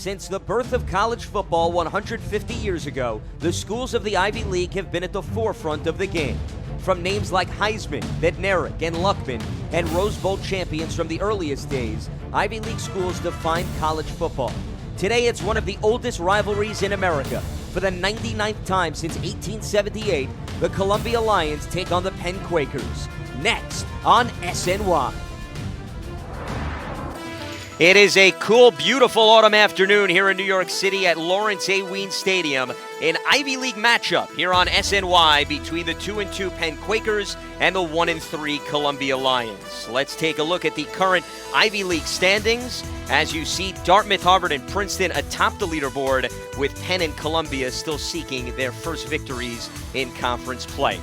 Since the birth of college football 150 years ago, the schools of the Ivy League have been at the forefront of the game. From names like Heisman, Bednarik, and Luckman, and Rose Bowl champions from the earliest days, Ivy League schools defined college football. Today, it's one of the oldest rivalries in America. For the 99th time since 1878, the Columbia Lions take on the Penn Quakers. Next on SNY. It is a cool, beautiful autumn afternoon here in New York City at Lawrence A. Wien Stadium. An Ivy League matchup here on SNY between the 2-2 Penn Quakers and the 1-3 Columbia Lions. Let's take a look at the current Ivy League standings. As you see, Dartmouth, Harvard, and Princeton atop the leaderboard, with Penn and Columbia still seeking their first victories in conference play.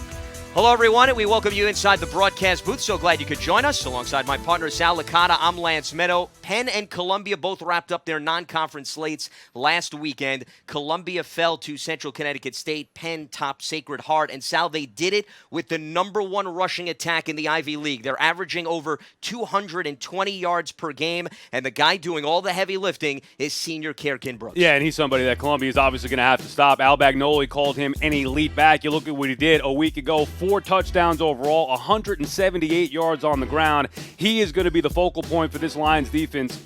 Hello, everyone, and we welcome you inside the broadcast booth. So glad you could join us. Alongside my partner, Sal Licata, I'm Lance Meadow. Penn and Columbia both wrapped up their non-conference slates last weekend. Columbia fell to Central Connecticut State. Penn topped Sacred Heart. And Sal, they did it with the number one rushing attack in the Ivy League. They're averaging over 220 yards per game. And the guy doing all the heavy lifting is senior Kerkin Brooks. Yeah, and he's somebody that Columbia is obviously going to have to stop. Al Bagnoli called him an elite back. You look at what he did a week ago. 4 touchdowns overall, 178 yards on the ground. He is going to be the focal point for this Lions defense.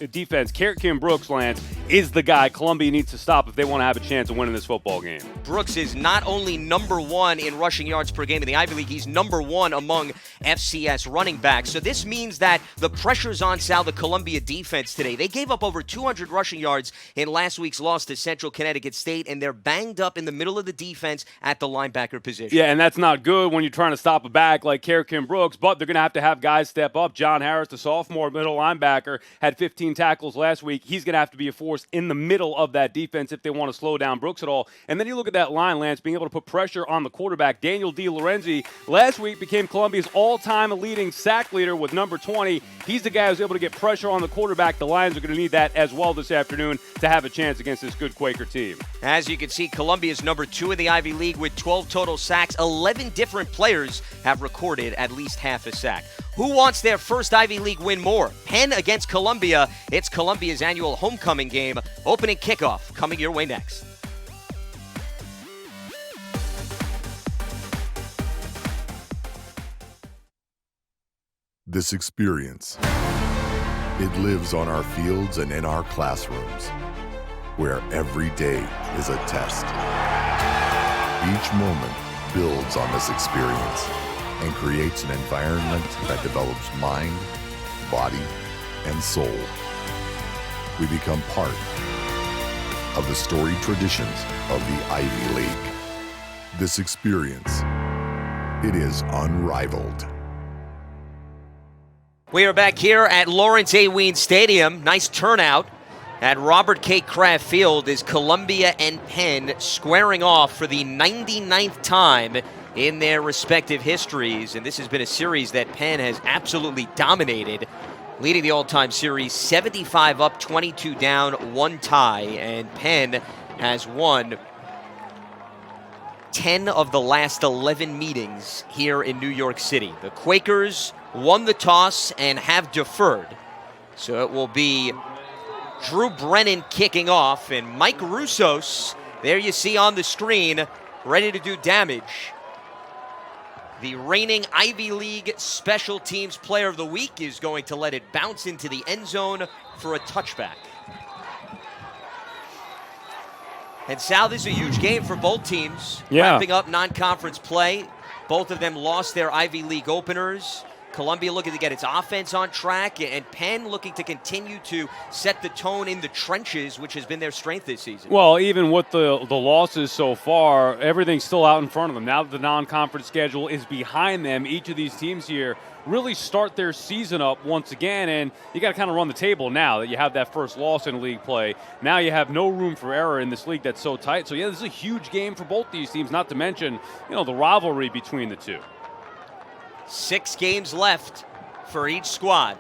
Kerkin Brooks, Lance, is the guy Columbia needs to stop if they want to have a chance of winning this football game. Brooks is not only number one in rushing yards per game in the Ivy League, he's number one among FCS running backs. So this means that the pressure's on Sal, the Columbia defense today. They gave up over 200 rushing yards in last week's loss to Central Connecticut State, and they're banged up in the middle of the defense at the linebacker position. Yeah, and that's not good when you're trying to stop a back like Kerkin Brooks, but they're going to have guys step up. John Harris, the sophomore middle linebacker, had 15 tackles last week. He's going to have to be a force in the middle of that defense if they want to slow down Brooks at all. And then you look at that line, Lance, being able to put pressure on the quarterback. Daniel D. Lorenzi last week became Columbia's all-time leading sack leader with number 20. He's the guy who's able to get pressure on the quarterback. The Lions are going to need that as well this afternoon to have a chance against this good Quaker team. As you can see, Columbia is number 2 in the Ivy League with 12 total sacks. 11 different players have recorded at least half a sack. Who wants their first Ivy League win more? Penn against Columbia. It's Columbia's annual homecoming game. Opening kickoff coming your way next. This experience, it lives on our fields and in our classrooms, where every day is a test. Each moment builds on this experience and creates an environment that develops mind, body, and soul. We become part of the storied traditions of the Ivy League. This experience, it is unrivaled. We are back here at Lawrence A. Wien Stadium. Nice turnout at Robert K. Kraft Field as Columbia and Penn squaring off for the 99th time in their respective histories. And this has been a series that Penn has absolutely dominated, leading the all-time series 75 up, 22 down, 1 tie. And Penn has won 10 of the last 11 meetings here in New York City. The Quakers won the toss and have deferred. So it will be Drew Brennan kicking off, and Mike Roussos, there you see on the screen, ready to do damage. The reigning Ivy League Special Teams Player of the Week is going to let it bounce into the end zone for a touchback. And Sal, this is a huge game for both teams. Yeah. Wrapping up non-conference play. Both of them lost their Ivy League openers. Columbia looking to get its offense on track, and Penn looking to continue to set the tone in the trenches, which has been their strength this season. Well, even with the losses so far, everything's still out in front of them. Now that the non-conference schedule is behind them, each of these teams here really start their season up once again, and you got to kind of run the table now that you have that first loss in league play. Now you have no room for error in this league that's so tight. So, yeah, this is a huge game for both these teams, not to mention, the rivalry between the two. 6 games left for each squad.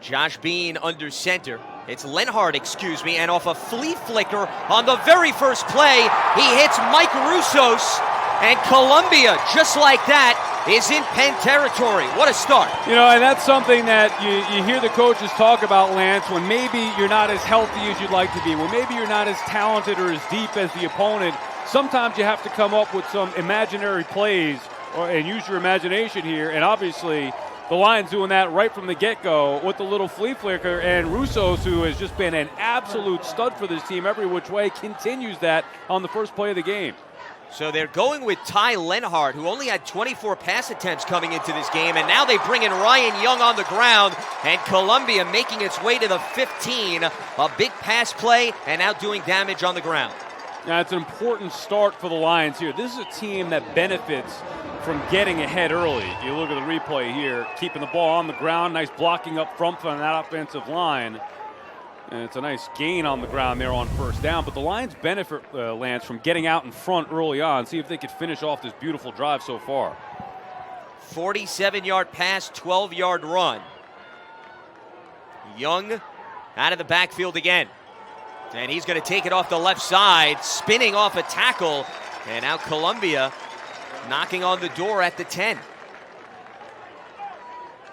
Josh Bean under center. It's Lenhart, and off a flea flicker on the very first play, he hits Mike Roussos, and Columbia, just like that, is in Penn territory. What a start. You know, and that's something that you hear the coaches talk about, Lance, when maybe you're not as healthy as you'd like to be, when maybe you're not as talented or as deep as the opponent. Sometimes you have to come up with some imaginary plays and use your imagination here, and obviously the Lions doing that right from the get-go with the little flea flicker, and Russo's, who has just been an absolute stud for this team every which way, continues that on the first play of the game. So they're going with Ty Lenhart, who only had 24 pass attempts coming into this game, and now they bring in Ryan Young on the ground, and Columbia making its way to the 15. A big pass play, and now doing damage on the ground. Now, it's an important start for the Lions here. This is a team that benefits from getting ahead early. You look at the replay here, keeping the ball on the ground, nice blocking up front from that offensive line. And it's a nice gain on the ground there on first down. But the Lions benefit, Lance, from getting out in front early on. See if they could finish off this beautiful drive so far. 47-yard pass, 12-yard run. Young out of the backfield again. And he's going to take it off the left side, spinning off a tackle. And now Columbia knocking on the door at the 10.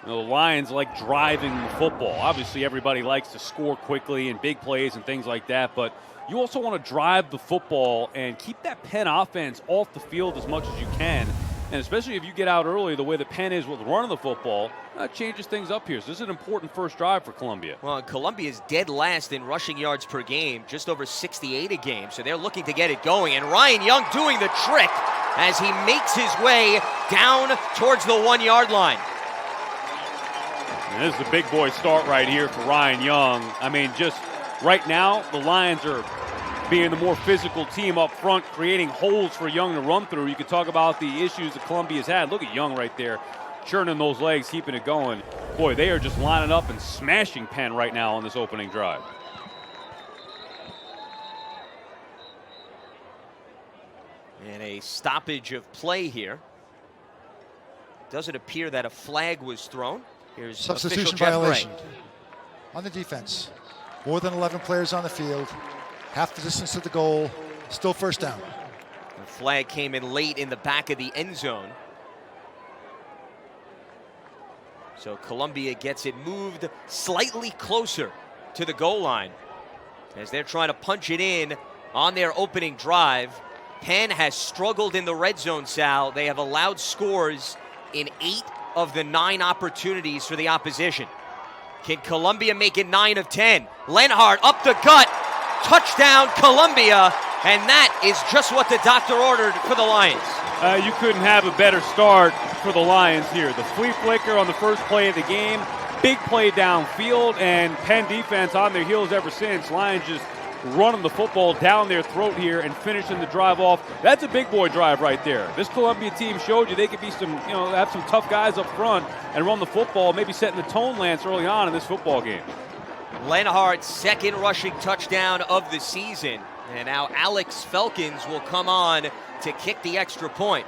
The Lions like driving the football. Obviously, everybody likes to score quickly and big plays and things like that, but you also want to drive the football and keep that Penn offense off the field as much as you can. And especially if you get out early the way the Penn is with running the football, that changes things up here. So this is an important first drive for Columbia. Well, Columbia is dead last in rushing yards per game, just over 68 a game. So they're looking to get it going. And Ryan Young doing the trick as he makes his way down towards the 1-yard line. And this is a big boy start right here for Ryan Young. I mean, just right now, the Lions are being the more physical team up front, creating holes for Young to run through. You can talk about the issues that Columbia's had. Look at Young right there, churning those legs, keeping it going. Boy, they are just lining up and smashing Penn right now on this opening drive. And a stoppage of play here. Doesn't appear that a flag was thrown. Here's substitution official Jeff violation Gray. on the defense. More than 11 players on the field, half the distance to the goal, still first down. The flag came in late in the back of the end zone. So Columbia gets it moved slightly closer to the goal line as they're trying to punch it in on their opening drive. Penn has struggled in the red zone, Sal. They have allowed scores in 8 of the 9 opportunities for the opposition. Can Columbia make it 9 of 10? Lenhart up the gut, touchdown Columbia, and that is just what the doctor ordered for the Lions. You couldn't have a better start for the Lions here. The flea flicker on the first play of the game, big play downfield, and Penn defense on their heels ever since. Lions just running the football down their throat here and finishing the drive off. That's a big boy drive right there. This Columbia team showed you they could be have some tough guys up front and run the football, maybe setting the tone, Lance, early on in this football game. Lenhart's second rushing touchdown of the season. And now Alex Felkins will come on to kick the extra point.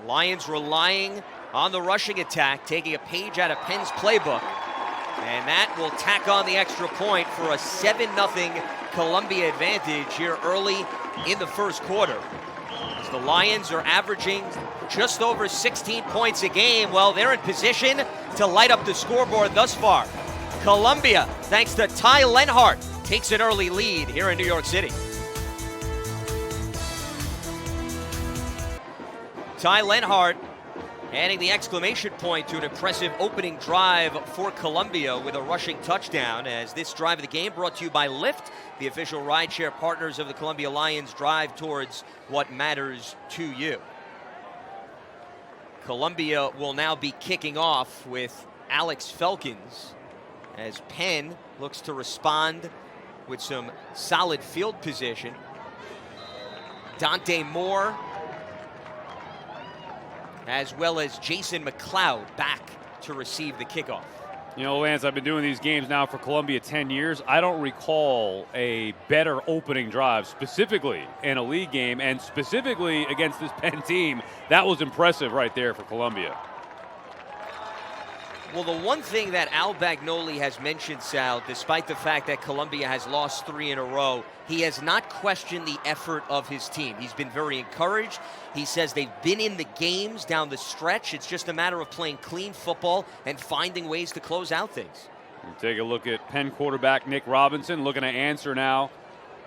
Lions relying on the rushing attack, taking a page out of Penn's playbook. And that will tack on the extra point for a 7-0 Columbia advantage here early in the first quarter. As the Lions are averaging just over 16 points a game, well, they're in position to light up the scoreboard thus far. Columbia, thanks to Ty Lenhart, takes an early lead here in New York City. Ty Lenhart adding the exclamation point to an impressive opening drive for Columbia with a rushing touchdown, as this drive of the game brought to you by Lyft, the official rideshare partners of the Columbia Lions drive towards what matters to you. Columbia will now be kicking off with Alex Felkins as Penn looks to respond with some solid field position. Dante Moore as well as Jason McLeod back to receive the kickoff. You know, Lance, I've been doing these games now for Columbia 10 years. I don't recall a better opening drive, specifically in a league game, and specifically against this Penn team. That was impressive right there for Columbia. Well, the one thing that Al Bagnoli has mentioned, Sal, despite the fact that Columbia has lost 3 in a row, he has not questioned the effort of his team. He's been very encouraged. He says they've been in the games down the stretch. It's just a matter of playing clean football and finding ways to close out things. Take a look at Penn quarterback Nick Robinson looking to answer now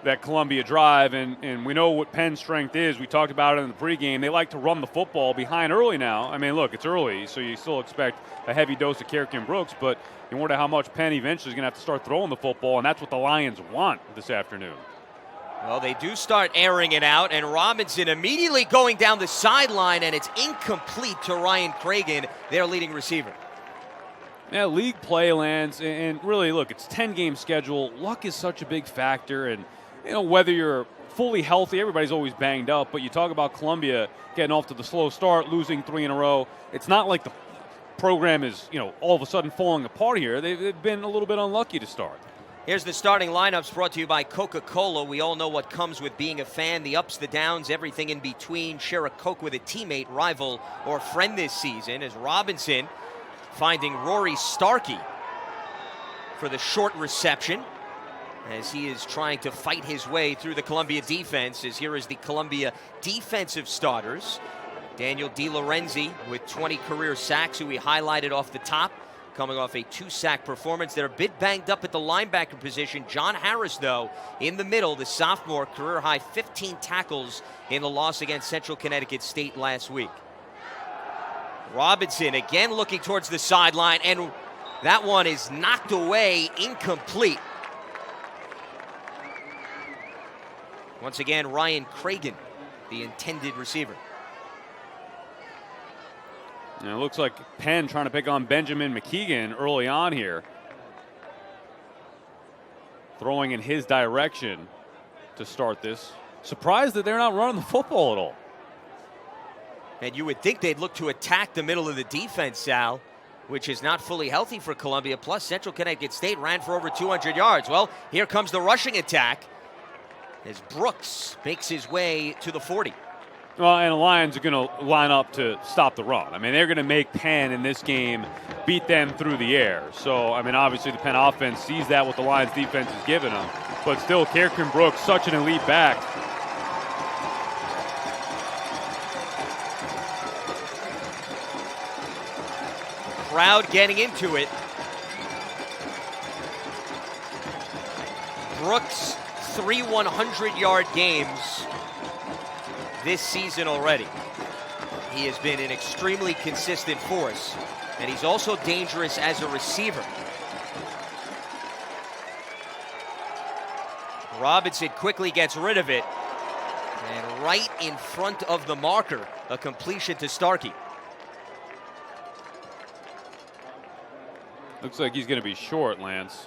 that Columbia drive, and we know what Penn's strength is. We talked about it in the pregame. They like to run the football behind early now. I mean, look, it's early, so you still expect a heavy dose of Kerrigan Brooks, but you wonder how much Penn eventually is going to have to start throwing the football, and that's what the Lions want this afternoon. Well, they do start airing it out, and Robinson immediately going down the sideline, and it's incomplete to Ryan Cragen, their leading receiver. Yeah, league play, Lance, and really, look, it's 10-game schedule. Luck is such a big factor, and you know, whether you're fully healthy, everybody's always banged up, but you talk about Columbia getting off to the slow start, losing 3 in a row. It's not like the program is, you know, all of a sudden falling apart here. They've been a little bit unlucky to start. Here's the starting lineups brought to you by Coca-Cola. We all know what comes with being a fan, the ups, the downs, everything in between. Share a Coke with a teammate, rival, or friend this season as Robinson finding Rory Starkey for the short reception as he is trying to fight his way through the Columbia defense. As here is the Columbia defensive starters. Daniel DeLorenzi with 20 career sacks, who we highlighted off the top, coming off a 2-sack performance. They're a bit banged up at the linebacker position. John Harris, though, in the middle, the sophomore, career high 15 tackles in the loss against Central Connecticut State last week. Robinson again looking towards the sideline, and that one is knocked away, incomplete. Once again, Ryan Cragen, the intended receiver. And it looks like Penn trying to pick on Benjamin McKeegan early on here. Throwing in his direction to start this. Surprised that they're not running the football at all. And you would think they'd look to attack the middle of the defense, Sal, which is not fully healthy for Columbia. Plus, Central Connecticut State ran for over 200 yards. Well, here comes the rushing attack as Brooks makes his way to the 40. Well, and the Lions are going to line up to stop the run. I mean, they're going to make Penn in this game beat them through the air. So, I mean, obviously the Penn offense sees that what the Lions defense is giving them. But still, Kerrigan Brooks, such an elite back. Crowd getting into it. Brooks, 3 100-yard games this season already. He has been an extremely consistent force, and he's also dangerous as a receiver. Robinson quickly gets rid of it, and right in front of the marker, a completion to Starkey. Looks like he's going to be short, Lance.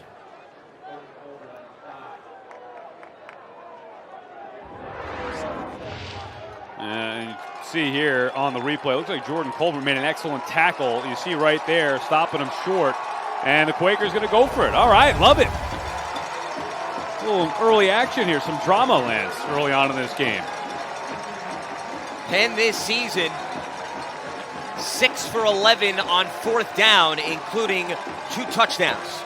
And you see here on the replay, looks like Jordan Colbert made an excellent tackle. You see right there, stopping him short. And the Quakers going to go for it. All right, love it. A little early action here, some drama, Lance, early on in this game. Penn this season, 6 for 11 on 4th down, including 2 touchdowns.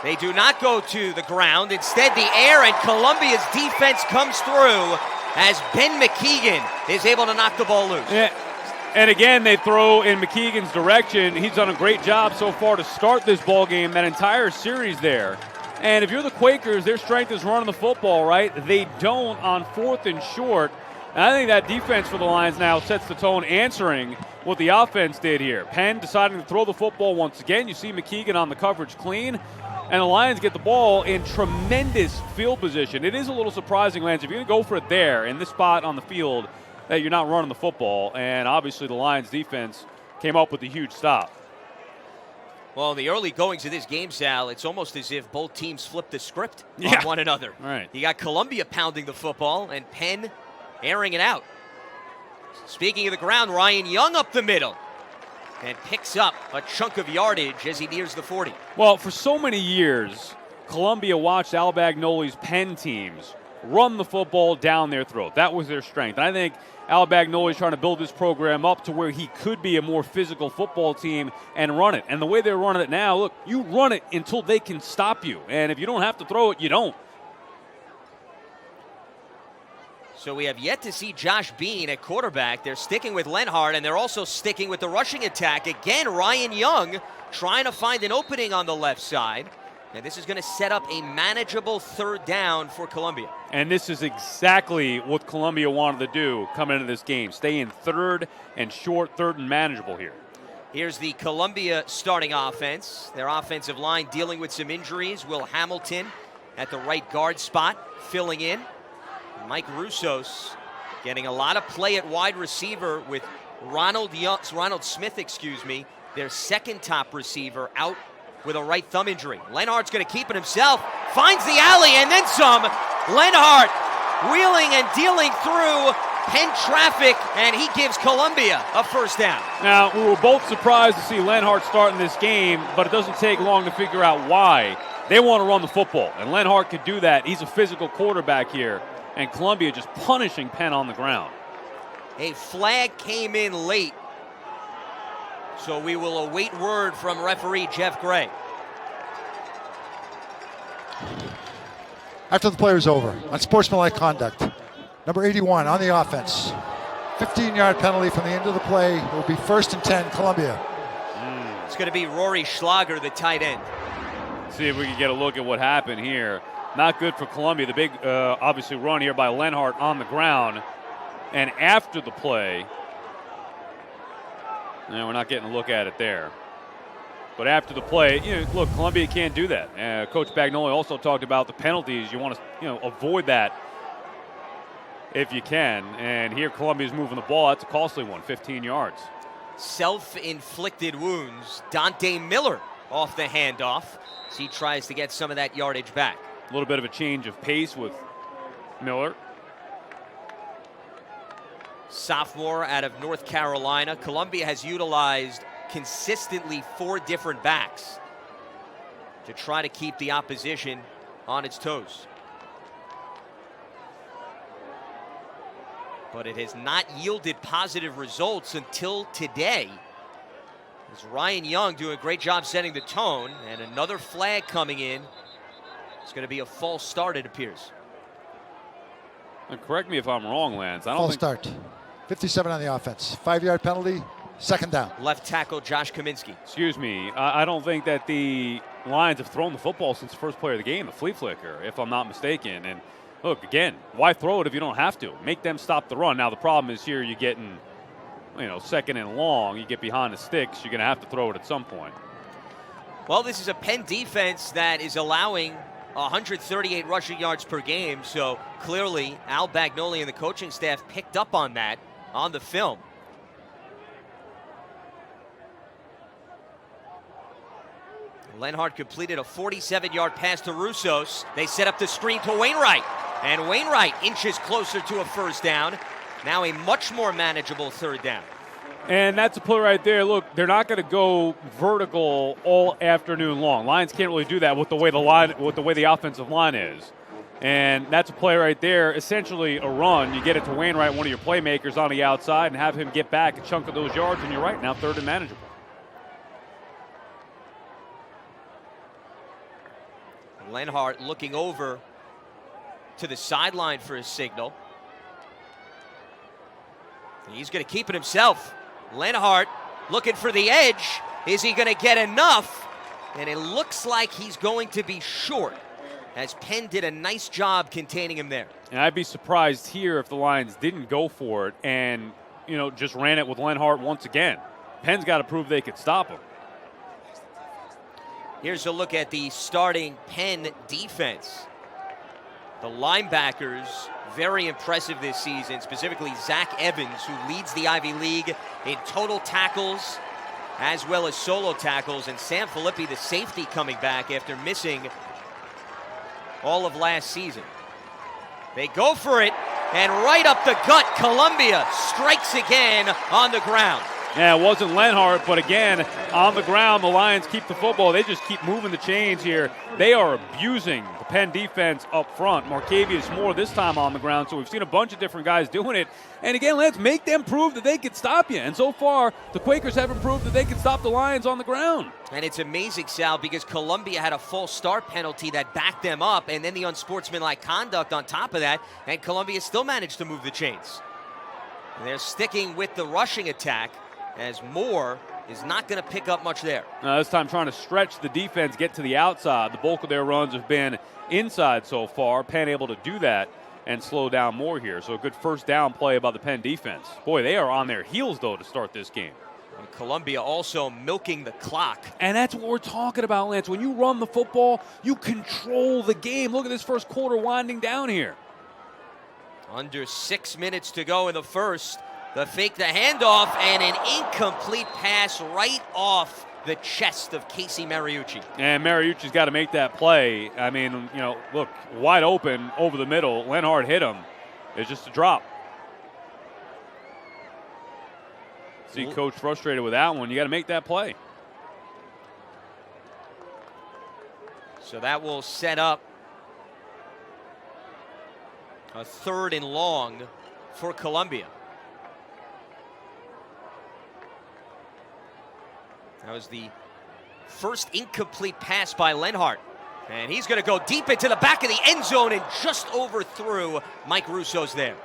They do not go to the ground, instead the air, and Columbia's defense comes through as Ben McKeegan is able to knock the ball loose. Yeah. And again, they throw in McKeegan's direction. He's done a great job so far to start this ball game, that entire series there. And if you're the Quakers, their strength is running the football, right? They don't on 4th and short. And I think that defense for the Lions now sets the tone, answering what the offense did here. Penn deciding to throw the football once again. You see McKeegan on the coverage clean. And the Lions get the ball in tremendous field position. It is a little surprising, Lance, if you're going to go for it there in this spot on the field, that you're not running the football. And obviously the Lions defense came up with a huge stop. Well, in the early goings of this game, Sal, it's almost as if both teams flipped the script on one another. Right. You got Columbia pounding the football and Penn airing it out. Speaking of the ground, Ryan Young up the middle and picks up a chunk of yardage as he nears the 40. Well, for so many years, Columbia watched Al Bagnoli's Penn teams run the football down their throat. That was their strength. And I think Al Bagnoli is trying to build this program up to where he could be a more physical football team and run it. And the way they're running it now, look, you run it until they can stop you. And if you don't have to throw it, you don't. So we have yet to see Josh Bean at quarterback. They're sticking with Lenhart, and they're also sticking with the rushing attack. Again, Ryan Young trying to find an opening on the left side. And this is going to set up a manageable third down for Columbia. And this is exactly what Columbia wanted to do coming into this game. Stay in third and short, third and manageable here. Here's the Columbia starting offense. Their offensive line dealing with some injuries. Will Hamilton at the right guard spot, filling in. Mike Russos getting a lot of play at wide receiver with Ronald Smith, their second top receiver, out with a right thumb injury. Lenhart's going to keep it himself, finds the alley and then some. Lenhart wheeling and dealing through Penn traffic, and he gives Columbia a first down. Now, we were both surprised to see Lenhart starting this game, but it doesn't take long to figure out why. They want to run the football, and Lenhart could do that. He's a physical quarterback here, and Columbia just punishing Penn on the ground. A flag came in late, so we will await word from referee Jeff Gray. After the play was over, unsportsmanlike conduct, number 81 on the offense. 15-yard penalty from the end of the play. It will be 1st and 10, Columbia. It's going to be Rory Schlager, the tight end. See if we can get a look at what happened here. Not good for Columbia. The big, obviously, run here by Lenhart on the ground. And after the play, we're not getting a look at it there. But after the play, look, Columbia can't do that. Coach Bagnoli also talked about the penalties. You want to, avoid that if you can. And here Columbia's moving the ball. That's a costly one, 15 yards. Self-inflicted wounds. Dante Miller off the handoff as he tries to get some of that yardage back. A little bit of a change of pace with Miller. Sophomore out of North Carolina. Columbia has utilized consistently 4 different backs to try to keep the opposition on its toes. But it has not yielded positive results until today. As Ryan Young doing a great job setting the tone, and another flag coming in. It's going to be a false start, it appears. And correct me if I'm wrong, Lance. I don't False think start. 57 on the offense. 5-yard penalty, 2nd down. Left tackle Josh Kaminsky. Excuse me. I don't think that the Lions have thrown the football since the first play of the game, the flea flicker, if I'm not mistaken. And look, again, why throw it if you don't have to? Make them stop the run. Now, the problem is here you're getting, 2nd and long. You get behind the sticks, you're going to have to throw it at some point. Well, this is a Penn defense that is allowing 138 rushing yards per game, so clearly Al Bagnoli and the coaching staff picked up on that on the film. Lenhart completed a 47-yard pass to Russos. They set up the screen to Wainwright, and Wainwright inches closer to a first down. Now a much more manageable third down. And that's a play right there. Look, they're not going to go vertical all afternoon long. Lions can't really do that with the way the offensive line is. And that's a play right there, essentially a run. You get it to Wainwright, one of your playmakers on the outside, and have him get back a chunk of those yards, and you're right, now 3rd and manageable. Lenhart looking over to the sideline for his signal. He's going to keep it himself. Lenhart looking for the edge. Is he going to get enough? And it looks like he's going to be short, as Penn did a nice job containing him there. And I'd be surprised here if the Lions didn't go for it and, just ran it with Lenhart once again. Penn's got to prove they could stop him. Here's a look at the starting Penn defense. The linebackers, very impressive this season, specifically Zach Evans, who leads the Ivy League in total tackles as well as solo tackles, and Sam Filippi, the safety, coming back after missing all of last season. They go for it, and right up the gut, Columbia strikes again on the ground. Yeah, it wasn't Lenhart, but again, on the ground, the Lions keep the football. They just keep moving the chains here. They are abusing the Penn defense up front. Marcavius Moore this time on the ground, so we've seen a bunch of different guys doing it. And again, let's make them prove that they can stop you. And so far, the Quakers haven't proved that they can stop the Lions on the ground. And it's amazing, Sal, because Columbia had a false start penalty that backed them up, and then the unsportsmanlike conduct on top of that, and Columbia still managed to move the chains. And they're sticking with the rushing attack, as Moore is not going to pick up much there. This time trying to stretch the defense, get to the outside. The bulk of their runs have been inside so far. Penn able to do that and slow down Moore here. So a good first down play by the Penn defense. Boy, they are on their heels, though, to start this game. And Columbia also milking the clock. And that's what we're talking about, Lance. When you run the football, you control the game. Look at this first quarter winding down here. Under 6 minutes to go in the first. The fake, the handoff, and an incomplete pass right off the chest of Casey Mariucci. And Mariucci's got to make that play. I mean, look, wide open over the middle. Lenhart hit him. It's just a drop. See Coach frustrated with that one. You got to make that play. So that will set up a 3rd and long for Columbia. That was the first incomplete pass by Lenhart. And he's going to go deep into the back of the end zone and just overthrew Mike Russo's there.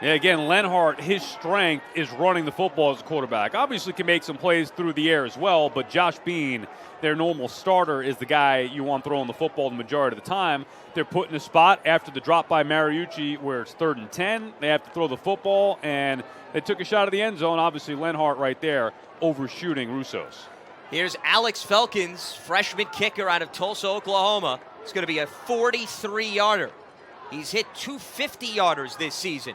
Yeah, again, Lenhart, his strength is running the football as a quarterback. Obviously can make some plays through the air as well, but Josh Bean, their normal starter, is the guy you want throwing the football the majority of the time. They're put in a spot after the drop by Mariucci where it's 3rd and 10. They have to throw the football, and they took a shot at the end zone. Obviously, Lenhart right there overshooting Russo's. Here's Alex Felkins, freshman kicker out of Tulsa, Oklahoma. It's going to be a 43-yarder. He's hit 2 50-yarders this season.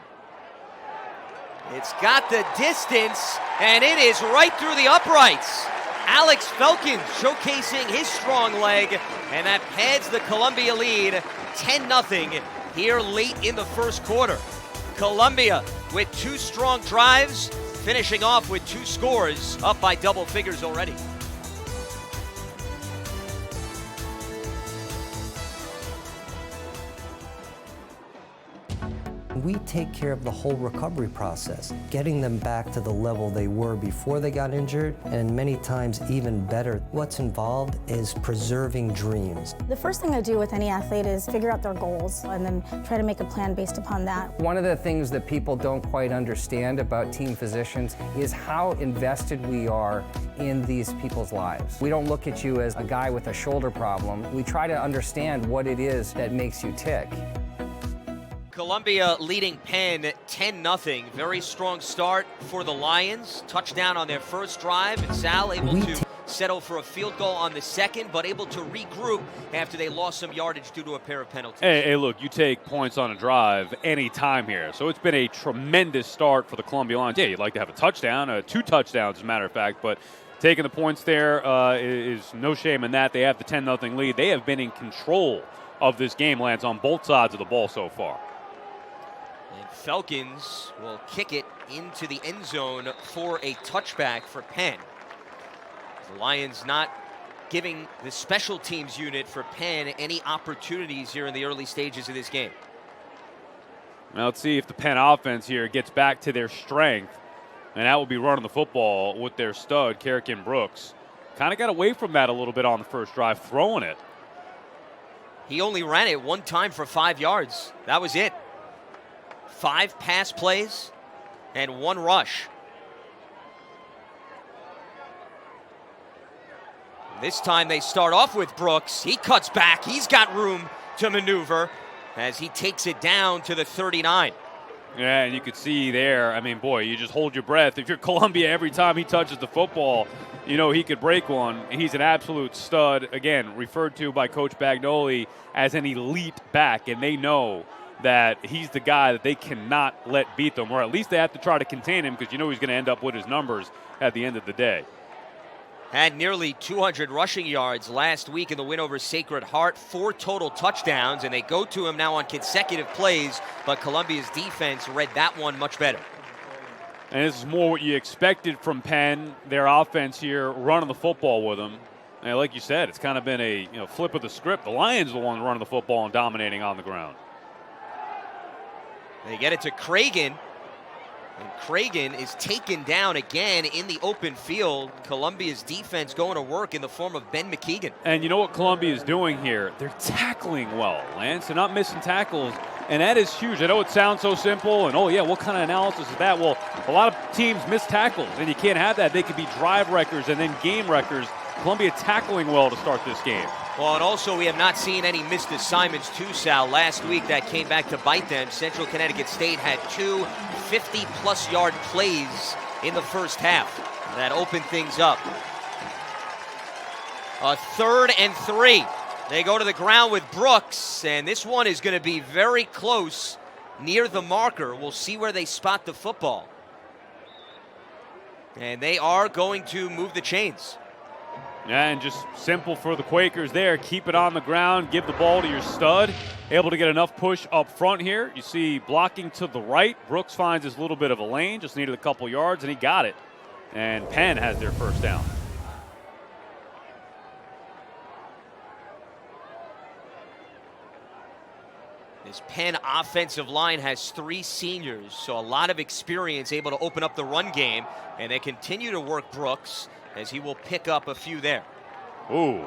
It's got the distance, and it is right through the uprights. Alex Felkins showcasing his strong leg, and that pads the Columbia lead 10-0 here late in the first quarter. Columbia with 2 strong drives, finishing off with 2 scores, up by double figures already. We take care of the whole recovery process, getting them back to the level they were before they got injured, and many times even better. What's involved is preserving dreams. The first thing I do with any athlete is figure out their goals and then try to make a plan based upon that. One of the things that people don't quite understand about team physicians is how invested we are in these people's lives. We don't look at you as a guy with a shoulder problem. We try to understand what it is that makes you tick. Columbia leading Penn 10-0. Very strong start for the Lions. Touchdown on their first drive, and Sal able to settle for a field goal on the second, but able to regroup after they lost some yardage due to a pair of penalties. Hey, look, you take points on a drive any time here. So it's been a tremendous start for the Columbia Lions. Yeah, you'd like to have a touchdown, 2 touchdowns as a matter of fact, but taking the points there is no shame in that. They have the 10-0 lead. They have been in control of this game, Lance, on both sides of the ball so far. And Felkins will kick it into the end zone for a touchback for Penn. The Lions not giving the special teams unit for Penn any opportunities here in the early stages of this game. Now let's see if the Penn offense here gets back to their strength, and that will be running the football with their stud, Kerrigan Brooks. Kind of got away from that a little bit on the first drive, throwing it. He only ran it 1 time for 5 yards. That was it. 5 pass plays and 1 rush. This time they start off with Brooks. He cuts back. He's got room to maneuver as he takes it down to the 39. Yeah, and you could see there, I mean, boy, you just hold your breath. If you're Columbia, every time he touches the football, you know he could break one. He's an absolute stud, again, referred to by Coach Bagnoli as an elite back, and they know that he's the guy that they cannot let beat them, or at least they have to try to contain him because you know he's going to end up with his numbers at the end of the day. Had nearly 200 rushing yards last week in the win over Sacred Heart, 4 total touchdowns, and they go to him now on consecutive plays, but Columbia's defense read that one much better. And this is more what you expected from Penn, their offense here, running the football with them. And like you said, it's kind of been a flip of the script. The Lions are the ones running the football and dominating on the ground. They get it to Cragen. And Cragen is taken down again in the open field. Columbia's defense going to work in the form of Ben McKeegan. And you know what Columbia is doing here? They're tackling well, Lance. They're not missing tackles, and that is huge. I know it sounds so simple, and oh yeah, what kind of analysis is that? Well, a lot of teams miss tackles, and you can't have that. They could be drive wreckers and then game wreckers. Columbia tackling well to start this game. Well, and also we have not seen any missed assignments too, Sal. Last week that came back to bite them. Central Connecticut State had 2 50-plus yard plays in the first half. That opened things up. A 3rd and 3. They go to the ground with Brooks, and this one is going to be very close near the marker. We'll see where they spot the football. And they are going to move the chains. Yeah, and just simple for the Quakers there. Keep it on the ground, give the ball to your stud. Able to get enough push up front here. You see blocking to the right. Brooks finds this little bit of a lane, just needed a couple yards, and he got it. And Penn has their first down. This Penn offensive line has 3 seniors, so a lot of experience able to open up the run game, and they continue to work Brooks as he will pick up a few there. Ooh,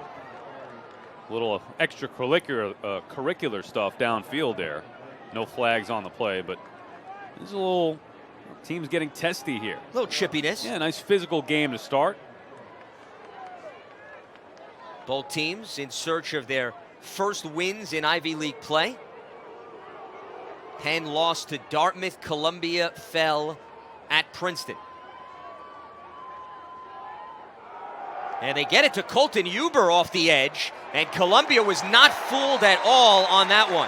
little extracurricular stuff downfield there. No flags on the play, but there's a little team's getting testy here. A little chippiness. Yeah, nice physical game to start. Both teams in search of their first wins in Ivy League play. Penn lost to Dartmouth. Columbia fell at Princeton. And they get it to Colton Huber off the edge, and Columbia was not fooled at all on that one.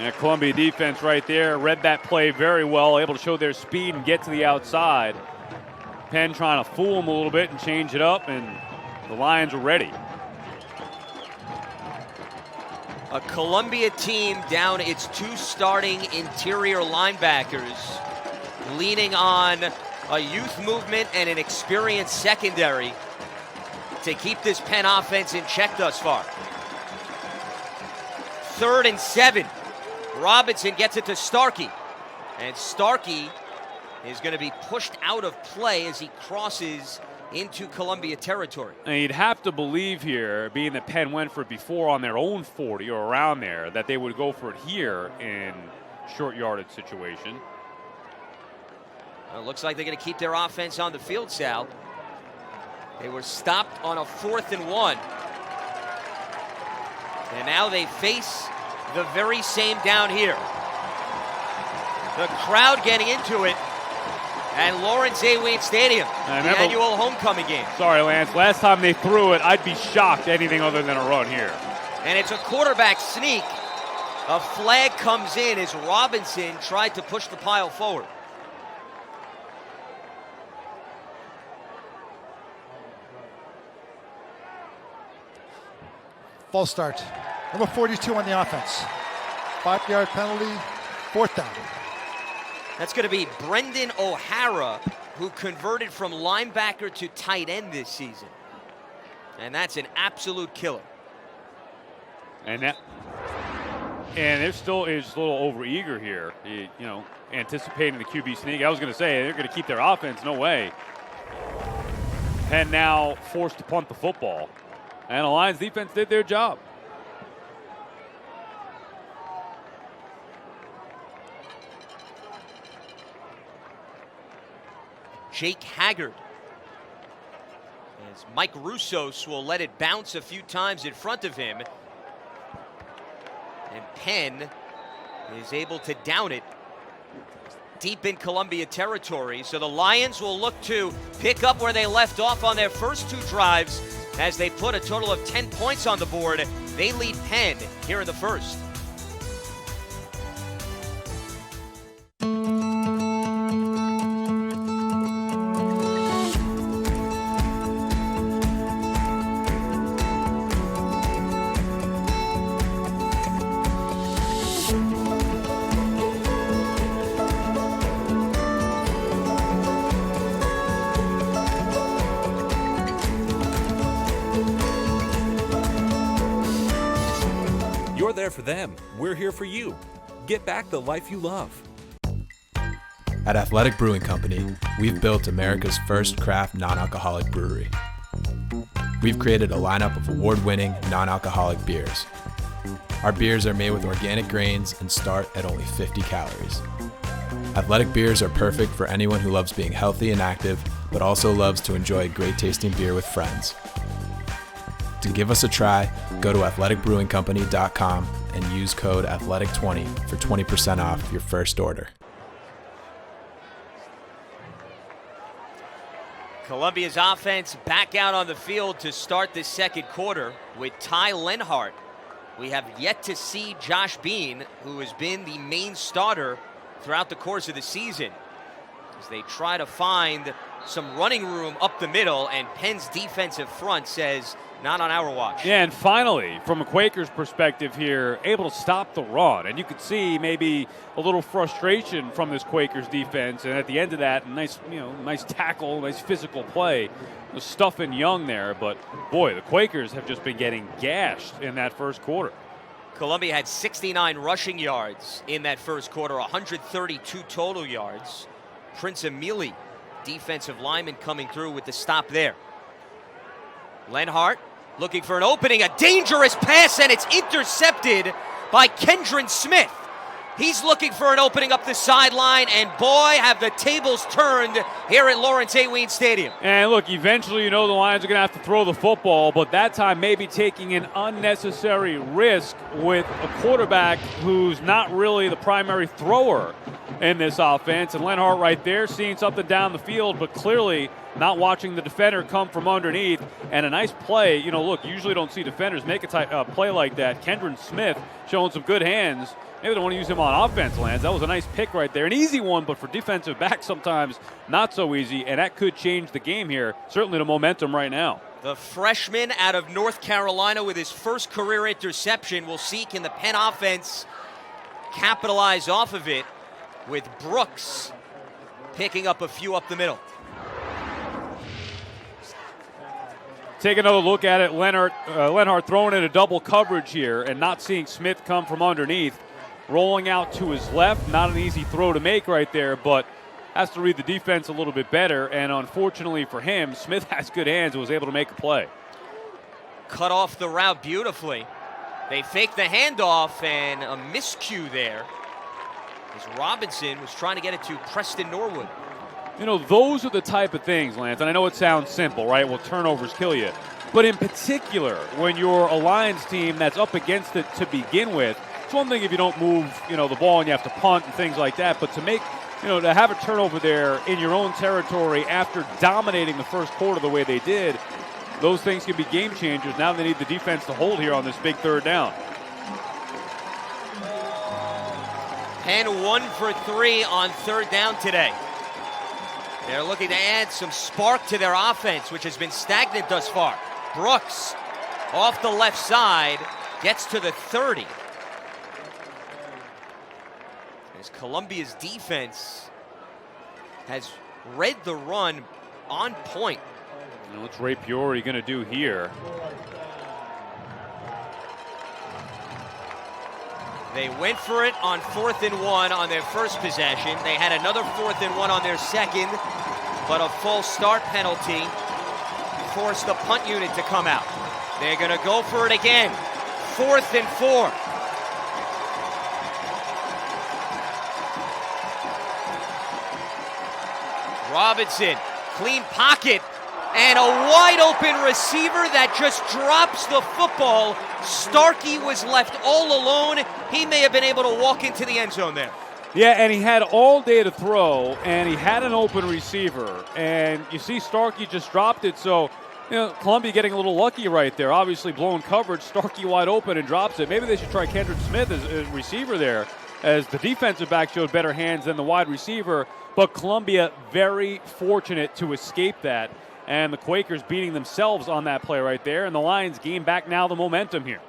Yeah, Columbia defense right there read that play very well, able to show their speed and get to the outside. Penn trying to fool them a little bit and change it up, and the Lions are ready. A Columbia team down its 2 starting interior linebackers, leaning on a youth movement and an experienced secondary to keep this Penn offense in check thus far. 3rd and 7. Robinson gets it to Starkey. And Starkey is going to be pushed out of play as he crosses into Columbia territory. And you'd have to believe here, being that Penn went for it before on their own 40 or around there, that they would go for it here in short yardage situation. Well, it looks like they're going to keep their offense on the field, Sal. They were stopped on a 4th and 1. And now they face the very same down here. The crowd getting into it at Lawrence A. Wayne Stadium, the annual homecoming game. Sorry, Lance. Last time they threw it, I'd be shocked anything other than a run here. And it's a quarterback sneak. A flag comes in as Robinson tried to push the pile forward. False start. Number 42 on the offense. 5-yard penalty, 4th down. That's going to be Brendan O'Hara, who converted from linebacker to tight end this season. And that's an absolute killer. And there still is a little overeager here, anticipating the QB sneak. I was going to say, they're going to keep their offense. No way. Penn now forced to punt the football. And the Lions defense did their job. Jake Haggard. As Mike Roussos will let it bounce a few times in front of him. And Penn is able to down it deep in Columbia territory. So the Lions will look to pick up where they left off on their first 2 drives as they put a total of 10 points on the board. They lead Penn here in the first. there for them, we're here for you. Get back the life you love. At Athletic Brewing Company, we've built America's first craft non-alcoholic brewery. We've created a lineup of award-winning non-alcoholic beers. Our beers are made with organic grains and start at only 50 calories. Athletic beers are perfect for anyone who loves being healthy and active, but also loves to enjoy great tasting beer with friends. To give us a try, go to athleticbrewingcompany.com and use code ATHLETIC20 for 20% off your first order. Columbia's offense back out on the field to start the second quarter with Ty Lenhart. We have yet to see Josh Bean, who has been the main starter throughout the course of the season, as they try to find some running room up the middle, and Penn's defensive front says, not on our watch. Yeah, and finally, from a Quakers perspective here, able to stop the run. And you could see maybe a little frustration from this Quakers defense. And at the end of that, nice tackle, nice physical play. The stuffing Young there. But, boy, the Quakers have just been getting gashed in that first quarter. Columbia had 69 rushing yards in that first quarter, 132 total yards. Prince Emili, defensive lineman, coming through with the stop there. Lenhart looking for an opening, a dangerous pass, and it's intercepted by Kendron Smith. He's looking for an opening up the sideline, and boy, have the tables turned here at Lawrence A. Ween Stadium. And look, eventually the Lions are going to have to throw the football, but that time maybe taking an unnecessary risk with a quarterback who's not really the primary thrower in this offense. And Lenhart right there seeing something down the field, but clearly not watching the defender come from underneath. And a nice play. Look, you usually don't see defenders make a play like that. Kendron Smith showing some good hands. Maybe they don't want to use him on offense, Lance. That was a nice pick right there. An easy one, but for defensive backs sometimes not so easy, and that could change the game here. Certainly the momentum right now. The freshman out of North Carolina with his first career interception. We'll see, can the Penn offense capitalize off of it, with Brooks picking up a few up the middle. Take another look at it. Lenhart throwing in a double coverage here and not seeing Smith come from underneath. Rolling out to his left, not an easy throw to make right there, but has to read the defense a little bit better. And unfortunately for him, Smith has good hands and was able to make a play. Cut off the route beautifully. They fake the handoff, and a miscue there as Robinson was trying to get it to Preston Norwood. Those are the type of things, Lance, and I know it sounds simple, right? Well, turnovers kill you. But in particular, when you're a Lions team that's up against it to begin with, it's one thing if you don't move, the ball and you have to punt and things like that, but to make, to have a turnover there in your own territory after dominating the first quarter the way they did, those things can be game changers. Now they need the defense to hold here on this big third down. Penn 1 for 3 on third down today. They're looking to add some spark to their offense, which has been stagnant thus far. Brooks off the left side gets to the 30. As Columbia's defense has read the run on point. What's Ray Piori going to do here? They went for it on 4th and 1 on their first possession. They had another 4th and 1 on their second, but a false start penalty forced the punt unit to come out. They're going to go for it again. 4th and 4. Robinson, clean pocket, and a wide open receiver that just drops the football. Starkey was left all alone. He may have been able to walk into the end zone there. Yeah, and he had all day to throw, and he had an open receiver. And you see Starkey just dropped it, so Columbia getting a little lucky right there. Obviously blown coverage, Starkey wide open and drops it. Maybe they should try Kendron Smith as a receiver there, as the defensive back showed better hands than the wide receiver. But Columbia very fortunate to escape that. And the Quakers beating themselves on that play right there. And the Lions gain back now the momentum here.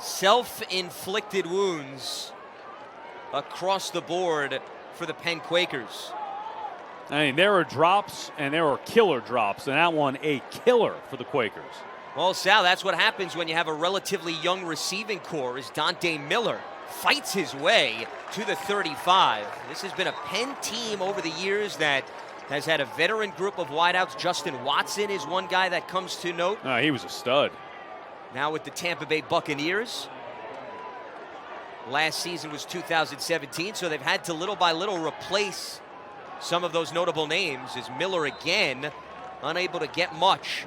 Self-inflicted wounds across the board for the Penn Quakers. I mean, there are drops and there are killer drops. And that one, a killer for the Quakers. Well, Sal, that's what happens when you have a relatively young receiving core, as Dante Miller fights his way to the 35. This has been a Penn team over the years that has had a veteran group of wideouts. Justin Watson is one guy that comes to note. He was a stud. Now with the Tampa Bay Buccaneers. Last season was 2017, so they've had to little by little replace some of those notable names, as Miller again unable to get much.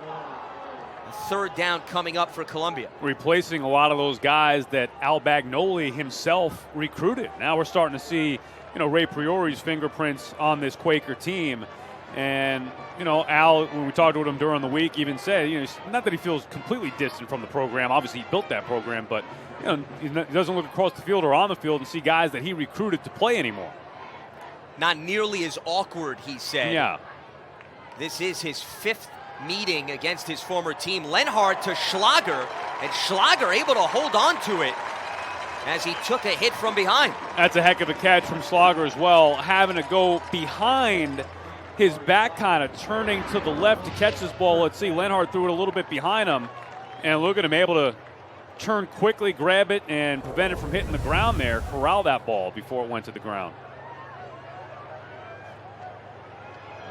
A third down coming up for Columbia. Replacing a lot of those guys that Al Bagnoli himself recruited. Now we're starting to see, Ray Priori's fingerprints on this Quaker team. And, Al, when we talked to him during the week, even said, not that he feels completely distant from the program. Obviously, he built that program, but, he doesn't look across the field or on the field and see guys that he recruited to play anymore. Not nearly as awkward, he said. Yeah. This is his 5th meeting against his former team. Lenhart to Schlager, and Schlager able to hold on to it as he took a hit from behind. That's a heck of a catch from Schlager as well, having to go behind his back, kind of turning to the left to catch this ball. Let's see, Lenhart threw it a little bit behind him, and look at him able to turn quickly, grab it, and prevent it from hitting the ground there, corral that ball before it went to the ground.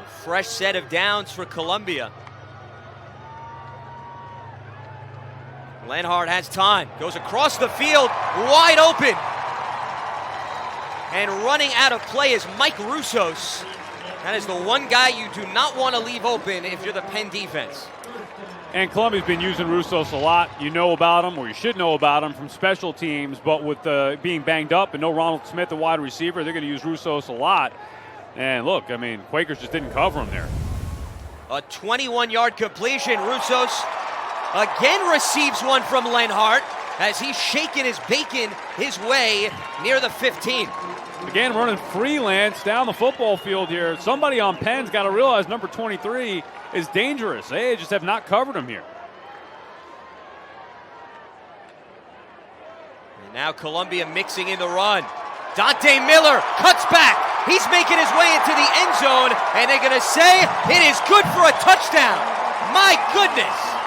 A fresh set of downs for Columbia. Lenhart has time, goes across the field, wide open. And running out of play is Mike Roussos. That is the one guy you do not want to leave open if you're the Penn defense. And Columbia's been using Roussos a lot. You know about him, or you should know about him from special teams, but with being banged up and no Ronald Smith, the wide receiver, they're going to use Roussos a lot. And look, Quakers just didn't cover him there. A 21-yard completion. Roussos again receives one from Lenhart as he's shaking his bacon his way near the 15. Again, running freelance down the football field here. Somebody on Penn's got to realize number 23 is dangerous. They just have not covered him here. And now Columbia mixing in the run. Dante Miller cuts back. He's making his way into the end zone, and they're going to say it is good for a touchdown. My goodness.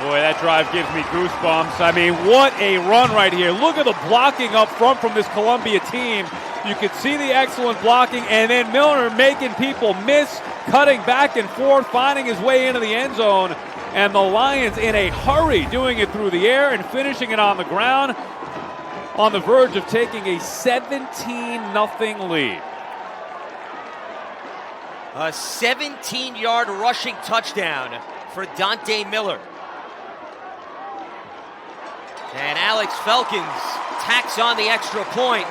Boy, that drive gives me goosebumps. What a run right here. Look at the blocking up front from this Columbia team. You could see the excellent blocking, and then Miller making people miss, cutting back and forth, finding his way into the end zone. And the Lions in a hurry doing it through the air and finishing it on the ground, on the verge of taking a 17-0 lead. A 17-yard rushing touchdown for Dante Miller. And Alex Felkins tacks on the extra point.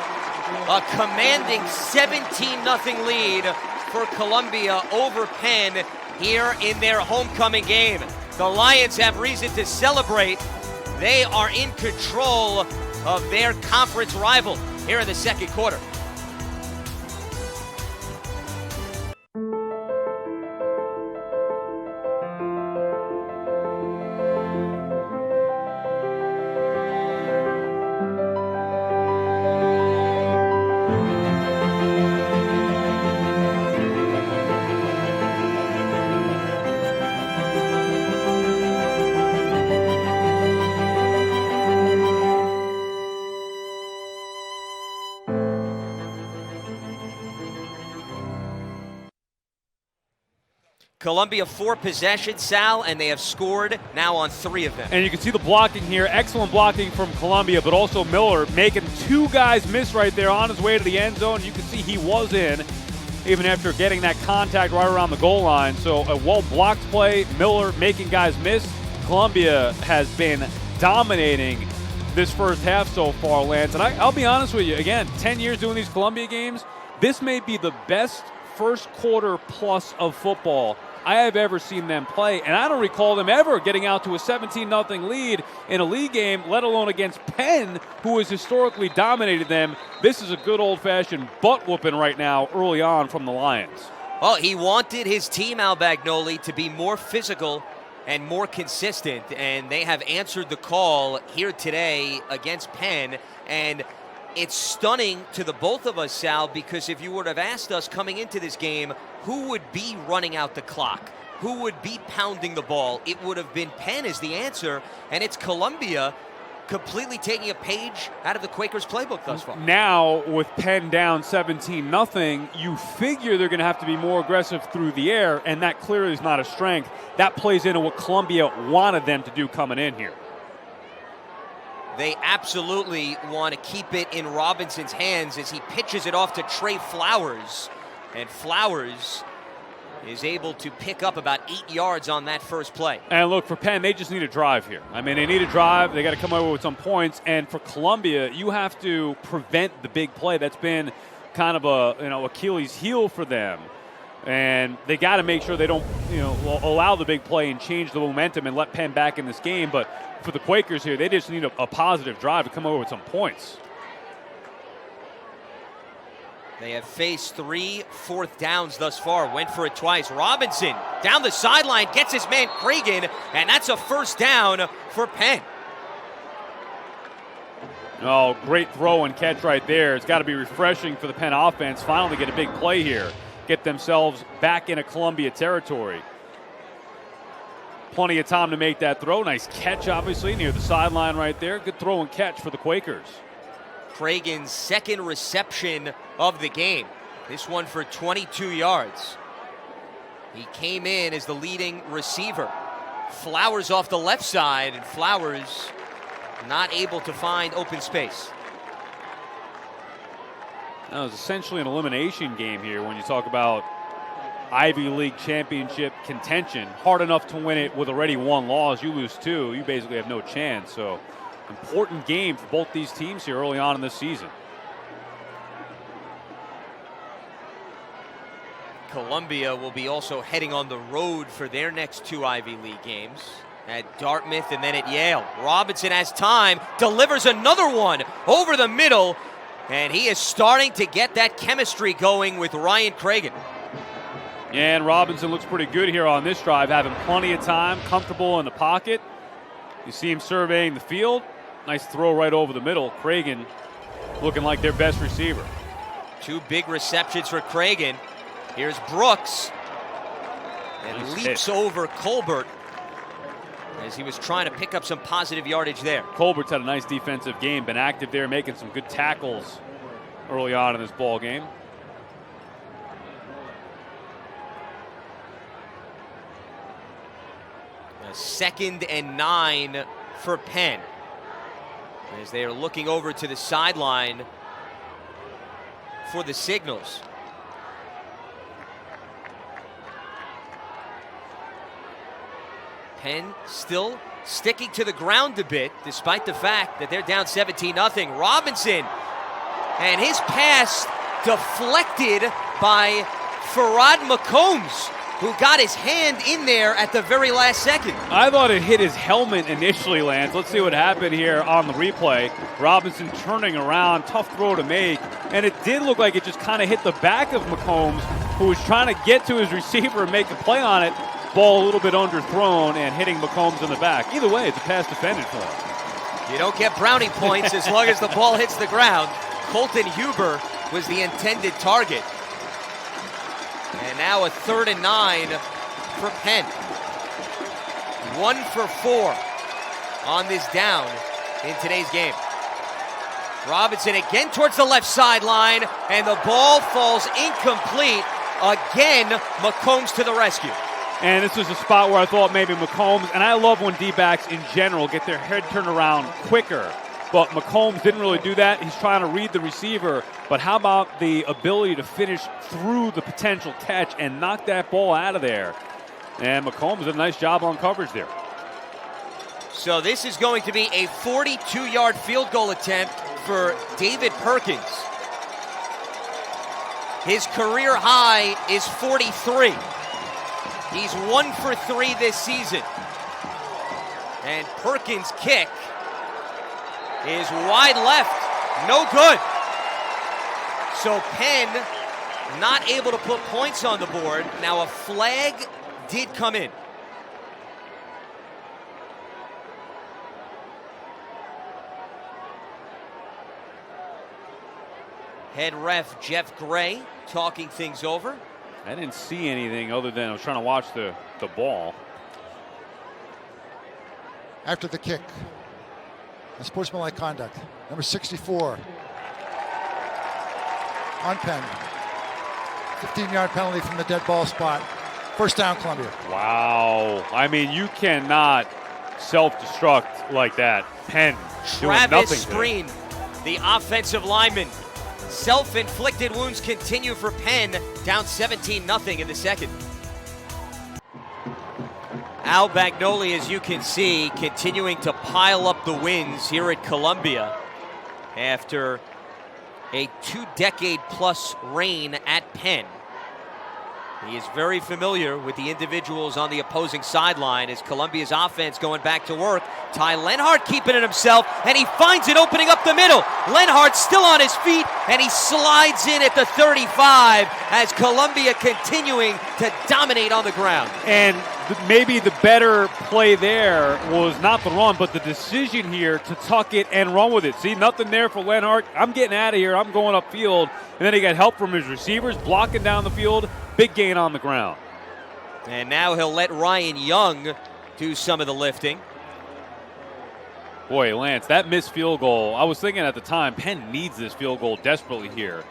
A commanding 17-0 lead for Columbia over Penn here in their homecoming game. The Lions have reason to celebrate. They are in control of their conference rival here in the second quarter. Columbia 4 possessions, Sal, and they have scored now on 3 of them. And you can see the blocking here. Excellent blocking from Columbia, but also Miller making 2 guys miss right there on his way to the end zone. You can see he was in, even after getting that contact right around the goal line. So a well-blocked play, Miller making guys miss. Columbia has been dominating this first half so far, Lance. And I'll be honest with you, again, 10 years doing these Columbia games, this may be the best first quarter plus of football I have ever seen them play, and I don't recall them ever getting out to a 17-0 lead in a league game, let alone against Penn, who has historically dominated them. This is a good old-fashioned butt-whooping right now early on from the Lions. Well, he wanted his team, Al Bagnoli, to be more physical and more consistent, and they have answered the call here today against Penn. And it's stunning to the both of us, Sal, because if you would have asked us coming into this game who would be running out the clock, who would be pounding the ball, it would have been Penn as the answer, and it's Columbia completely taking a page out of the Quakers' playbook thus far. Now, with Penn down 17-0, you figure they're going to have to be more aggressive through the air, and that clearly is not a strength. That plays into what Columbia wanted them to do coming in here. They absolutely want to keep it in Robinson's hands as he pitches it off to Trey Flowers, and Flowers is able to pick up about 8 yards on that first play. And look, for Penn, they just need a drive here. I mean, they need a drive. They got to come over with some points. And for Columbia, you have to prevent the big play. That's been kind of a Achilles heel for them. And they got to make sure they don't allow the big play and change the momentum and let Penn back in this game. But for the Quakers here, they just need a positive drive to come over with some points. They have faced 3 fourth downs thus far. Went for it twice. Robinson down the sideline, gets his man Cragen, and that's a first down for Penn. Oh, great throw and catch right there. It's got to be refreshing for the Penn offense. Finally get a big play here. Get themselves back into Columbia territory. Plenty of time to make that throw. Nice catch, obviously, near the sideline right there. Good throw and catch for the Quakers. Cragen's second reception of the game. This one for 22 yards. He came in as the leading receiver. Flowers off the left side, and Flowers not able to find open space. That was essentially an elimination game here when you talk about Ivy League championship contention. Hard enough to win it with already 1 loss. You lose 2, you basically have no chance. So important game for both these teams here early on in this season. Columbia will be also heading on the road for their next 2 Ivy League games at Dartmouth and then at Yale. Robinson has time, delivers another one over the middle, and he is starting to get that chemistry going with Ryan Cragen. And Robinson looks pretty good here on this drive, having plenty of time, comfortable in the pocket. You see him surveying the field. Nice throw right over the middle. Cragen looking like their best receiver. 2 big receptions for Cragen. Here's Brooks, and nice leaps hit over Colbert as he was trying to pick up some positive yardage there. Colbert's had a nice defensive game, been active there, making some good tackles early on in this ball game. A 2nd and 9 for Penn as they are looking over to the sideline for the signals. Penn still sticking to the ground a bit, despite the fact that they're down 17-0. Robinson, and his pass deflected by Farad McCombs, who got his hand in there at the very last second. I thought it hit his helmet initially, Lance. Let's see what happened here on the replay. Robinson turning around, tough throw to make, and it did look like it just kind of hit the back of McCombs, who was trying to get to his receiver and make a play on it. Ball a little bit underthrown and hitting McCombs in the back. Either way, it's a pass defended for him. You don't get brownie points as long as the ball hits the ground. Colton Huber was the intended target. And now a 3rd and 9 for Penn. 1 for 4 on this down in today's game. Robinson again towards the left sideline, and the ball falls incomplete. Again, McCombs to the rescue. And this was a spot where I thought maybe McCombs, and I love when D-backs in general get their head turned around quicker, but McCombs didn't really do that. He's trying to read the receiver, but how about the ability to finish through the potential catch and knock that ball out of there? And McCombs did a nice job on coverage there. So this is going to be a 42-yard field goal attempt for David Perkins. His career high is 43. He's 1 for 3 this season. And Perkins' kick is wide left. No good. So Penn not able to put points on the board. Now a flag did come in. Head ref Jeff Gray talking things over. I didn't see anything other than I was trying to watch the ball. After the kick, unsportsmanlike conduct. Number 64 on Penn. 15-yard penalty from the dead ball spot. First down, Columbia. Wow. I mean, you cannot self-destruct like that. Penn doing nothing Travis today. Green, the offensive lineman. Self-inflicted wounds continue for Penn, down 17-0 in the second. Al Bagnoli, as you can see, continuing to pile up the wins here at Columbia after a 2-decade-plus reign at Penn. He is very familiar with the individuals on the opposing sideline as Columbia's offense going back to work. Ty Lenhart keeping it himself, and he finds it opening up the middle. Lenhart still on his feet, and he slides in at the 35 as Columbia continuing to dominate on the ground. And maybe the better play there was not the run, but the decision here to tuck it and run with it. See, nothing there for Lenhart. I'm getting out of here. I'm going upfield. And then he got help from his receivers, blocking down the field. Big gain on the ground. And now he'll let Ryan Young do some of the lifting. Boy, Lance, that missed field goal, I was thinking at the time, Penn needs this field goal desperately here.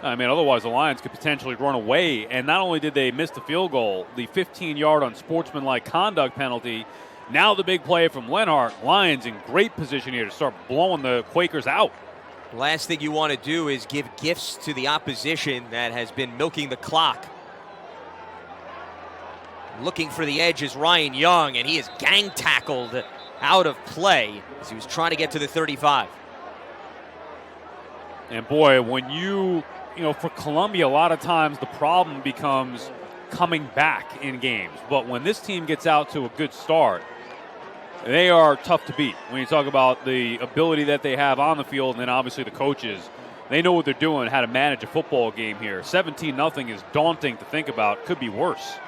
I mean, otherwise the Lions could potentially run away. And not only did they miss the field goal, the 15-yard unsportsmanlike conduct penalty, now the big play from Lenhart. Lions in great position here to start blowing the Quakers out. Last thing you want to do is give gifts to the opposition that has been milking the clock. Looking for the edge is Ryan Young, and he is gang tackled out of play as he was trying to get to the 35. And boy, when you know, for Columbia, a lot of times the problem becomes coming back in games. But when this team gets out to a good start, they are tough to beat. When you talk about the ability that they have on the field, and then obviously the coaches, they know what they're doing, how to manage a football game here. 17-0 is daunting to think about. Could be worse.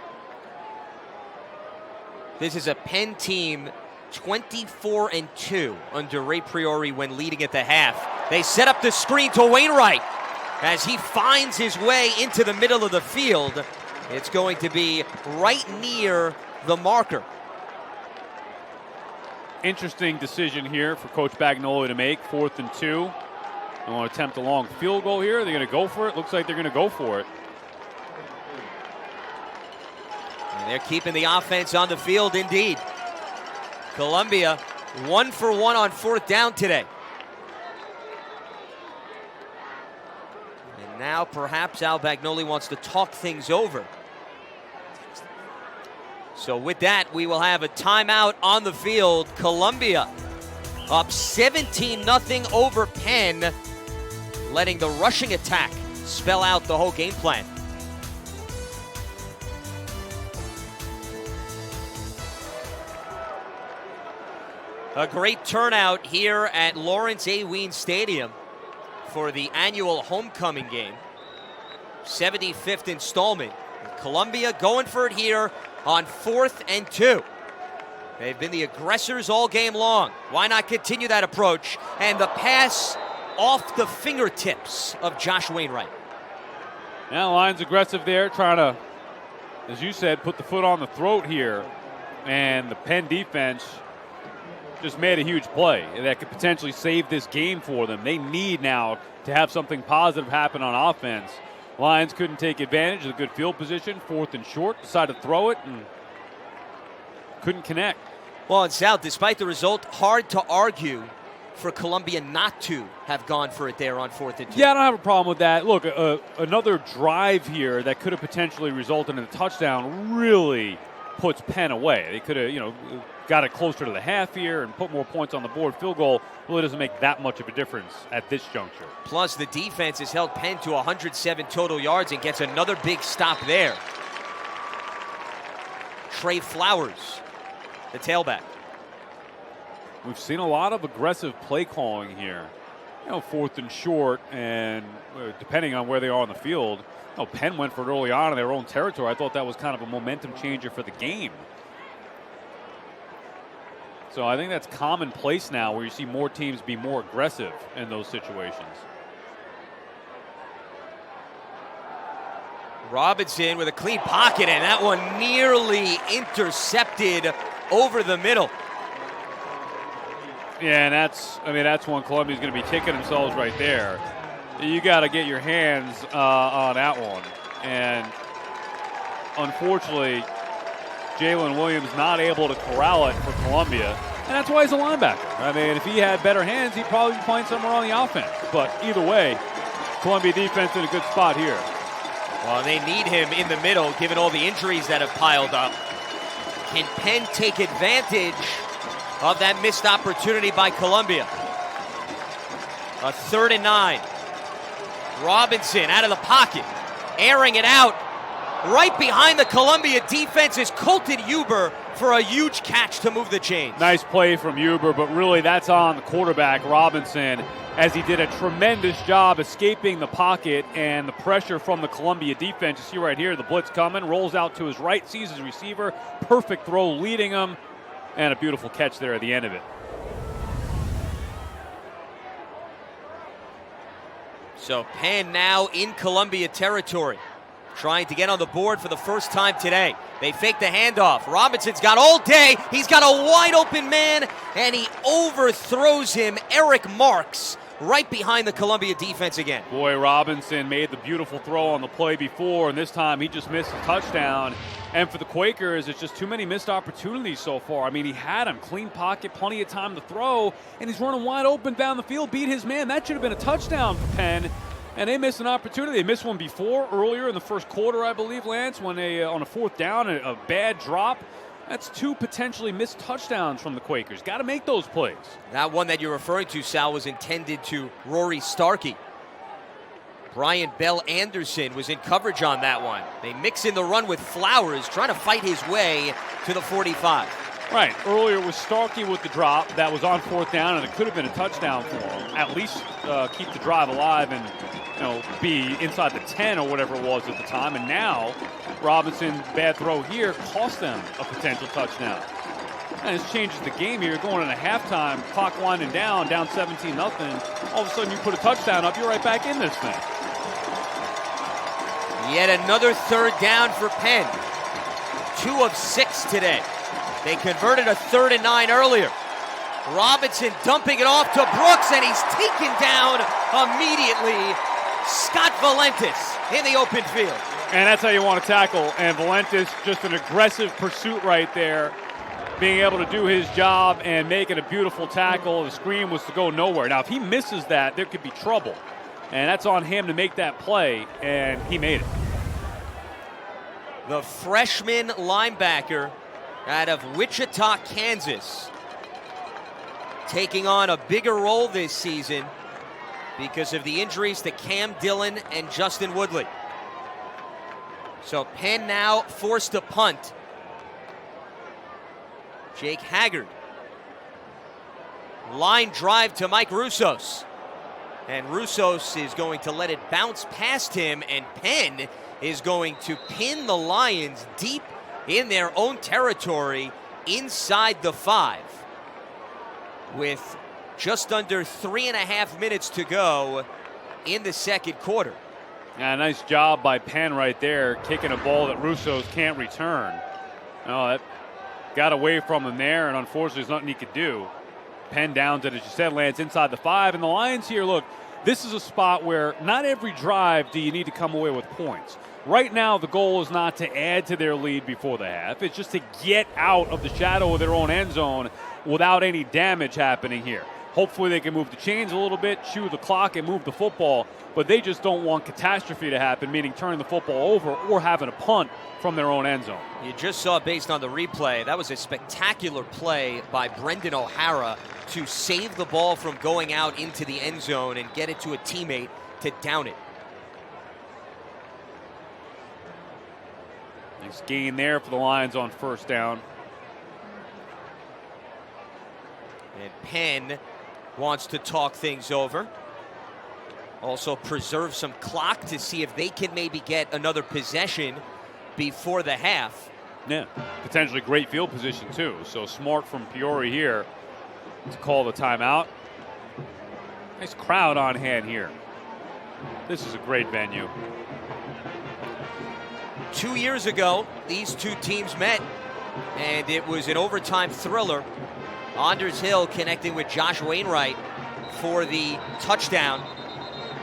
This is a Penn team 24-2 under Ray Priori when leading at the half. They set up the screen to Wainwright as he finds his way into the middle of the field. It's going to be right near the marker. Interesting decision here for Coach Bagnoli to make. 4th and 2. They want to attempt a long field goal here. They're going to go for it. Looks like they're going to go for it. And they're keeping the offense on the field indeed. Columbia 1 for 1 on 4th down today. And now perhaps Al Bagnoli wants to talk things over. So with that, we will have a timeout on the field. Columbia up 17-0 over Penn, letting the rushing attack spell out the whole game plan. A great turnout here at Lawrence A. Wien Stadium for the annual homecoming game. 75th installment. Columbia going for it here on 4th and 2. They've been the aggressors all game long. Why not continue that approach? And the pass off the fingertips of Josh Wainwright. Now Lions aggressive there, trying to, as you said, put the foot on the throat here. And the Penn defense just made a huge play that could potentially save this game for them. They need now to have something positive happen on offense. Lions couldn't take advantage of the good field position. 4th and short, decided to throw it and couldn't connect. Well, and Sal, despite the result, hard to argue for Columbia not to have gone for it there on 4th and 2. Yeah, I don't have a problem with that. Look, another drive here that could have potentially resulted in a touchdown really puts Penn away. They could have, got it closer to the half here and put more points on the board. Field goal really doesn't make that much of a difference at this juncture. Plus, the defense has held Penn to 107 total yards and gets another big stop there. Trey Flowers, the tailback. We've seen a lot of aggressive play calling here. 4th and short, and depending on where they are on the field, Penn went for it early on in their own territory. I thought that was kind of a momentum changer for the game. So I think that's commonplace now where you see more teams be more aggressive in those situations. Robinson with a clean pocket, and that one nearly intercepted over the middle. Yeah, and that's one Columbia's going to be kicking themselves right there. You got to get your hands on that one. And unfortunately, Jalen Williams not able to corral it for Columbia. And that's why he's a linebacker. I mean, if he had better hands, he'd probably be playing somewhere on the offense. But either way, Columbia defense in a good spot here. Well, they need him in the middle, given all the injuries that have piled up. Can Penn take advantage of that missed opportunity by Columbia? A 3rd and 9. Robinson out of the pocket, airing it out. Right behind the Columbia defense is Colton Huber for a huge catch to move the chains. Nice play from Huber, but really that's on the quarterback, Robinson, as he did a tremendous job escaping the pocket and the pressure from the Columbia defense. You see right here, the blitz coming, rolls out to his right, sees his receiver, perfect throw leading him, and a beautiful catch there at the end of it. So Penn now in Columbia territory, trying to get on the board for the first time today. They fake the handoff. Robinson's got all day. He's got a wide open man, and he overthrows him. Eric Marks right behind the Columbia defense again. Boy, Robinson made the beautiful throw on the play before, and this time he just missed a touchdown. And for the Quakers, it's just too many missed opportunities so far. I mean, he had him, clean pocket, plenty of time to throw, and he's running wide open down the field, beat his man. That should have been a touchdown for Penn. And they missed an opportunity. They missed one before, earlier in the first quarter, I believe, Lance, when they, on a 4th down, a bad drop. That's 2 potentially missed touchdowns from the Quakers. Got to make those plays. That one that you're referring to, Sal, was intended to Rory Starkey. Brian Bell Anderson was in coverage on that one. They mix in the run with Flowers, trying to fight his way to the 45. Right. Earlier was Starkey with the drop. That was on 4th down, and it could have been a touchdown for him. At least keep the drive alive and be inside the 10 or whatever it was at the time. And now, Robinson, bad throw here, cost them a potential touchdown. And this changes the game here. You're going into halftime, clock winding down 17-0. All of a sudden, you put a touchdown up, you're right back in this thing. Yet another 3rd down for Penn. 2 of 6 today. They converted a 3rd and 9 earlier. Robinson dumping it off to Brooks, and he's taken down immediately. Scott Valentis in the open field. And that's how you want to tackle. And Valentis, just an aggressive pursuit right there, being able to do his job and making a beautiful tackle. The screen was to go nowhere. Now, if he misses that, there could be trouble. And that's on him to make that play, and he made it. The freshman linebacker out of Wichita, Kansas, taking on a bigger role this season because of the injuries to Cam Dillon and Justin Woodley. So Penn now forced to punt. Jake Haggard. Line drive to Mike Roussos. And Roussos is going to let it bounce past him, and Penn is going to pin the Lions deep in their own territory inside the 5 with just under 3.5 minutes to go in the second quarter. Yeah, nice job by Penn right there, kicking a ball that Roussos can't return. Oh, that got away from him there, and unfortunately there's nothing he could do. Penn downs it, as you said, Lance, inside the 5. And the Lions here, look, this is a spot where not every drive do you need to come away with points. Right now, the goal is not to add to their lead before the half. It's just to get out of the shadow of their own end zone without any damage happening here. Hopefully they can move the chains a little bit, chew the clock, and move the football, but they just don't want catastrophe to happen, meaning turning the football over or having a punt from their own end zone. You just saw, based on the replay, that was a spectacular play by Brendan O'Hara to save the ball from going out into the end zone and get it to a teammate to down it. Nice gain there for the Lions on 1st down. And Penn wants to talk things over. Also preserve some clock to see if they can maybe get another possession before the half. Yeah, potentially great field position too. So smart from Peoria here to call the timeout. Nice crowd on hand here. This is a great venue. 2 years ago, these two teams met, and it was an overtime thriller. Anders Hill connecting with Josh Wainwright for the touchdown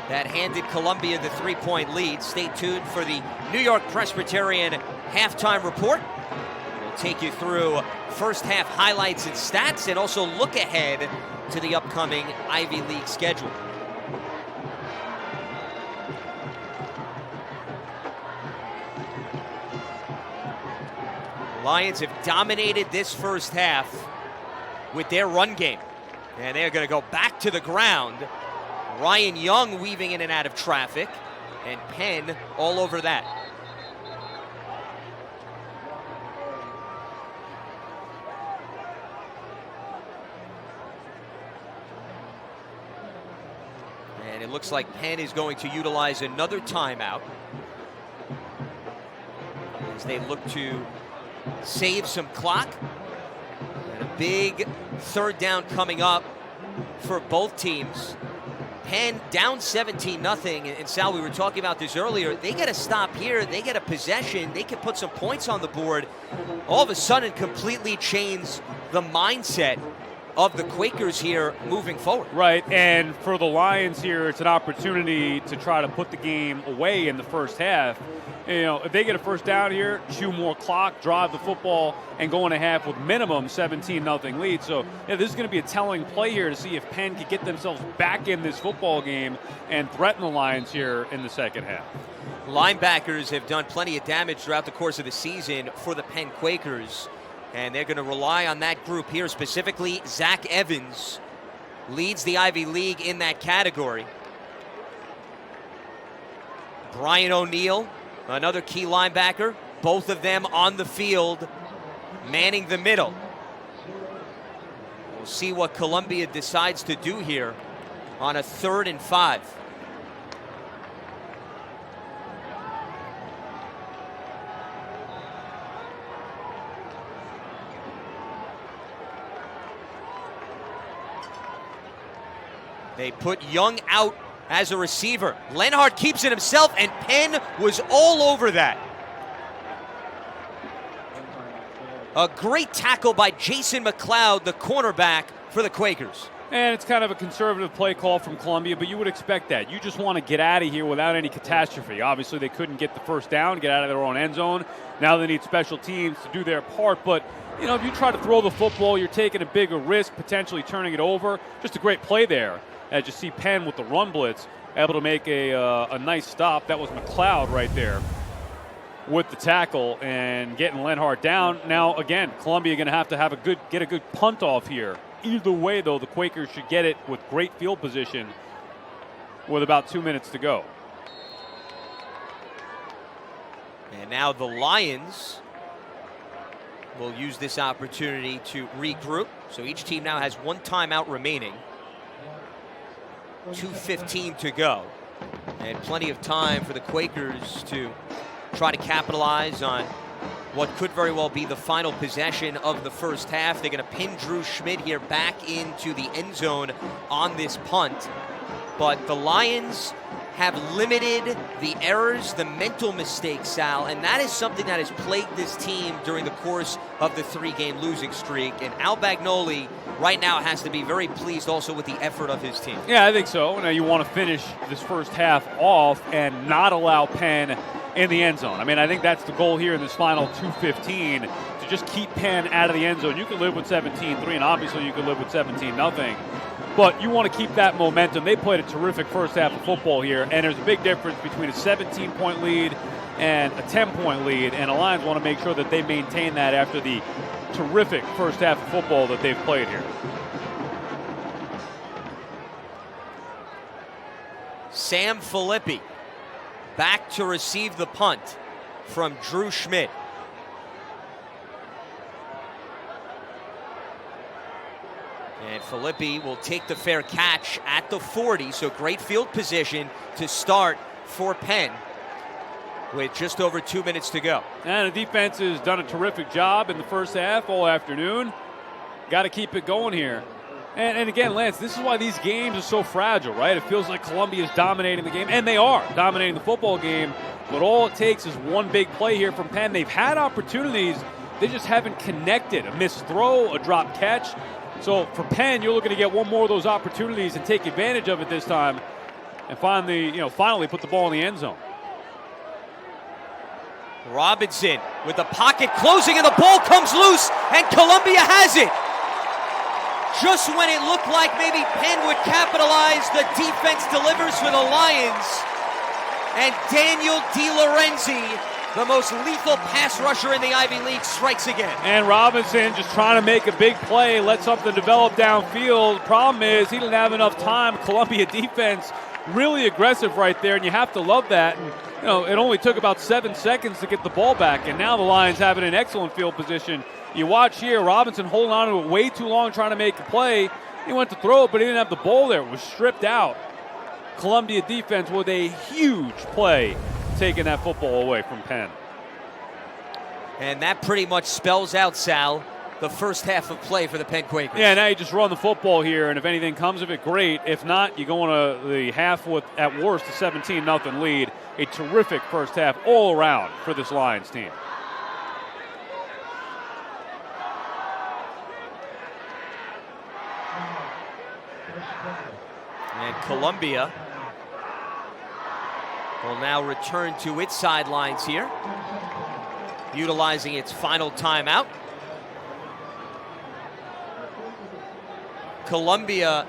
that handed Columbia the 3-point lead. Stay tuned for the New York Presbyterian halftime report. We'll take you through first half highlights and stats, and also look ahead to the upcoming Ivy League schedule. Lions have dominated this first half with their run game, and they're going to go back to the ground. Ryan Young weaving in and out of traffic, and Penn all over that. And it looks like Penn is going to utilize another timeout as they look to save some clock. And a big third down coming up for both teams. Penn down 17-0, and Sal, we were talking about this earlier. They get a stop here, they get a possession, they can put some points on the board. All of a sudden, completely change the mindset of the Quakers here moving forward. Right, and for the Lions here, it's an opportunity to try to put the game away in the first half. You know, if they get a first down here, chew more clock, drive the football, and go in a half with minimum 17-0 lead. So, yeah, this is going to be a telling play here to see if Penn can get themselves back in this football game and threaten the Lions here in the second half. Linebackers have done plenty of damage throughout the course of the season for the Penn Quakers, and they're going to rely on that group here. Specifically, Zach Evans leads the Ivy League in that category. Brian O'Neill, another key linebacker, both of them on the field, manning the middle. We'll see what Columbia decides to do here on a 3rd and 5. They put Young out as a receiver. Lenhart keeps it himself, and Penn was all over that. A great tackle by Jason McLeod, the cornerback for the Quakers. And it's kind of a conservative play call from Columbia, but you would expect that. You just want to get out of here without any catastrophe. Obviously, they couldn't get the first down, get out of their own end zone. Now they need special teams to do their part. But, you know, if you try to throw the football, you're taking a bigger risk, potentially turning it over. Just a great play there. As you see Penn with the run blitz, able to make a nice stop. That was McLeod right there with the tackle and getting Lenhart down. Now, again, Columbia going to have get a good punt off here. Either way, though, the Quakers should get it with great field position with about 2 minutes to go. And now the Lions will use this opportunity to regroup. So each team now has one timeout remaining. 2:15 to go. And plenty of time for the Quakers to try to capitalize on what could very well be the final possession of the first half. They're going to pin Drew Schmidt here back into the end zone on this punt. But the Lions have limited the errors, the mental mistakes, Sal, and that is something that has plagued this team during the course of the 3-game losing streak. And Al Bagnoli right now has to be very pleased also with the effort of his team. Yeah, I think so. Now you want to finish this first half off and not allow Penn in the end zone. I mean, I think that's the goal here in this final 2:15, to just keep Penn out of the end zone. You can live with 17-3, and obviously you can live with 17-0. But you want to keep that momentum. They played a terrific first half of football here, and there's a big difference between a 17-point lead and a 10-point lead, and the Lions want to make sure that they maintain that after the terrific first half of football that they've played here. Sam Filippi back to receive the punt from Drew Schmidt. And Filippi will take the fair catch at the 40, so great field position to start for Penn with just over 2 minutes to go. And the defense has done a terrific job in the first half all afternoon. Got to keep it going here. And again, Lance, this is why these games are so fragile, right? It feels like Columbia is dominating the game, and they are dominating the football game. But all it takes is one big play here from Penn. They've had opportunities, they just haven't connected. A missed throw, a drop catch. So for Penn, you're looking to get one more of those opportunities and take advantage of it this time and finally put the ball in the end zone. Robinson with the pocket closing, and the ball comes loose, and Columbia has it. Just when it looked like maybe Penn would capitalize, the defense delivers for the Lions. And Daniel DeLorenzi, the most lethal pass rusher in the Ivy League, strikes again. And Robinson just trying to make a big play, let something develop downfield. Problem is, he didn't have enough time. Columbia defense really aggressive right there, and you have to love that. And, it only took about 7 seconds to get the ball back, and now the Lions have it in excellent field position. You watch here, Robinson holding on to it way too long trying to make a play. He went to throw it, but he didn't have the ball there. It was stripped out. Columbia defense with a huge play taking that football away from Penn. And that pretty much spells out, Sal, the first half of play for the Penn Quakers. Yeah, now you just run the football here, and if anything comes of it, great. If not, you go into the half with, at worst, a 17-0 lead. A terrific first half all around for this Lions team. And Columbia will now return to its sidelines here, utilizing its final timeout. Columbia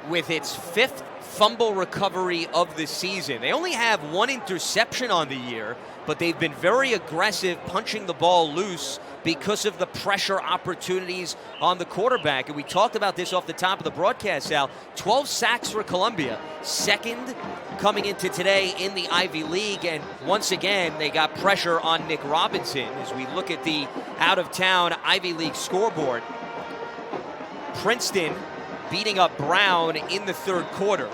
with its 5th fumble recovery of the season. They only have 1 interception on the year, but they've been very aggressive punching the ball loose because of the pressure opportunities on the quarterback. And we talked about this off the top of the broadcast, Sal. 12 sacks for Columbia, 2nd coming into today in the Ivy League. And once again, they got pressure on Nick Robinson. As we look at the out-of-town Ivy League scoreboard, Princeton beating up Brown in the 3rd quarter.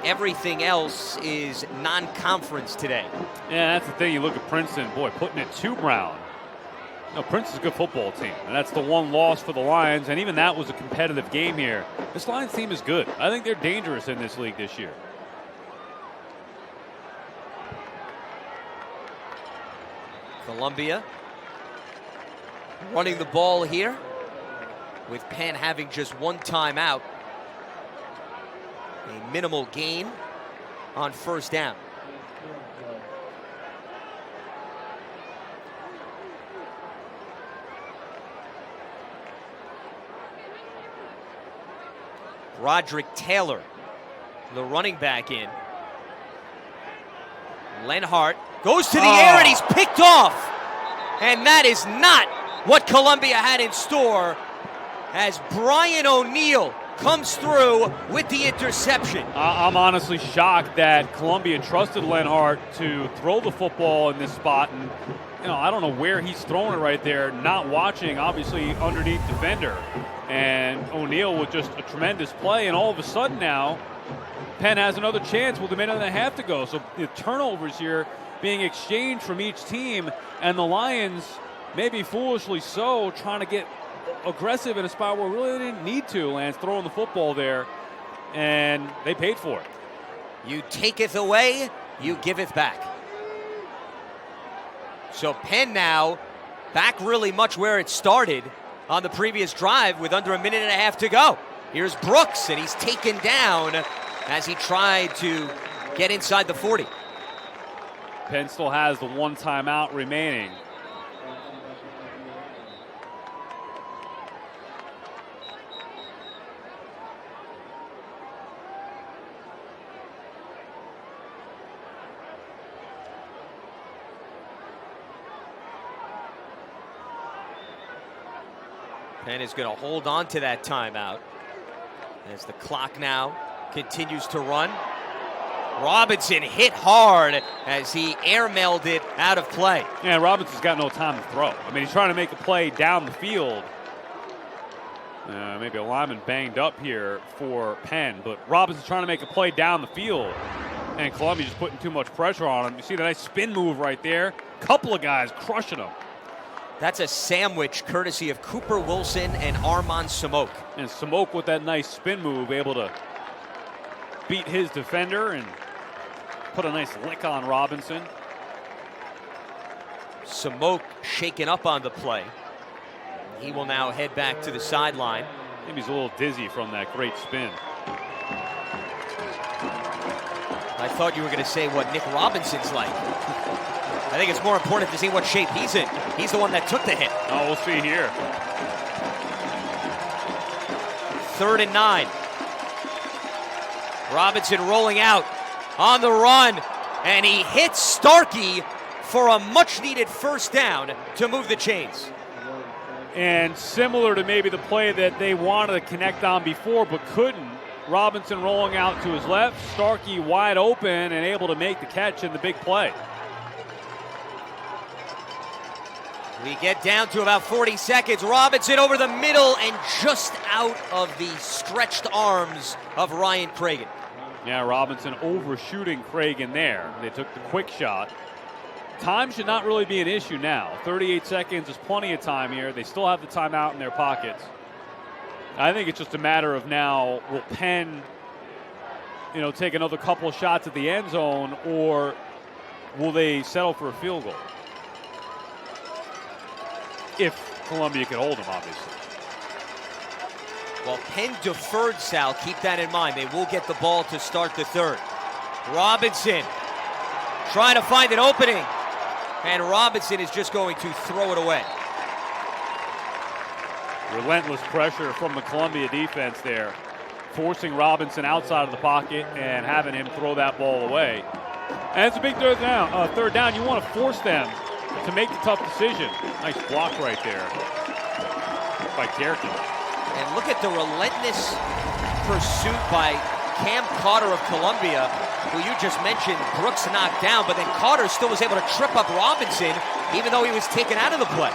Everything else is non-conference today. Yeah, that's the thing. You look at Princeton, boy, putting it to Brown. No, Princeton's a good football team, and that's the one loss for the Lions, and even that was a competitive game here. This Lions team is good. I think they're dangerous in this league this year. Columbia running the ball here, with Penn having just 1 timeout. A minimal gain on first down. Roderick Taylor, the running back in. Lenhart goes to the air and he's picked off. And that is not what Columbia had in store, as Brian O'Neill comes through with the interception. I'm honestly shocked that Columbia trusted Lenhart to throw the football in this spot. And, I don't know where he's throwing it right there, not watching, obviously, underneath defender. And O'Neill with just a tremendous play. And all of a sudden now, Penn has another chance with 1.5 minutes to go. So the turnovers here being exchanged from each team. And the Lions, maybe foolishly so, trying to get aggressive in a spot where really they didn't need to. Lance throwing the football there, and they paid for it. You taketh away, you giveth back. So Penn now back really much where it started on the previous drive with under 1.5 minutes to go. Here's Brooks, and he's taken down as he tried to get inside the 40. Penn still has the 1 timeout remaining. Penn is going to hold on to that timeout as the clock now continues to run. Robinson hit hard as he airmailed it out of play. Yeah, Robinson's got no time to throw. I mean, he's trying to make a play down the field. Maybe a lineman banged up here for Penn, but Robinson's trying to make a play down the field. And Columbia just putting too much pressure on him. You see the nice spin move right there. Couple of guys crushing him. That's a sandwich courtesy of Cooper Wilson and Armand Smoke. And Smoke with that nice spin move, able to beat his defender and put a nice lick on Robinson. Smoke shaken up on the play. He will now head back to the sideline. Maybe he's a little dizzy from that great spin. I thought you were going to say what Nick Robinson's like. I think it's more important to see what shape he's in. He's the one that took the hit. Oh, we'll see here. 3rd and 9. Robinson rolling out on the run, and he hits Starkey for a much-needed first down to move the chains. And similar to maybe the play that they wanted to connect on before but couldn't, Robinson rolling out to his left, Starkey wide open and able to make the catch in the big play. We get down to about 40 seconds. Robinson over the middle and just out of the stretched arms of Ryan Cragen. Yeah, Robinson overshooting Cragen there. They took the quick shot. Time should not really be an issue now. 38 seconds is plenty of time here. They still have the timeout in their pockets. I think it's just a matter of now, will Penn, take another couple of shots at the end zone, or will they settle for a field goal? If Columbia can hold them, obviously. Well, Penn deferred, Sal. Keep that in mind. They will get the ball to start the third. Robinson trying to find an opening, and Robinson is just going to throw it away. Relentless pressure from the Columbia defense there, forcing Robinson outside of the pocket and having him throw that ball away. And it's a big third down. You want to force them to make the tough decision. Nice block right there by Kerkin. And look at the relentless pursuit by Cam Carter of Columbia, who you just mentioned Brooks knocked down, but then Carter still was able to trip up Robinson, even though he was taken out of the play.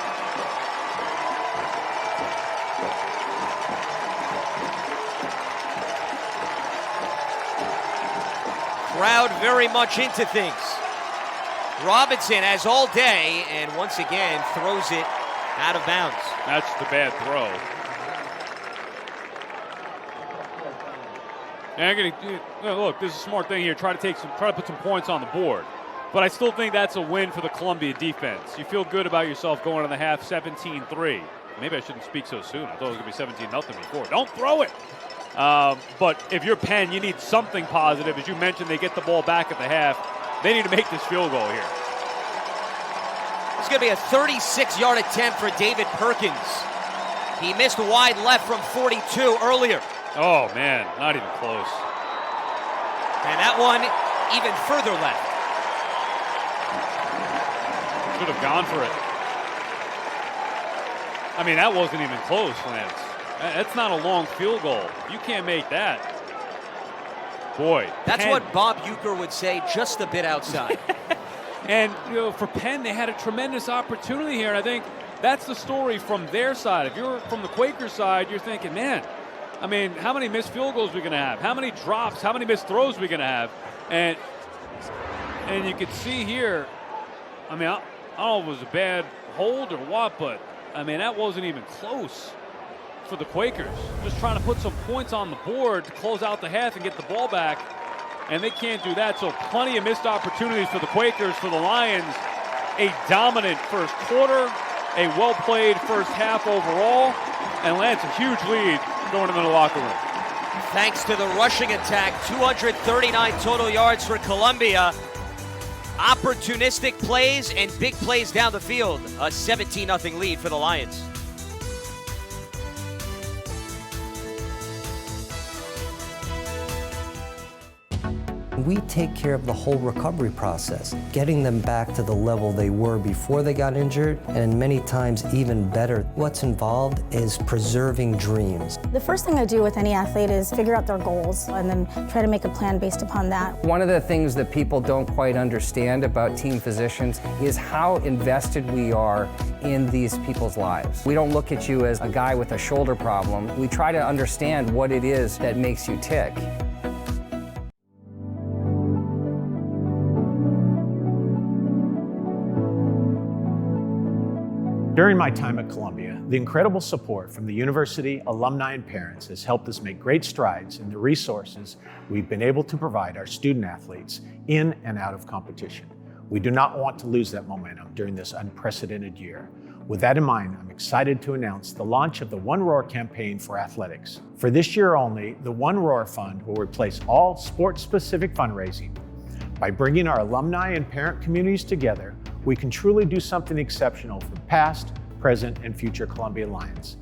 Crowd very much into things. Robinson has all day, and once again throws it out of bounds. That's the bad throw. And look, this is a smart thing here. Try to put some points on the board. But I still think that's a win for the Columbia defense. You feel good about yourself going in the half 17-3. Maybe I shouldn't speak so soon. I thought it was going to be 17-0 before. Don't throw it. But if you're Penn, you need something positive. As you mentioned, they get the ball back at the half. They need to make this field goal here. It's going to be a 36-yard attempt for David Perkins. He missed wide left from 42 earlier. Oh, man, not even close. And that one even further left. Should have gone for it. I mean, that wasn't even close, Lance. That's not a long field goal. You can't make that. Boy. That's Penn. what Bob Uecker would say, just a bit outside. And, for Penn, they had a tremendous opportunity here. And I think that's the story from their side. If you're from the Quakers side, you're thinking, man, I mean, how many missed field goals are we going to have? How many drops? How many missed throws are we going to have? And you could see here, I mean, I don't know if it was a bad hold or what, but, I mean, that wasn't even close for the Quakers. Just trying to put some points on the board to close out the half and get the ball back, and they can't do that. So plenty of missed opportunities for the Quakers. For the Lions, a dominant first quarter, a well-played first half overall, and Lance, a huge lead going into the locker room. Thanks to the rushing attack, 239 total yards for Columbia. Opportunistic plays and big plays down the field. A 17-0 lead for the Lions. We take care of the whole recovery process, getting them back to the level they were before they got injured, and many times even better. What's involved is preserving dreams. The first thing I do with any athlete is figure out their goals and then try to make a plan based upon that. One of the things that people don't quite understand about team physicians is how invested we are in these people's lives. We don't look at you as a guy with a shoulder problem. We try to understand what it is that makes you tick. During my time at Columbia, the incredible support from the university, alumni, and parents has helped us make great strides in the resources we've been able to provide our student athletes in and out of competition. We do not want to lose that momentum during this unprecedented year. With that in mind, I'm excited to announce the launch of the One Roar campaign for athletics. For this year only, the One Roar Fund will replace all sports-specific fundraising. By bringing our alumni and parent communities together, we can truly do something exceptional for past, present, and future Columbia Lions.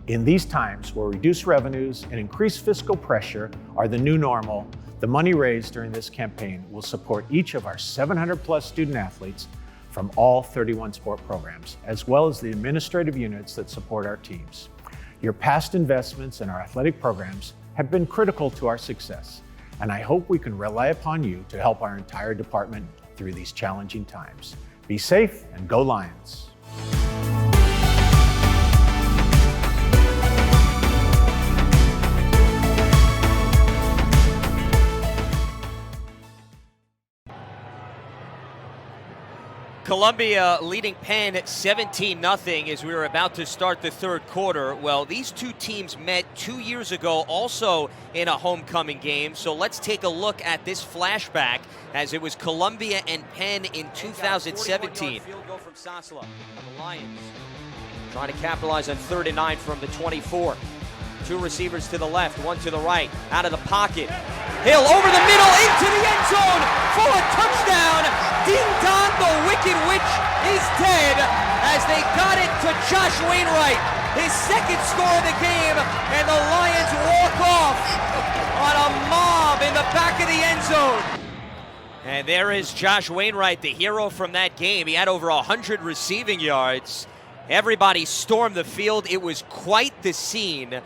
In these times where reduced revenues and increased fiscal pressure are the new normal, the money raised during this campaign will support each of our 700+ student athletes from all 31 sport programs, as well as the administrative units that support our teams. Your past investments in our athletic programs have been critical to our success, and I hope we can rely upon you to help our entire department through these challenging times. Be safe and go Lions. Columbia leading Penn 17-0 as we were about to start the third quarter. Well, these two teams met 2 years ago, also in a homecoming game. So let's take a look at this flashback as it was Columbia and Penn in 2017. Field goal from Sasala of the Lions. Trying to capitalize on 3rd and 9 from the 24. Two receivers to the left, one to the right, out of the pocket. Hill over the middle, into the end zone for a touchdown. Ding dong, the Wicked Witch is dead as they got it to Josh Wainwright. His second score of the game, and the Lions walk off on a mob in the back of the end zone. And there is Josh Wainwright, the hero from that game. He had over 100 receiving yards. Everybody stormed the field. It was quite the scene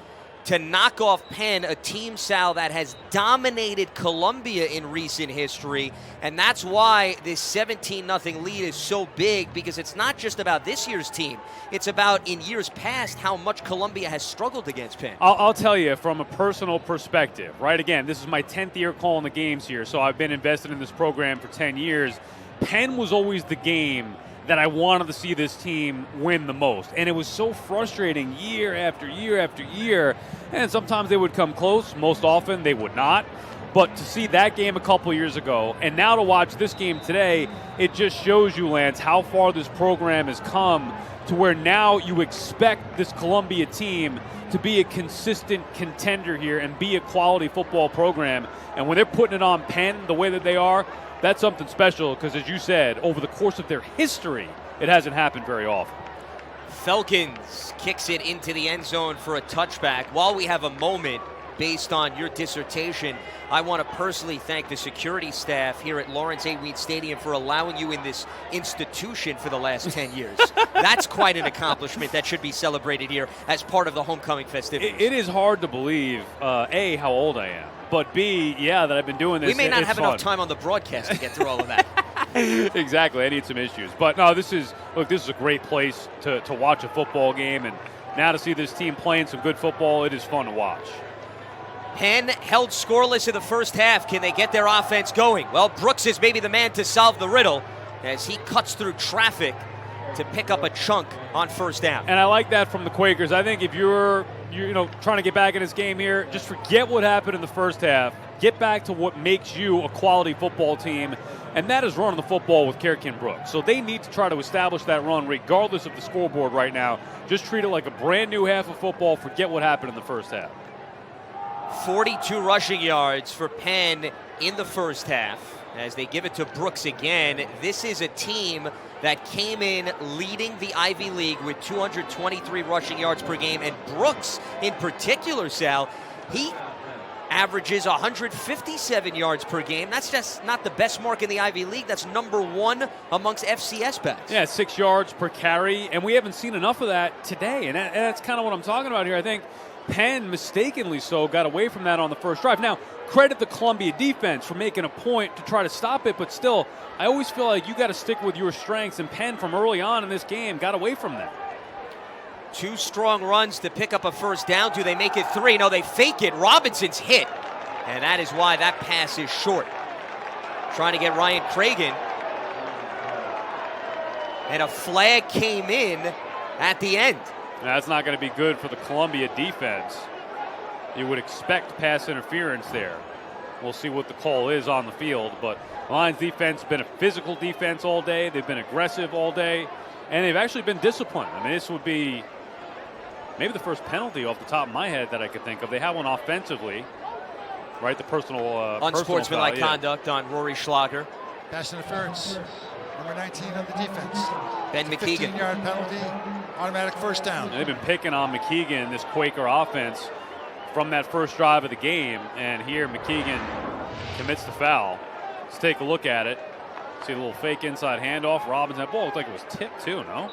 to knock off Penn, a team, Sal, that has dominated Columbia in recent history. And that's why this 17-0 lead is so big, because it's not just about this year's team. It's about, in years past, how much Columbia has struggled against Penn. I'll tell you from a personal perspective, right? Again, this is my 10th year calling the games here, so I've been invested in this program for 10 years. Penn was always the game that I wanted to see this team win the most. And it was so frustrating year after year after year. And sometimes they would come close. Most often they would not. But to see that game a couple years ago and now to watch this game today, it just shows you, Lance, how far this program has come to where now you expect this Columbia team to be a consistent contender here and be a quality football program. And when they're putting it on Penn the way that they are, that's something special, because as you said, over the course of their history, it hasn't happened very often. Felkins kicks it into the end zone for a touchback. While we have a moment, based on your dissertation, I want to personally thank the security staff here at Lawrence A. Weed Stadium for allowing you in this institution for the last 10 years. That's quite an accomplishment that should be celebrated here as part of the homecoming festivities. It is hard to believe, A, how old I am, but B, yeah, that I've been doing this. We may not have fun. Enough time on the broadcast to get through all of that. Exactly. I need some issues. But no, this is a great place to watch a football game, and now to see this team playing some good football, it is fun to watch. Penn held scoreless in the first half. Can they get their offense going? Well, Brooks is maybe the man to solve the riddle as he cuts through traffic to pick up a chunk on first down. And I like that from the Quakers. I think if you're trying to get back in this game here, just forget what happened in the first half. Get back to what makes you a quality football team, and that is running the football with Kerrigan Brooks. So they need to try to establish that run regardless of the scoreboard right now. Just treat it like a brand new half of football. Forget what happened in the first half. 42 rushing yards for Penn in the first half as they give it to Brooks again. This is a team that came in leading the Ivy League with 223 rushing yards per game, and Brooks in particular, Sal, he averages 157 yards per game. That's just not the best mark in the Ivy League. That's number one amongst FCS backs. Yeah, 6 yards per carry, and we haven't seen enough of that today, and that's kind of what I'm talking about here. I think Penn, mistakenly so, got away from that on the first drive. Now, credit the Columbia defense for making a point to try to stop it, but still, I always feel like you got to stick with your strengths, and Penn from early on in this game got away from that. Two strong runs to pick up a first down. Do they make it three? No, they fake it. Robinson's hit, and that is why that pass is short. Trying to get Ryan Cragen, and a flag came in at the end. That's not going to be good for the Columbia defense. You would expect pass interference there. We'll see what the call is on the field. But Lions defense has been a physical defense all day. They've been aggressive all day. And they've actually been disciplined. I mean, this would be maybe the first penalty off the top of my head that I could think of. They had one offensively, right? The personal unsportsmanlike foul, conduct on Rory Schlager. Pass interference. Number 19 of the defense. Ben McKeegan. 15-yard penalty. Automatic first down. And they've been picking on McKeegan, this Quaker offense, from that first drive of the game. And here McKeegan commits the foul. Let's take a look at it. See a little fake inside handoff. Robinson, that ball looked like it was tipped too, no?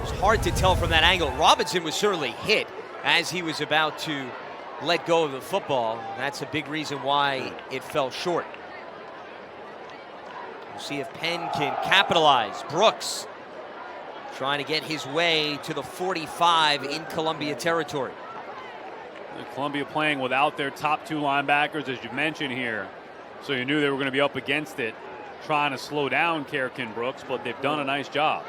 It's hard to tell from that angle. Robinson was certainly hit as he was about to let go of the football. That's a big reason why it fell short. We'll see if Penn can capitalize. Brooks trying to get his way to the 45 in Columbia territory. Columbia playing without their top two linebackers, as you mentioned here. So you knew they were going to be up against it, trying to slow down Kerrigan Brooks, but they've done a nice job.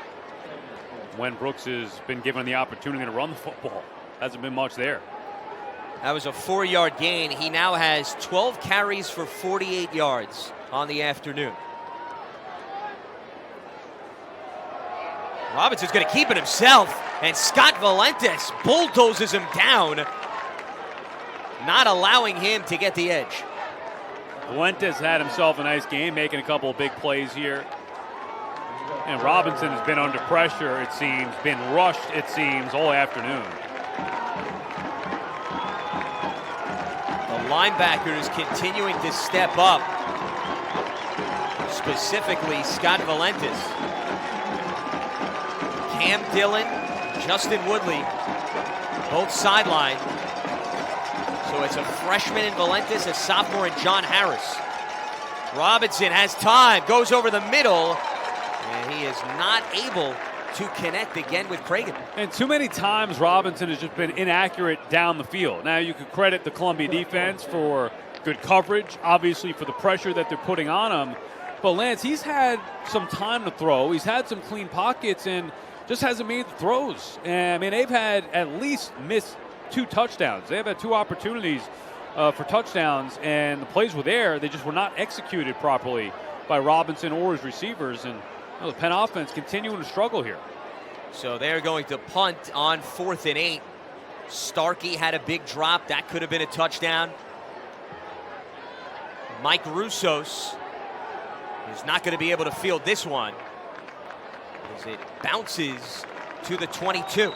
When Brooks has been given the opportunity to run the football, hasn't been much there. That was a 4-yard gain. He now has 12 carries for 48 yards on the afternoon. Robinson's going to keep it himself, and Scott Valentes bulldozes him down, not allowing him to get the edge. Valentes had himself a nice game, making a couple of big plays here. And Robinson has been under pressure, it seems, been rushed, it seems, all afternoon. The linebackers continuing to step up, specifically Scott Valentes. Cam Dillon, Justin Woodley, both sidelined. So it's a freshman in Valentes, a sophomore in John Harris. Robinson has time, goes over the middle, and he is not able to connect again with Cragen. And too many times Robinson has just been inaccurate down the field. Now you could credit the Columbia defense for good coverage, obviously for the pressure that they're putting on him. But Lance, he's had some time to throw. He's had some clean pockets and just hasn't made the throws. And, I mean, they've had at least missed 2 touchdowns. They've had 2 opportunities for touchdowns, and the plays were there. They just were not executed properly by Robinson or his receivers. And the Penn offense continuing to struggle here. So they're going to punt on 4th and 8. Starkey had a big drop. That could have been a touchdown. Mike Roussos is not going to be able to field this one as it bounces to the 22.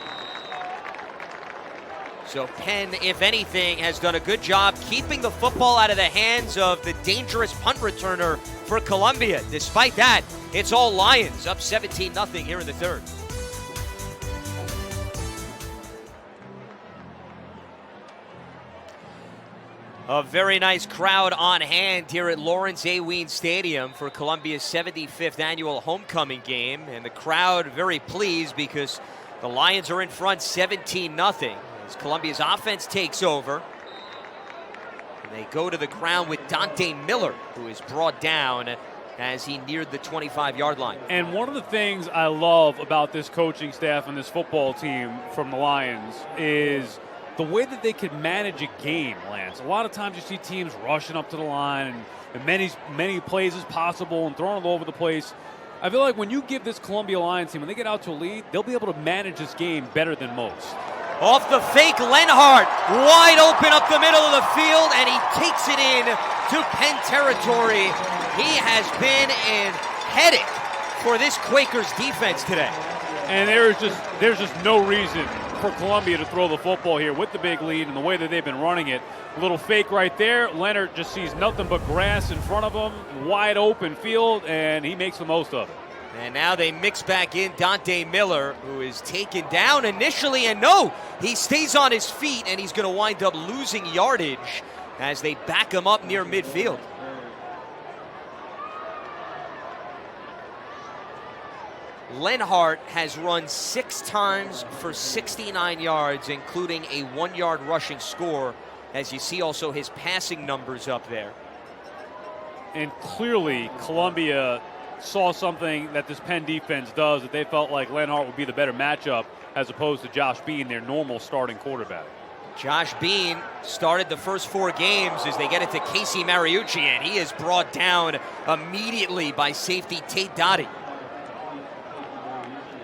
So Penn, if anything, has done a good job keeping the football out of the hands of the dangerous punt returner for Columbia. Despite that, it's all Lions, up 17-0 here in the third. A very nice crowd on hand here at Lawrence A. Wien Stadium for Columbia's 75th annual homecoming game. And the crowd very pleased because the Lions are in front 17-0 as Columbia's offense takes over. And they go to the ground with Dante Miller, who is brought down as he neared the 25-yard line. And one of the things I love about this coaching staff and this football team from the Lions is the way that they can manage a game, Lance. A lot of times you see teams rushing up to the line and many plays as possible and throwing it all over the place. I feel like when you give this Columbia Lions team, when they get out to a lead, they'll be able to manage this game better than most. Off the fake, Lenhart, wide open up the middle of the field, and he takes it in to Penn territory. He has been in headache for this Quakers defense today. And there's just no reason for Columbia to throw the football here with the big lead and the way that they've been running it. A little fake right there. Leonard just sees nothing but grass in front of him, wide open field, and he makes the most of it. And now they mix back in Dante Miller, who is taken down initially, and no, he stays on his feet, and he's going to wind up losing yardage as they back him up near midfield. Lenhart has run 6 times for 69 yards, including a 1-yard rushing score, as you see also his passing numbers up there. And clearly, Columbia saw something that this Penn defense does, that they felt like Lenhart would be the better matchup as opposed to Josh Bean, their normal starting quarterback. Josh Bean started the first 4 games as they get it to Casey Mariucci, and he is brought down immediately by safety Tate Dottie.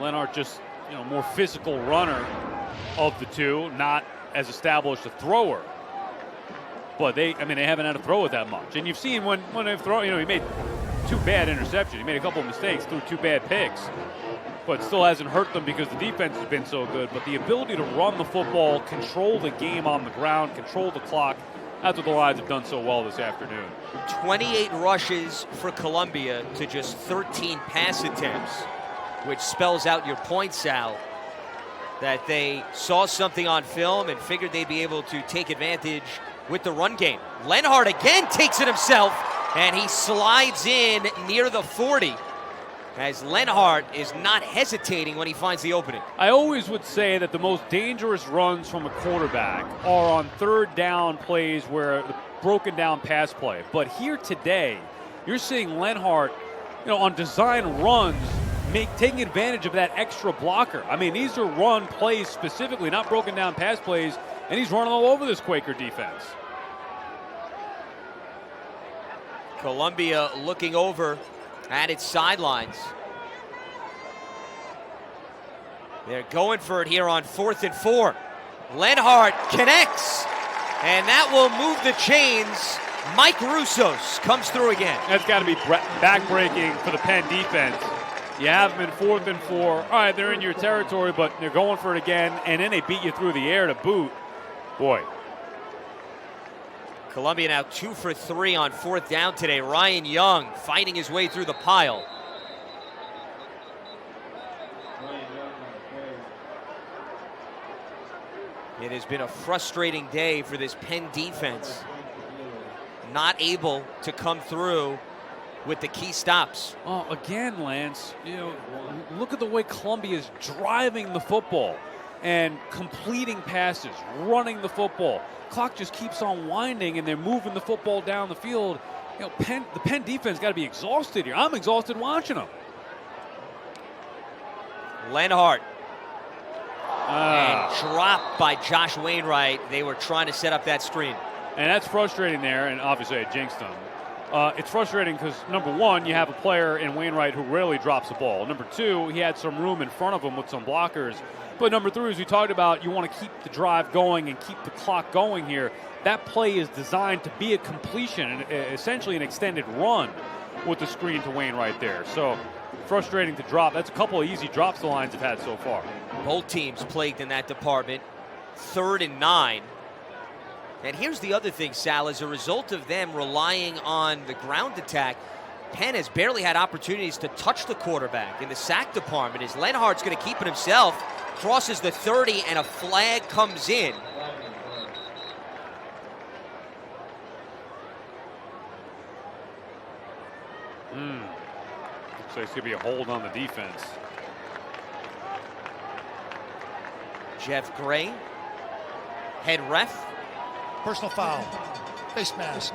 Lenhart just, more physical runner of the two, not as established a thrower. But they haven't had to throw it that much. And you've seen when they've thrown, he made 2 bad interceptions. He made a couple of mistakes, threw 2 bad picks. But still hasn't hurt them because the defense has been so good. But the ability to run the football, control the game on the ground, control the clock, that's what the Lions have done so well this afternoon. 28 rushes for Columbia to just 13 pass attempts, which spells out your point, Sal, that they saw something on film and figured they'd be able to take advantage with the run game. Lenhart again takes it himself, and he slides in near the 40. As Lenhart is not hesitating when he finds the opening. I always would say that the most dangerous runs from a quarterback are on 3rd down plays where the broken down pass play. But here today, you're seeing Lenhart, on design runs, taking advantage of that extra blocker. I mean, these are run plays specifically, not broken down pass plays, and he's running all over this Quaker defense. Columbia looking over at its sidelines. They're going for it here on 4th and 4. Lenhart connects, and that will move the chains. Mike Roussos comes through again. That's got to be backbreaking for the Penn defense. You have them in 4th and 4. All right, they're in your territory, but they're going for it again, and then they beat you through the air to boot. Boy. Columbia now 2 for 3 on 4th down today. Ryan Young fighting his way through the pile. It has been a frustrating day for this Penn defense. Not able to come through with the key stops. Oh, again, Lance, look at the way Columbia is driving the football and completing passes, running the football. Clock just keeps on winding, and they're moving the football down the field. The Penn defense got to be exhausted here. I'm exhausted watching them. Lenhart. And dropped by Josh Wainwright. They were trying to set up that screen. And that's frustrating there, and obviously I jinxed them. It's frustrating because, number one, you have a player in Wainwright who rarely drops the ball. Number two, he had some room in front of him with some blockers. But number three, as we talked about, you want to keep the drive going and keep the clock going here. That play is designed to be a completion, essentially an extended run with the screen to Wainwright there. So frustrating to drop. That's a couple of easy drops the Lions have had so far. Both teams plagued in that department. 3rd and 9. And here's the other thing, Sal. As a result of them relying on the ground attack, Penn has barely had opportunities to touch the quarterback in the sack department. As Lenhart's going to keep it himself, crosses the 30, and a flag comes in. Looks like it's going to be a hold on the defense. Jeff Gray, head ref. Personal foul. Face mask.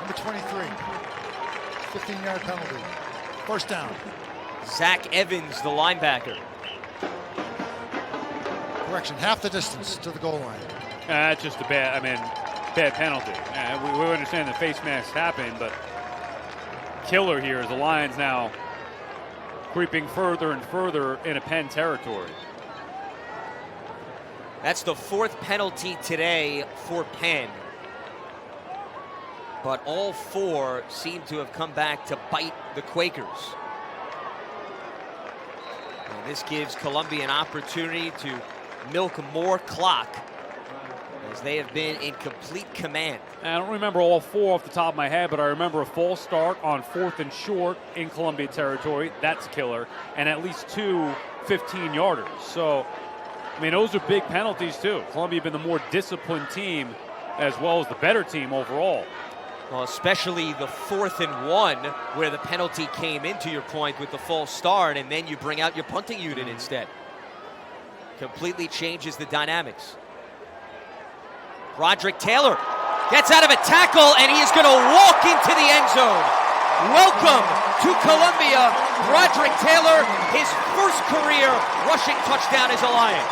Number 23. 15-yard penalty. 1st down. Zach Evans, the linebacker. Correction, half the distance to the goal line. That's just a bad penalty. We understand the face masks happen, but killer here is the Lions now creeping further and further into Penn territory. That's the 4th penalty today for Penn. But all 4 seem to have come back to bite the Quakers. And this gives Columbia an opportunity to milk more clock as they have been in complete command. I don't remember all 4 off the top of my head, but I remember a false start on 4th and short in Columbia territory. That's killer. And at least 2 15-yarders. So, those are big penalties, too. Columbia been the more disciplined team as well as the better team overall. Well, especially the 4th and 1, where the penalty came into your point with the false start, and then you bring out your punting unit instead. Completely changes the dynamics. Roderick Taylor gets out of a tackle, and he is going to walk into the end zone. Welcome to Columbia, Roderick Taylor, his first career rushing touchdown as a Lion.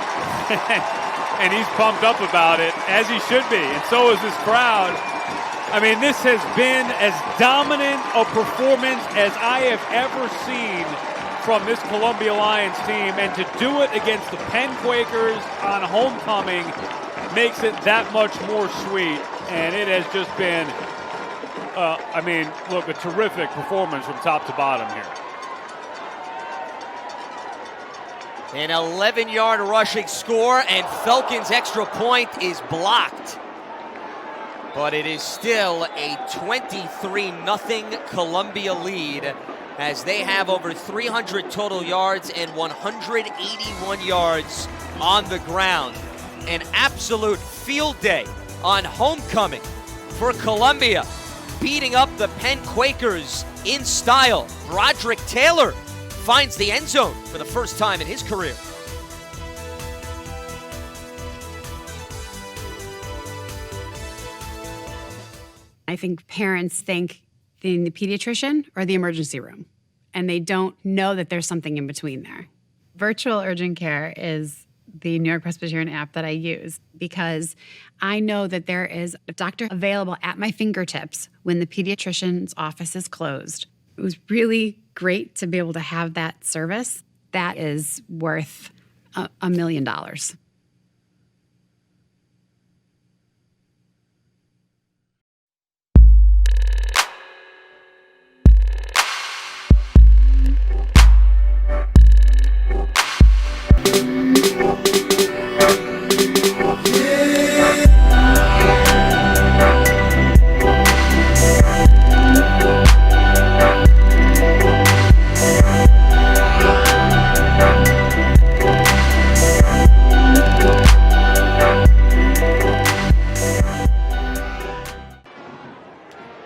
and he's pumped up about it, as he should be, and so is this crowd. I mean, this has been as dominant a performance as I have ever seen from this Columbia Lions team, and to do it against the Penn Quakers on homecoming makes it that much more sweet, and it has just been, I mean, look, a terrific performance from top to bottom here. An 11-yard rushing score, and Falcons' extra point is blocked. But it is still a 23-0 Columbia lead, as they have over 300 total yards and 181 yards on the ground. An absolute field day on homecoming for Columbia, beating up the Penn Quakers in style. Broderick Taylor finds the end zone for the first time in his career. I think parents think the pediatrician or the emergency room, and they don't know that there's something in between there. Virtual urgent care is the New York Presbyterian app that I use because I know that there is a doctor available at my fingertips when the pediatrician's office is closed. It was really great to be able to have that service. That is worth $1 million.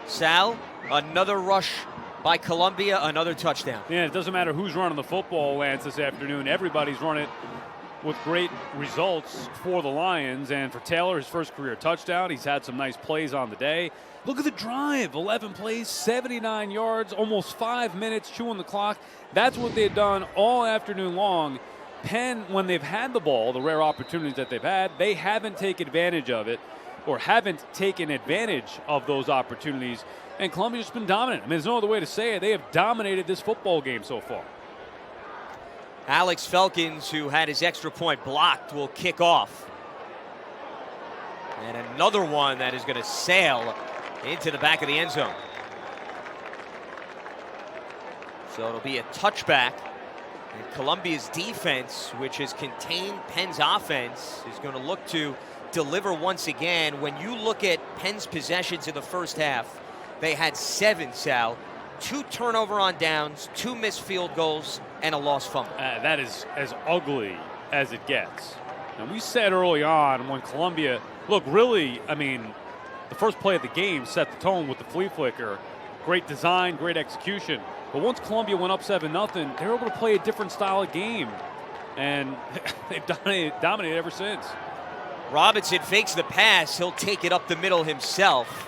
Sal, another rush by Columbia, another touchdown. Yeah, it doesn't matter who's running the football, Lance, this afternoon. Everybody's running with great results for the Lions. And for Taylor, his first career touchdown. He's had some nice plays on the day. Look at the drive. 11 plays, 79 yards, almost 5 minutes, chewing the clock. That's what they've done all afternoon long. Penn, when they've had the ball, the rare opportunities that they've had, they haven't taken advantage of it, or haven't taken advantage of those opportunities. And Columbia's just been dominant. I mean, there's no other way to say it. They have dominated this football game so far. Alex Felkins, who had his extra point blocked, will kick off. And another one that is going to sail into the back of the end zone. So it'll be a touchback. And Columbia's defense, which has contained Penn's offense, is going to look to deliver once again. When you look at Penn's possessions in the first half, they had 7, Sal. 2 turnover on downs, 2 missed field goals, and a lost fumble. That is as ugly as it gets. And we said early on when Columbia, look, really, I mean, the first play of the game set the tone with the flea flicker. Great design, great execution. But once Columbia went up 7-0, they were able to play a different style of game. And they've dominated ever since. Robinson fakes the pass. He'll take it up the middle himself.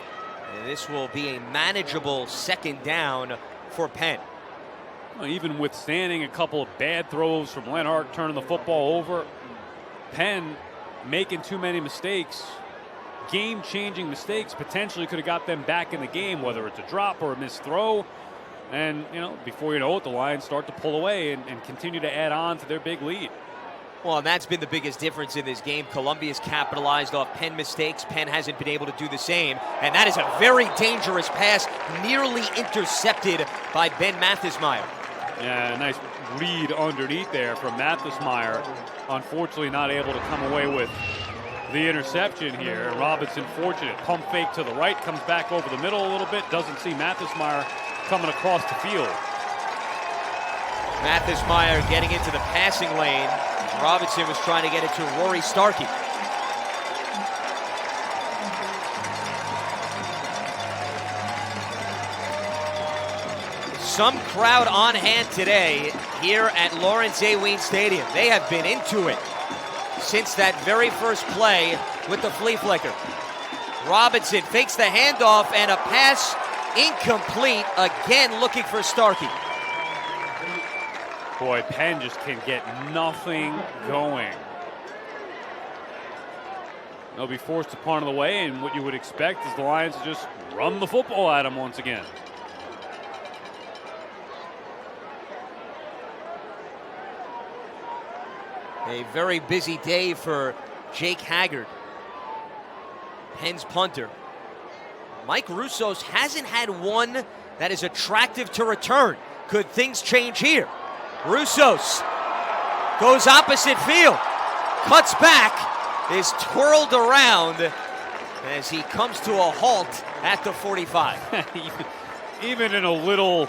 And this will be a manageable second down for Penn. Well, even withstanding a couple of bad throws from Lenhart, turning the football over, Penn making too many mistakes, game-changing mistakes, potentially could have got them back in the game, whether it's a drop or a missed throw. And, you know, before you know it, the Lions start to pull away and continue to add on to their big lead. Well, and that's been the biggest difference in this game. Columbia's capitalized off Penn mistakes. Penn hasn't been able to do the same. And that is a very dangerous pass, nearly intercepted by Ben Mathismeyer. Yeah, nice read underneath there from Mathismeyer. Unfortunately not able to come away with the interception here. Robinson fortunate. Pump fake to the right, comes back over the middle a little bit. Doesn't see Mathismeyer coming across the field. Mathismeyer getting into the passing lane. Robinson was trying to get it to Rory Starkey. Some crowd on hand today here at Lawrence A. Ween Stadium. They have been into it since that very first play with the flea flicker. Robinson fakes the handoff and a pass incomplete, again looking for Starkey. Boy, Penn just can get nothing going. They'll be forced to punt on the way, and what you would expect is the Lions to just run the football at them once again. A very busy day for Jake Haggard, Penn's punter. Mike Russos hasn't had one that is attractive to return. Could things change here? Russos goes opposite field, cuts back, is twirled around as he comes to a halt at the 45. Even in a little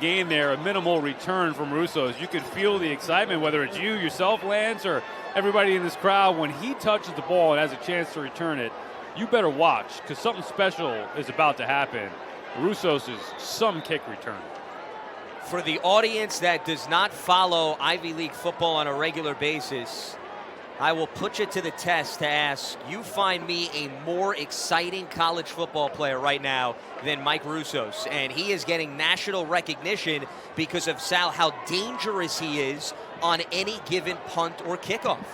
gain there, a minimal return from Russos, you could feel the excitement, whether it's you, yourself, Lance, or everybody in this crowd. When he touches the ball and has a chance to return it, you better watch, because something special is about to happen. Russos is some kick return. For the audience that does not follow Ivy League football on a regular basis, I will put you to the test to ask, you find me a more exciting college football player right now than Mike Russos. And he is getting national recognition because of how dangerous he is on any given punt or kickoff.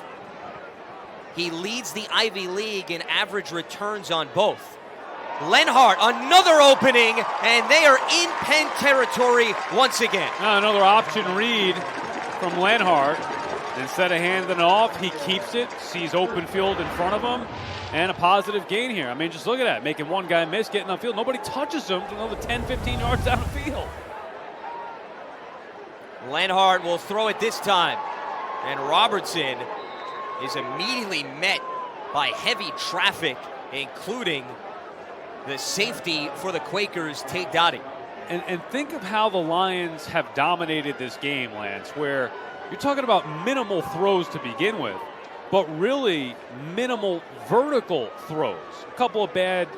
He leads the Ivy League in average returns on both. Lenhart, another opening, and they are in Penn territory once again. Another option read from Lenhart. Instead of handing it off, he keeps it, sees open field in front of him, and a positive gain here. I mean, just look at that, making one guy miss, getting upfield. Nobody touches him to another 10, 15 yards down the field. Lenhart will throw it this time, and Robertson is immediately met by heavy traffic, including the safety for the Quakers, Tate Dottie. And think of how the Lions have dominated this game, Lance, where you're talking about minimal throws to begin with, but really minimal vertical throws. A couple of bad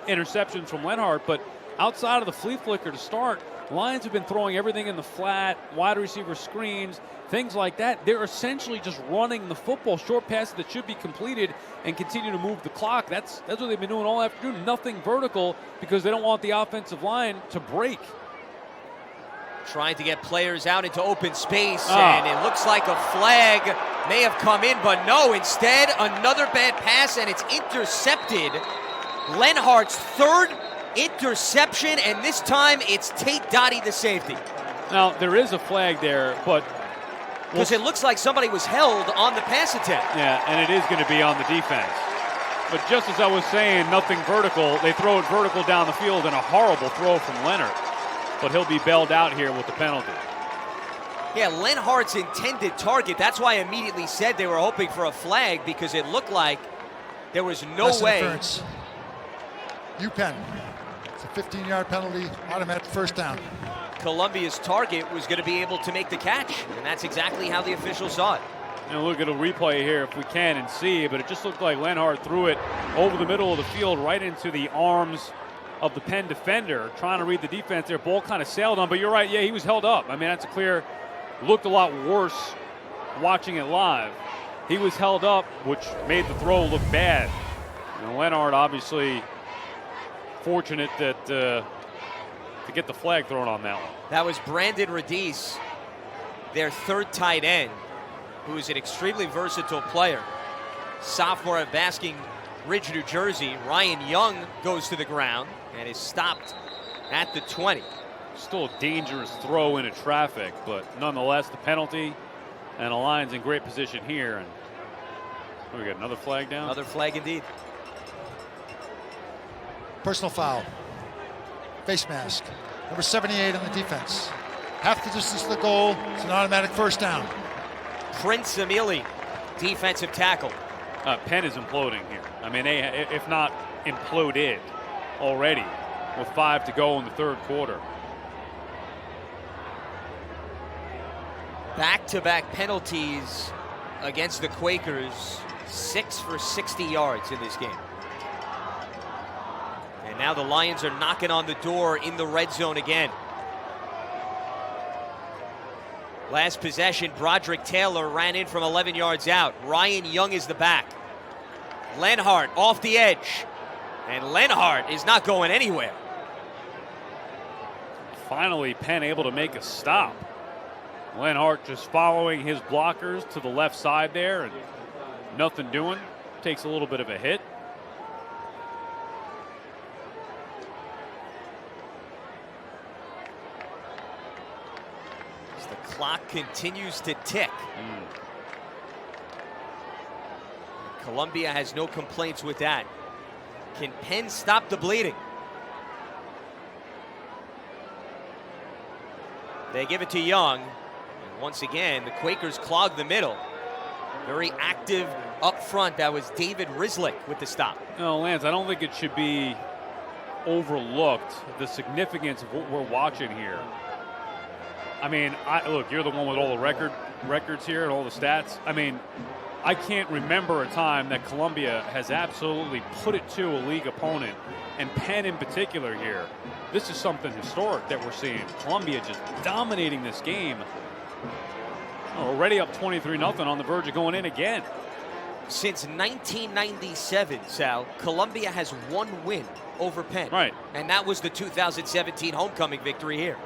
interceptions from Lenhart, but outside of the flea flicker to start, Lions have been throwing everything in the flat, wide receiver screens, things like that. They're essentially just running the football, short passes that should be completed and continue to move the clock. That's what they've been doing all afternoon, nothing vertical, because they don't want the offensive line to break. Trying to get players out into open space, and it looks like a flag may have come in, but no, instead another bad pass, and it's intercepted. Lenhart's third interception, and this time it's Tate Dottie, the safety. Now, there is a flag there, but because it looks like somebody was held on the pass attempt. Yeah, and it is going to be on the defense. But just as I was saying, nothing vertical, they throw it vertical down the field, and a horrible throw from Leonard. But he'll be bailed out here with the penalty. Yeah, Lenhart's intended target. That's why I immediately said they were hoping for a flag, because it looked like there was no way. UPenn. It's a 15-yard penalty, automatic first down. Columbia's target was going to be able to make the catch, and that's exactly how the officials saw it. And look at a replay here if we can and see, but it just looked like Lenhart threw it over the middle of the field right into the arms of the Penn defender, trying to read the defense there. Ball kind of sailed on, but you're right, yeah, he was held up. I mean, that's a clear, looked a lot worse watching it live. He was held up, which made the throw look bad. And Lenhart obviously fortunate that to get the flag thrown on that one. That was Brandon Radice, their third tight end, who is an extremely versatile player. Sophomore at Basking Ridge, New Jersey. Ryan Young goes to the ground and is stopped at the 20. Still a dangerous throw into traffic, but nonetheless, the penalty, and the Lions in great position here. And we got another flag down? Another flag indeed. Personal foul. Face mask. Number 78 on the defense. Half the distance to the goal. It's an automatic first down. Prince Emili, defensive tackle. Penn is imploding here. I mean, they, if not imploded already, with 5 to go in the third quarter. Back-to-back penalties against the Quakers. 6 for 60 yards in this game. And now the Lions are knocking on the door in the red zone again. Last possession, Broderick Taylor ran in from 11 yards out. Ryan Young is the back. Lenhart off the edge. And Lenhart is not going anywhere. Finally, Penn able to make a stop. Lenhart just following his blockers to the left side there and nothing doing. takes a little bit of a hit. As the clock continues to tick. Columbia has no complaints with that. Can Penn stop the bleeding? They give it to Young. And once again, the Quakers clog the middle. Very active up front. That was David Rizlick with the stop. No, Lance, I don't think it should be overlooked, the significance of what we're watching here. I mean, look, you're the one with all the records here and all the stats. I mean, I can't remember a time that Columbia has absolutely put it to a league opponent, and Penn in particular here. This is something historic that we're seeing. Columbia just dominating this game. Already up 23-0, on the verge of going in again. Since 1997, Sal, Columbia has one win over Penn. Right. And that was the 2017 homecoming victory here.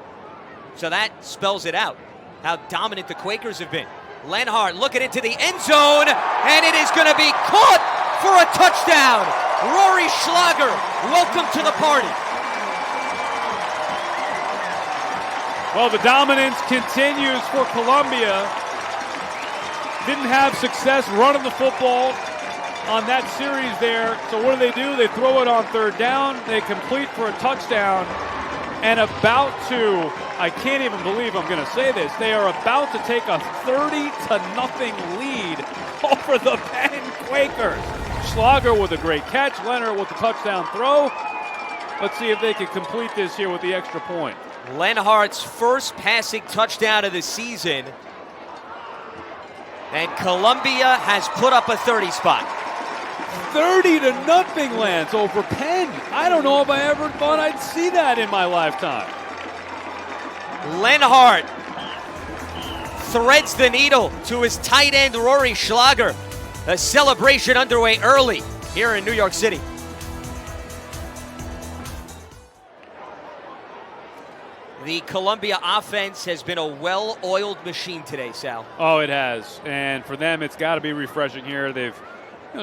So that spells it out, how dominant the Quakers have been. Lenhart looking into the end zone, and it is going to be caught for a touchdown. Rory Schlager, welcome to the party. Well, the dominance continues for Columbia. Didn't have success running the football on that series there. So what do? They throw it on third down. They complete for a touchdown. And about to, I can't even believe I'm going to say this, they are about to take a 30-0 lead over the Penn Quakers. Schlager with a great catch. Leonard with the touchdown throw. Let's see if they can complete this here with the extra point. Lenhart's first passing touchdown of the season. And Columbia has put up a 30 spot. 30-0, Lance, over Penn. I don't know if I ever thought I'd see that in my lifetime. Lenhart threads the needle to his tight end, Rory Schlager. A celebration underway early here in New York City. The Columbia offense has been a well-oiled machine today, Sal. Oh, it has. And for them, it's got to be refreshing here. They've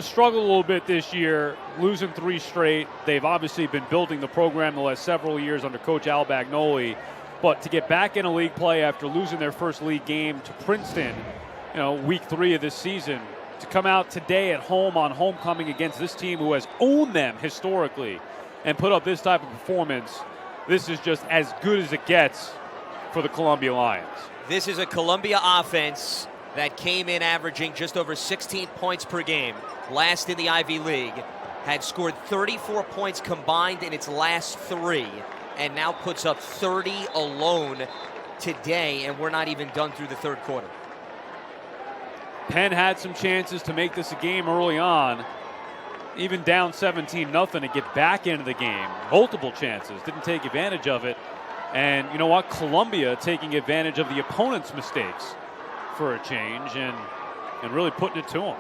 struggled a little bit this year, losing 3 straight. They've obviously been building the program the last several years under Coach Al Bagnoli. But to get back into league play after losing their first league game to Princeton, week 3 of this season, to come out today at home on homecoming against this team who has owned them historically and put up this type of performance, this is just as good as it gets for the Columbia Lions. This is a Columbia offense that came in averaging just over 16 points per game, last in the Ivy League, had scored 34 points combined in its last 3, and now puts up 30 alone today, and we're not even done through the third quarter. Penn had some chances to make this a game early on, even down 17-0 to get back into the game. Multiple chances, didn't take advantage of it. And you know what? Columbia taking advantage of the opponent's mistakes for a change and really putting it to them.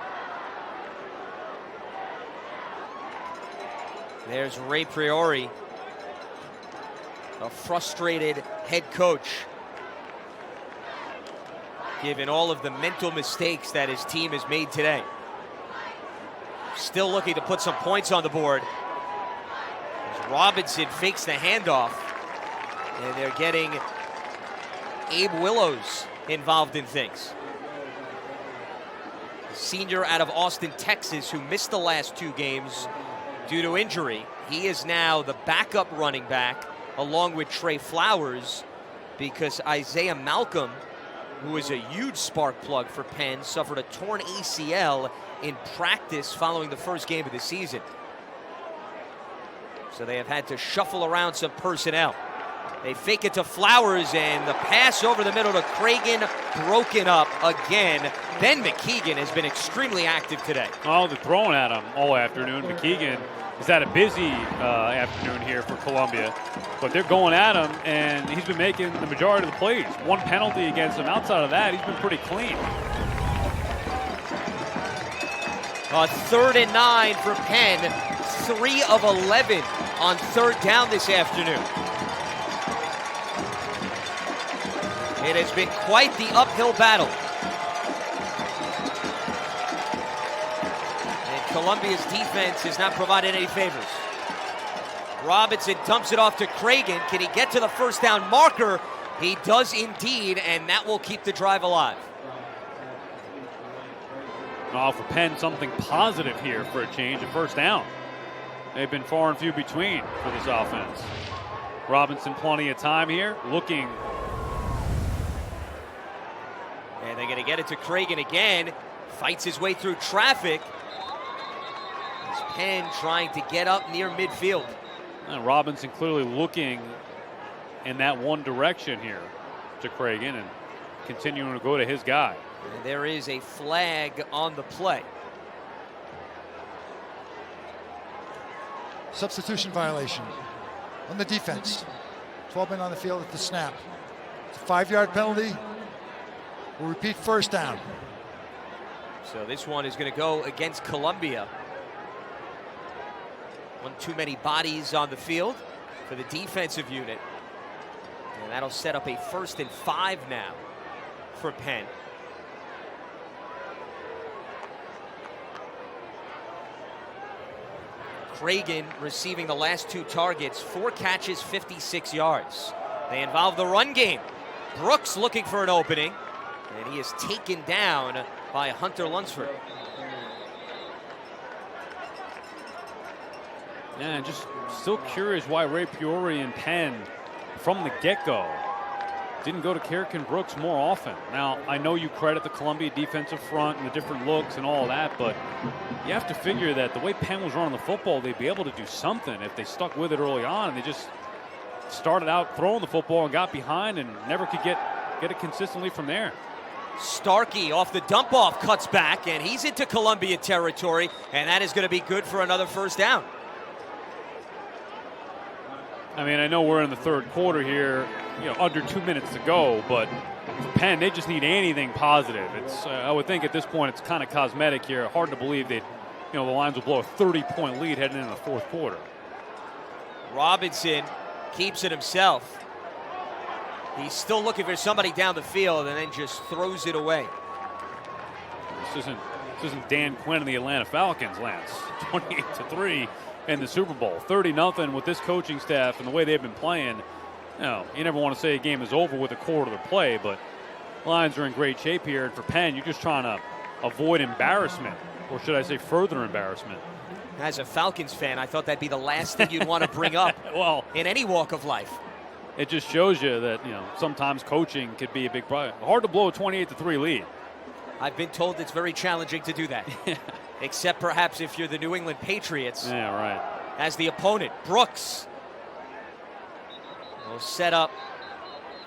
There's Ray Priori, a frustrated head coach, given all of the mental mistakes that his team has made today. Still looking to put some points on the board. As Robinson fakes the handoff, and they're getting Abe Willows involved in things. A senior out of Austin, Texas, who missed the last 2 games due to injury. He is now the backup running back along with Trey Flowers, because Isaiah Malcolm, who is a huge spark plug for Penn, suffered a torn ACL in practice following the first game of the season. So they have had to shuffle around some personnel. They fake it to Flowers, and the pass over the middle to Cragen broken up again. Ben McKeegan has been extremely active today. Oh, they're throwing at him all afternoon. McKeegan has had a busy afternoon here for Columbia, but they're going at him, and he's been making the majority of the plays. 1 penalty against him. Outside of that, he's been pretty clean. On 3rd and 9 for Penn, 3 of 11 on 3rd down this afternoon. It has been quite the uphill battle. And Columbia's defense has not provided any favors. Robinson dumps it off to Cragen. Can he get to the first down marker? He does indeed, and that will keep the drive alive. Oh, for Penn, something positive here for a change, a first down. They've been far and few between for this offense. Robinson plenty of time here, looking. And they're going to get it to Cragen again. Fights his way through traffic. As Penn trying to get up near midfield. And Robinson clearly looking in that one direction here to Cragen and continuing to go to his guy. And there is a flag on the play. Substitution violation on the defense. 12 men on the field at the snap. It's a 5-yard penalty. We'll repeat, first down. So this one is going to go against Columbia. One too many bodies on the field for the defensive unit. And that'll set up a 1st and 5 now for Penn. Cragen receiving the last 2 targets, 4 catches, 56 yards. They involve the run game. Brooks looking for an opening, and he is taken down by Hunter Lunsford. Yeah, just still curious why Ray Peoria and Penn, from the get-go, didn't go to Kerrigan Brooks more often. Now, I know you credit the Columbia defensive front and the different looks and all that, but you have to figure that the way Penn was running the football, they'd be able to do something if they stuck with it early on. And they just started out throwing the football and got behind and never could get it consistently from there. Starkey off the dump off cuts back, and he's into Columbia territory, and that is going to be good for another first down. I mean, I know we're in the third quarter here, under 2 minutes to go, but for Penn, they just need anything positive. It's I would think at this point it's kind of cosmetic here. Hard to believe that the Lions will blow a 30-point lead heading into the fourth quarter. Robinson keeps it himself. He's still looking for somebody down the field and then just throws it away. This isn't Dan Quinn and the Atlanta Falcons, Lance. 28-3 in the Super Bowl. 30-0 with this coaching staff and the way they've been playing. You never want to say a game is over with a quarter to play, but Lions are in great shape here. And for Penn, you're just trying to avoid embarrassment, or should I say further embarrassment. As a Falcons fan, I thought that'd be the last thing you'd want to bring up well, in any walk of life. It just shows you that, sometimes coaching could be a big problem. Hard to blow a 28-3 lead. I've been told it's very challenging to do that. Except perhaps if you're the New England Patriots. Yeah, right. As the opponent, Brooks will set up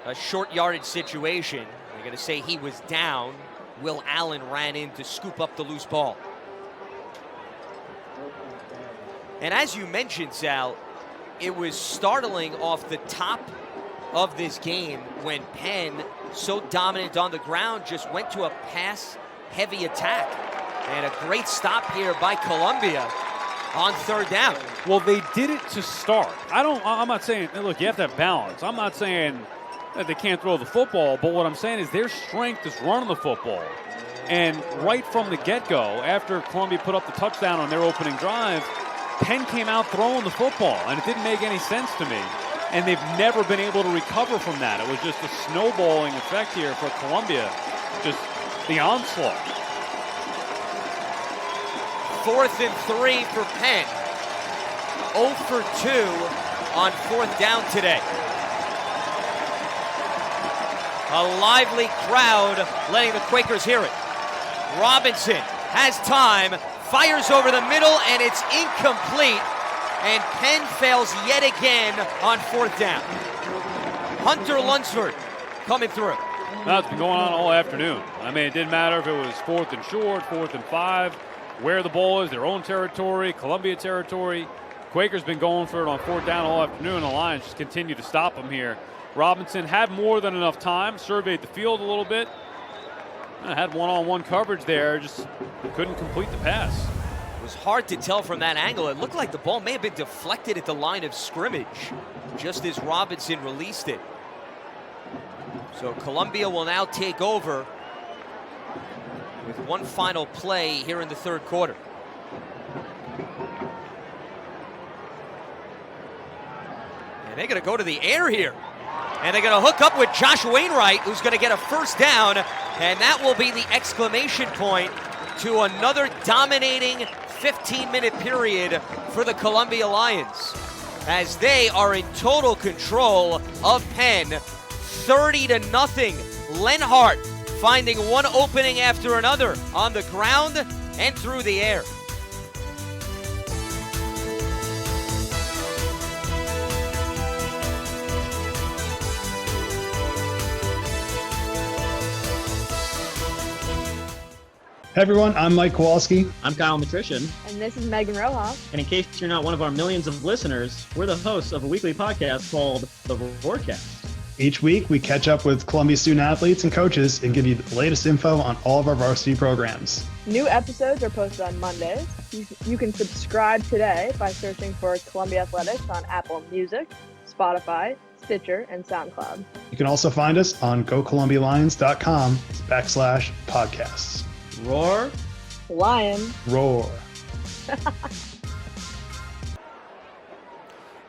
a short yardage situation. They're going to say he was down. Will Allen ran in to scoop up the loose ball. And as you mentioned, Sal, it was startling off the top of this game when Penn, so dominant on the ground, just went to a pass-heavy attack. And a great stop here by Columbia on third down. Well, they did it to start. I'm not saying, look, you have to have balance. I'm not saying that they can't throw the football, but what I'm saying is their strength is running the football. And right from the get-go, after Columbia put up the touchdown on their opening drive, Penn came out throwing the football, and it didn't make any sense to me. And they've never been able to recover from that. It was just a snowballing effect here for Columbia, just the onslaught. 4th and 3 for Penn. 0 for 2 on 4th down today. A lively crowd letting the Quakers hear it. Robinson has time, fires over the middle, and it's incomplete. And Penn fails yet again on 4th down. Hunter Lunsford coming through. That's been going on all afternoon. I mean, it didn't matter if it was 4th and short, 4th and 5, where the ball is, their own territory, Columbia territory. Quakers been going for it on 4th down all afternoon. The Lions just continue to stop them here. Robinson had more than enough time, surveyed the field a little bit. Had one-on-one coverage there, just couldn't complete the pass. It was hard to tell from that angle. It looked like the ball may have been deflected at the line of scrimmage just as Robinson released it. So Columbia will now take over with one final play here in the third quarter. And they're going to go to the air here. And they're going to hook up with Josh Wainwright, who's going to get a first down. And that will be the exclamation point to another dominating 15-minute period for the Columbia Lions, as they are in total control of Penn, 30-0. Lenhart finding one opening after another on the ground and through the air. Hey everyone, I'm Mike Kowalski. I'm Kyle Matrician. And this is Megan Rojas. And in case you're not one of our millions of listeners, we're the hosts of a weekly podcast called The Roarcast. Each week, we catch up with Columbia student athletes and coaches and give you the latest info on all of our varsity programs. New episodes are posted on Mondays. You can subscribe today by searching for Columbia Athletics on Apple Music, Spotify, Stitcher, and SoundCloud. You can also find us on GoColumbiaLions.com/podcasts. Roar. Lion. Roar.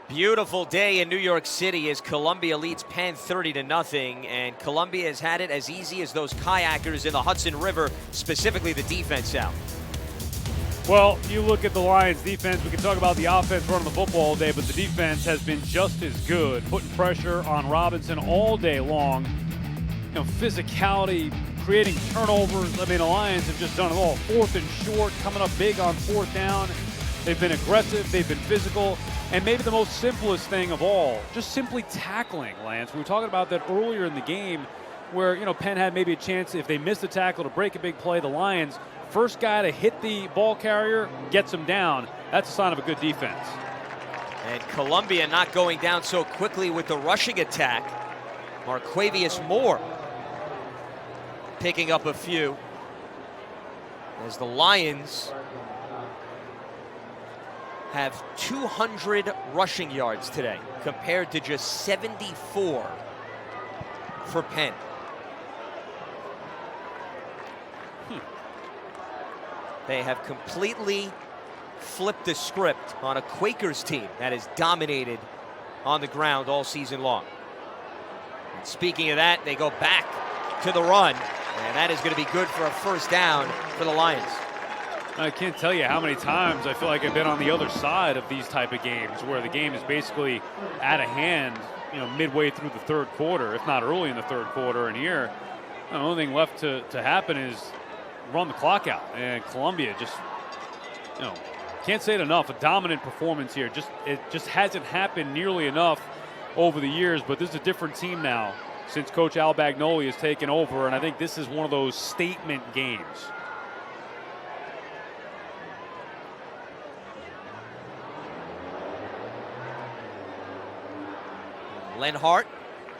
Beautiful day in New York City as Columbia leads Penn 30-0, and Columbia has had it as easy as those kayakers in the Hudson River, specifically the defense out. Well, you look at the Lions defense, we can talk about the offense running the football all day, but the defense has been just as good, putting pressure on Robinson all day long. You know, physicality, creating turnovers. I mean, the Lions have just done it all. 4th and short, coming up big on 4th down. They've been aggressive, they've been physical, and maybe the most simplest thing of all, just simply tackling, Lance. We were talking about that earlier in the game where, you know, Penn had maybe a chance, if they missed the tackle, to break a big play. The Lions, first guy to hit the ball carrier, gets him down. That's a sign of a good defense. And Columbia not going down so quickly with the rushing attack. Marquavius Moore picking up a few as the Lions have 200 rushing yards today compared to just 74 for Penn. They have completely flipped the script on a Quakers team that has dominated on the ground all season long. And speaking of that, they go back to the run, and that is going to be good for a first down for the Lions. I can't tell you how many times I feel like I've been on the other side of these type of games where the game is basically out of hand, you know, midway through the third quarter, if not early in the third quarter. And here, the only thing left to happen is run the clock out. And Columbia just, you know, can't say it enough, a dominant performance here. It just hasn't happened nearly enough over the years, but this is a different team now since Coach Al Bagnoli has taken over, and I think this is one of those statement games. Lenhart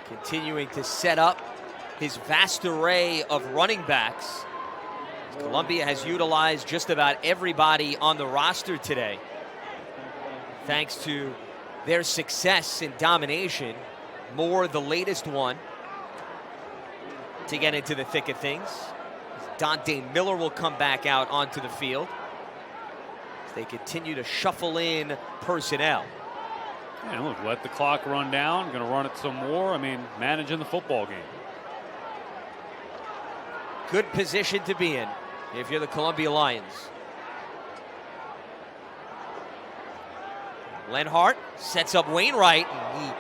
continuing to set up his vast array of running backs. Columbia has utilized just about everybody on the roster today, thanks to their success in domination. Moore, the latest one to get into the thick of things. Dante Miller will come back out onto the field as they continue to shuffle in personnel. Yeah, look, let the clock run down. Going to run it some more. I mean, managing the football game. Good position to be in if you're the Columbia Lions. Lenhart sets up Wainwright, and he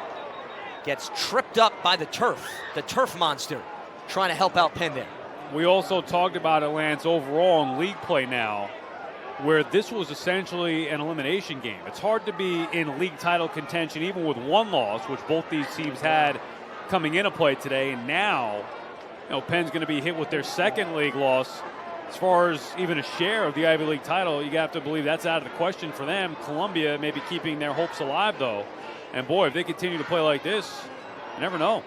gets tripped up by the turf monster, trying to help out Penn there. We also talked about it, Lance, overall in league play now, where this was essentially an elimination game. It's hard to be in league title contention even with one loss, which both these teams had coming into play today. And now, you know, Penn's going to be hit with their second league loss. As far as even a share of the Ivy League title, you have to believe that's out of the question for them. Columbia maybe keeping their hopes alive, though. And boy, if they continue to play like this, you never know.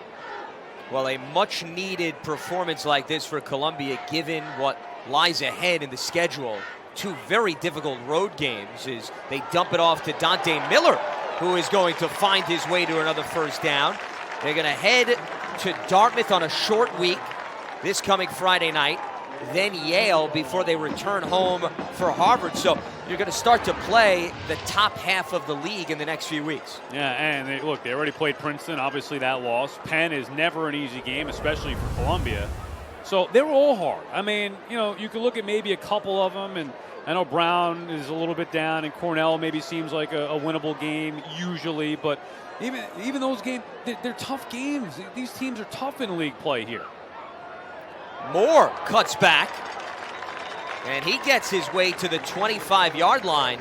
Well, a much-needed performance like this for Columbia, given what lies ahead in the schedule. Two very difficult road games as they dump it off to Dante Miller, who is going to find his way to another first down. They're going to head to Dartmouth on a short week this coming Friday night, then Yale before they return home for Harvard. So you're going to start to play the top half of the league in the next few weeks. Yeah, and they already played Princeton. Obviously, that loss. Penn is never an easy game, especially for Columbia. So they were all hard. I mean, you could look at maybe a couple of them, and I know Brown is a little bit down, and Cornell maybe seems like a winnable game usually, but even those games, they're tough games. These teams are tough in league play here. Moore cuts back, and he gets his way to the 25-yard line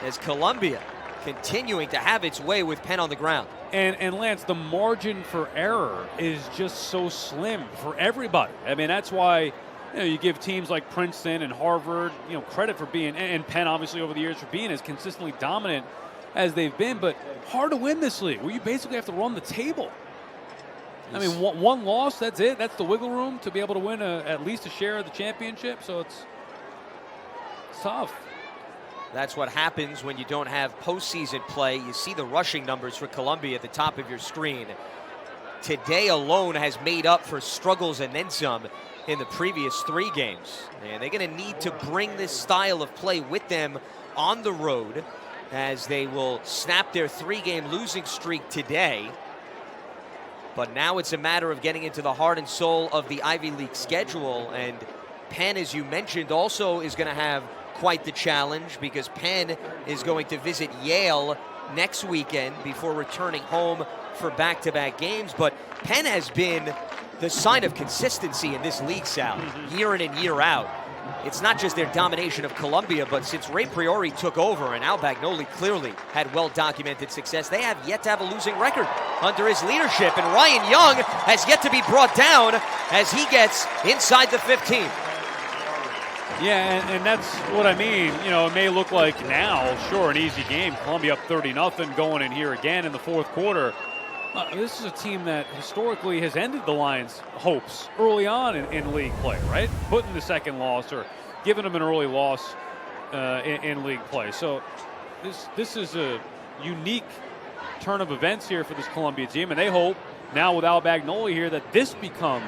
as Columbia continuing to have its way with Penn on the ground. And Lance, the margin for error is just so slim for everybody. I mean, that's why you give teams like Princeton and Harvard credit for being, and Penn obviously over the years for being as consistently dominant as they've been, but hard to win this league where you basically have to run the table. I mean, one loss, that's it. That's the wiggle room to be able to win at least a share of the championship. So it's tough. That's what happens when you don't have postseason play. You see the rushing numbers for Columbia at the top of your screen. Today alone has made up for struggles and then some in the previous 3 games. And they're going to need to bring this style of play with them on the road as they will snap their 3-game losing streak today. But now it's a matter of getting into the heart and soul of the Ivy League schedule. And Penn, as you mentioned, also is going to have quite the challenge because Penn is going to visit Yale next weekend before returning home for back-to-back games. But Penn has been the sign of consistency in this league, Sal, year in and year out. It's not just their domination of Columbia, but since Ray Priori took over and Al Bagnoli clearly had well-documented success, they have yet to have a losing record under his leadership. And Ryan Young has yet to be brought down as he gets inside the 15. Yeah, and that's what I mean. It may look like now, sure, an easy game. Columbia up 30-0 going in here again in the fourth quarter. This is a team that historically has ended the Lions' hopes early on in league play, right? Putting the second loss or giving them an early loss in league play. So this is a unique turn of events here for this Columbia team, and they hope now with Al Bagnoli here that this becomes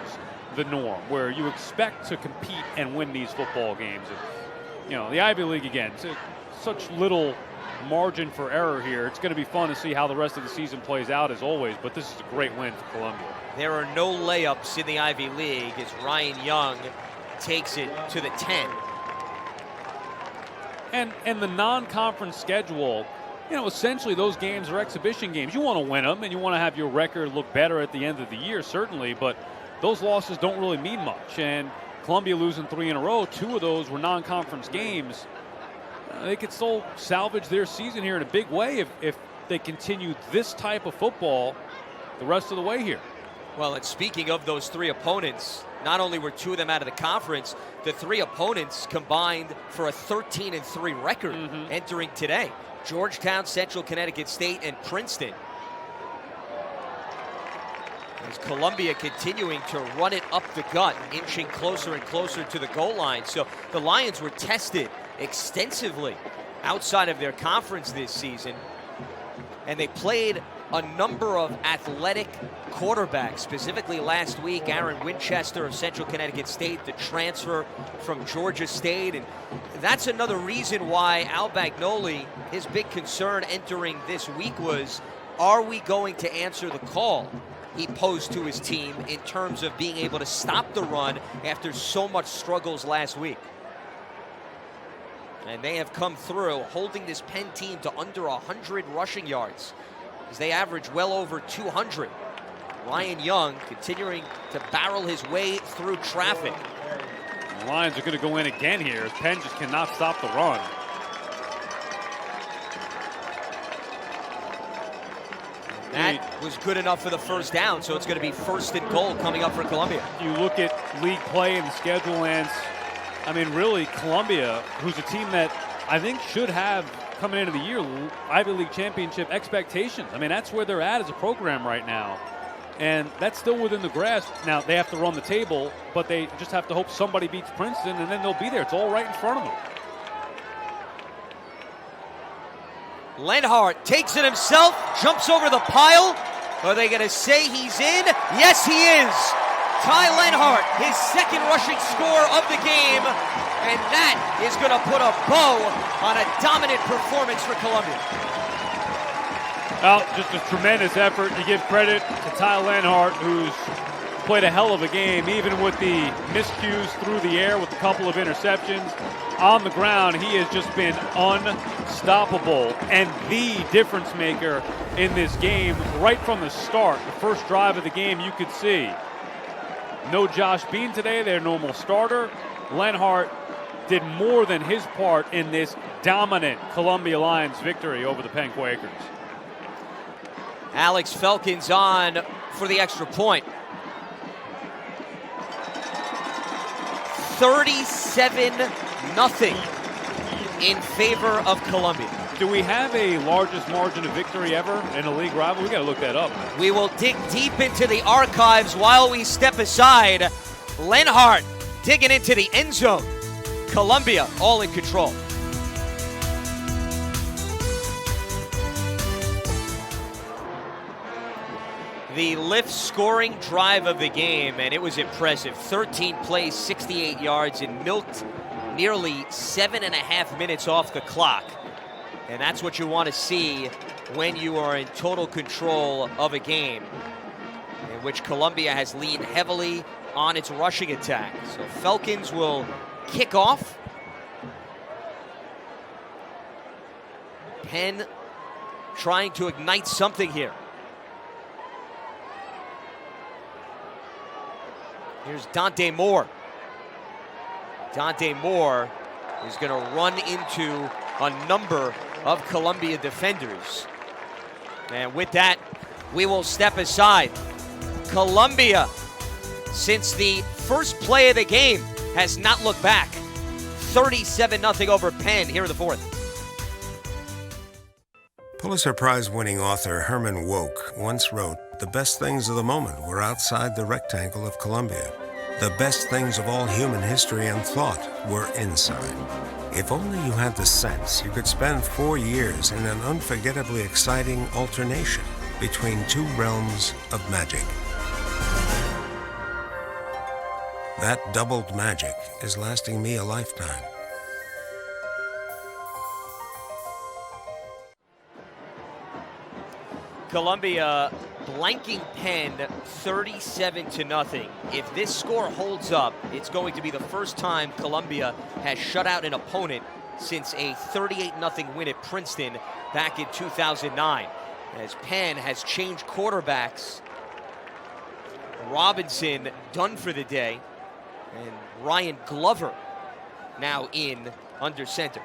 the norm, where you expect to compete and win these football games. And, the Ivy League, again, such little margin for error here. It's going to be fun to see how the rest of the season plays out as always, but this is a great win for Columbia. There are no layups in the Ivy League as Ryan Young takes it to the 10. And the non-conference schedule, essentially those games are exhibition games. You want to win them and you want to have your record look better at the end of the year, certainly, but those losses don't really mean much. And Columbia losing 3 in a row, 2 of those were non-conference games. They could still salvage their season here in a big way if they continue this type of football the rest of the way here. Well, and speaking of those 3 opponents, not only were 2 of them out of the conference, the 3 opponents combined for a 13-3 record entering today. Georgetown, Central Connecticut State, and Princeton. As Columbia continuing to run it up the gut, inching closer and closer to the goal line. So the Lions were tested extensively outside of their conference this season, and they played a number of athletic quarterbacks. Specifically last week, Aaron Winchester of Central Connecticut State, the transfer from Georgia State. And that's another reason why Al Bagnoli, his big concern entering this week was, are we going to answer the call he posed to his team in terms of being able to stop the run after so much struggles last week? And they have come through, holding this Penn team to under 100 rushing yards as they average well over 200. Ryan Young continuing to barrel his way through traffic. The Lions are going to go in again here as Penn just cannot stop the run. That was good enough for the first down, so it's going to be 1st and goal coming up for Columbia. You look at league play and the schedule, Lance. I mean, really, Columbia, who's a team that I think should have, coming into the year, Ivy League championship expectations. I mean, that's where they're at as a program right now. And that's still within the grasp. Now, they have to run the table, but they just have to hope somebody beats Princeton, and then they'll be there. It's all right in front of them. Lenhart takes it himself, jumps over the pile. Are they going to say he's in? Yes, he is. Ty Lenhart, his 2nd rushing score of the game, And that is going to put a bow on a dominant performance for Columbia. Well, just a tremendous effort. To give credit to Ty Lenhart, who's played a hell of a game, even with the miscues through the air with a couple of interceptions. On the ground, he has just been unstoppable and the difference maker in this game right from the start. The first drive of the game, you could see. No Josh Bean today, their normal starter. Lenhart did more than his part in this dominant Columbia Lions victory over the Penn Quakers. Alex Felkins on for the extra point. 37-0 in favor of Columbia. Do we have a largest margin of victory ever in a league rival? We got to look that up. We will dig deep into the archives while we step aside. Lenhart digging into the end zone. Columbia all in control. The lift scoring drive of the game, and it was impressive. 13 plays, 68 yards, and milked nearly 7.5 minutes off the clock. And that's what you want to see when you are in total control of a game, in which Columbia has leaned heavily on its rushing attack. So Felkins will kick off. Penn trying to ignite something here. Here's Dante Moore. Dante Moore is going to run into a number of Columbia defenders. And with that, we will step aside. Columbia, since the first play of the game, has not looked back. 37-0 over Penn here in the fourth. Pulitzer Prize-winning author Herman Wouk once wrote, "The best things of the moment were outside the rectangle of Columbia. The best things of all human history and thought were inside." If only you had the sense, you could spend 4 years in an unforgettably exciting alternation between two realms of magic. That doubled magic is lasting me a lifetime. Columbia blanking Penn 37-0. If this score holds up, it's going to be the first time Columbia has shut out an opponent since a 38-0 win at Princeton back in 2009. As Penn has changed quarterbacks. Robinson done for the day, and Ryan Glover now in under center.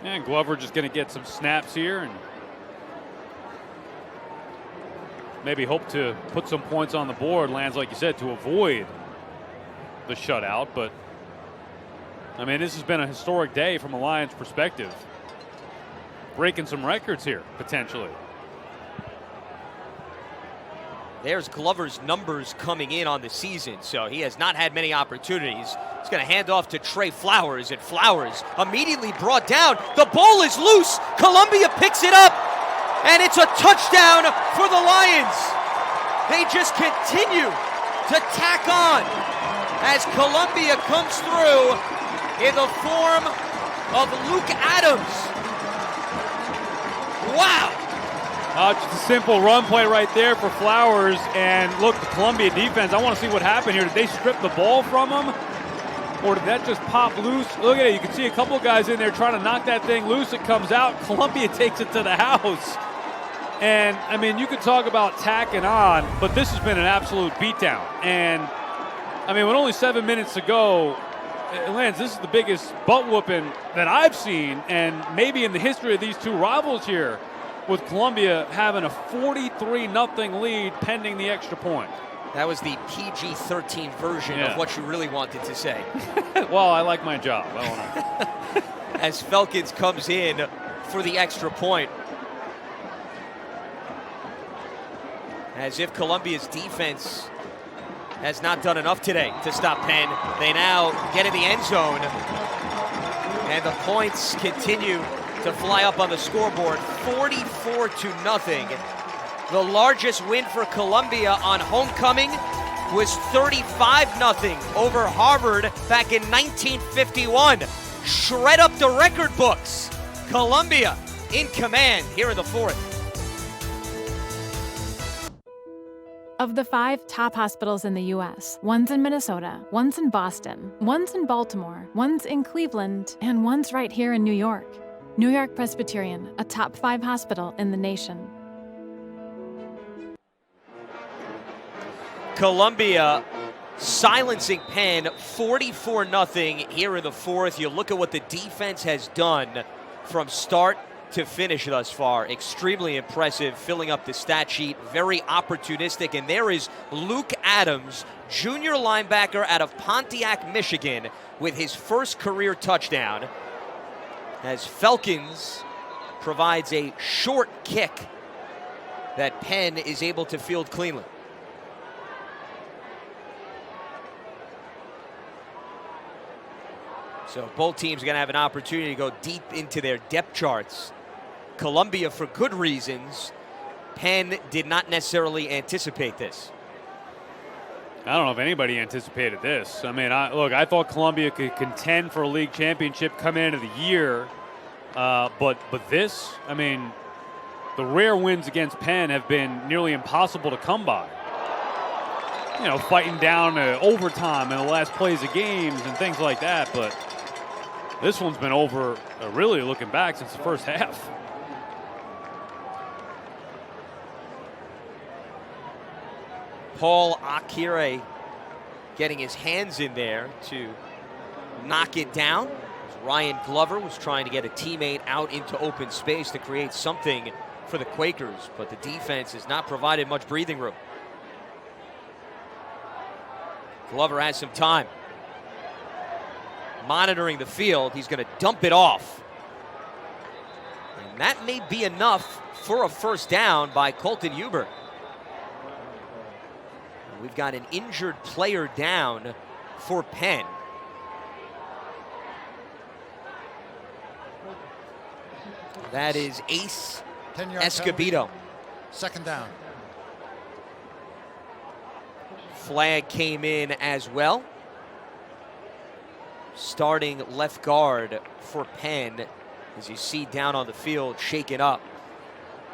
And Glover just going to get some snaps here and maybe hope to put some points on the board, Lance, like you said, to avoid the shutout. But, I mean, this has been a historic day from a Lions perspective. Breaking some records here, potentially. There's Glover's numbers coming in on the season, so he has not had many opportunities. He's going to hand off to Trey Flowers, and Flowers immediately brought down. The ball is loose. Columbia picks it up. And it's a touchdown for the Lions. They just continue to tack on as Columbia comes through in the form of Luke Adams. Wow. Just a simple run play right there for Flowers. And look, the Columbia defense, I want to see what happened here. Did they strip the ball from him? Or did that just pop loose? Look at it. You can see a couple guys in there trying to knock that thing loose. It comes out. Columbia takes it to the house. And, I mean, you could talk about tacking on, but this has been an absolute beatdown. And, I mean, with only 7 minutes to go, Lance, this is the biggest butt whooping that I've seen, and maybe in the history of these two rivals here, with Columbia having a 43-0 lead pending the extra point. That was the PG-13 version of what you really wanted to say. Well, I like my job. I don't know. As Felkins comes in for the extra point. As if Columbia's defense has not done enough today to stop Penn. They now get in the end zone. And the points continue to fly up on the scoreboard. 44-0. The largest win for Columbia on homecoming was 35-0 over Harvard back in 1951. Shred up the record books. Columbia in command here in the fourth. Of the 5 top hospitals in the U.S., one's in Minnesota, one's in Boston, one's in Baltimore, one's in Cleveland, and one's right here in New York. New York Presbyterian, a top 5 hospital in the nation. Columbia silencing Penn 44-0 here in the fourth. You look at what the defense has done from start to finish thus far. Extremely impressive, filling up the stat sheet, very opportunistic. And there is Luke Adams, junior linebacker out of Pontiac, Michigan, with his first career touchdown, as Falcons provides a short kick that Penn is able to field cleanly. So both teams are going to have an opportunity to go deep into their depth charts. Columbia for good reasons. Penn did not necessarily anticipate this. I don't know if anybody anticipated this. I mean, I thought Columbia could contend for a league championship coming into the year. But this, I mean, the rare wins against Penn have been nearly impossible to come by. You know, fighting down to overtime in the last plays of games and things like that. But this one's been over, really looking back, since the first half. Paul Akire getting his hands in there to knock it down. Ryan Glover was trying to get a teammate out into open space to create something for the Quakers, but the defense has not provided much breathing room. Glover has some time. Monitoring the field, he's going to dump it off. And that may be enough for a first down by Colton Huber. We've got an injured player down for Penn. That is Ace Escobedo. Second down. Flag came in as well. Starting left guard for Penn, as you see down on the field, shaken up.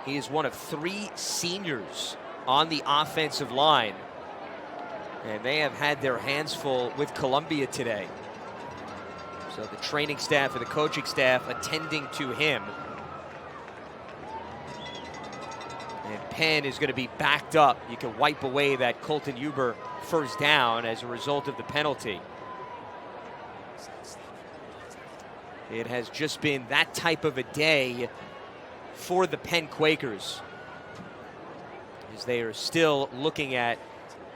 He is one of 3 seniors on the offensive line. And they have had their hands full with Columbia today. So the training staff and the coaching staff attending to him. And Penn is going to be backed up. You can wipe away that Colton Huber first down as a result of the penalty. It has just been that type of a day for the Penn Quakers, as they are still looking at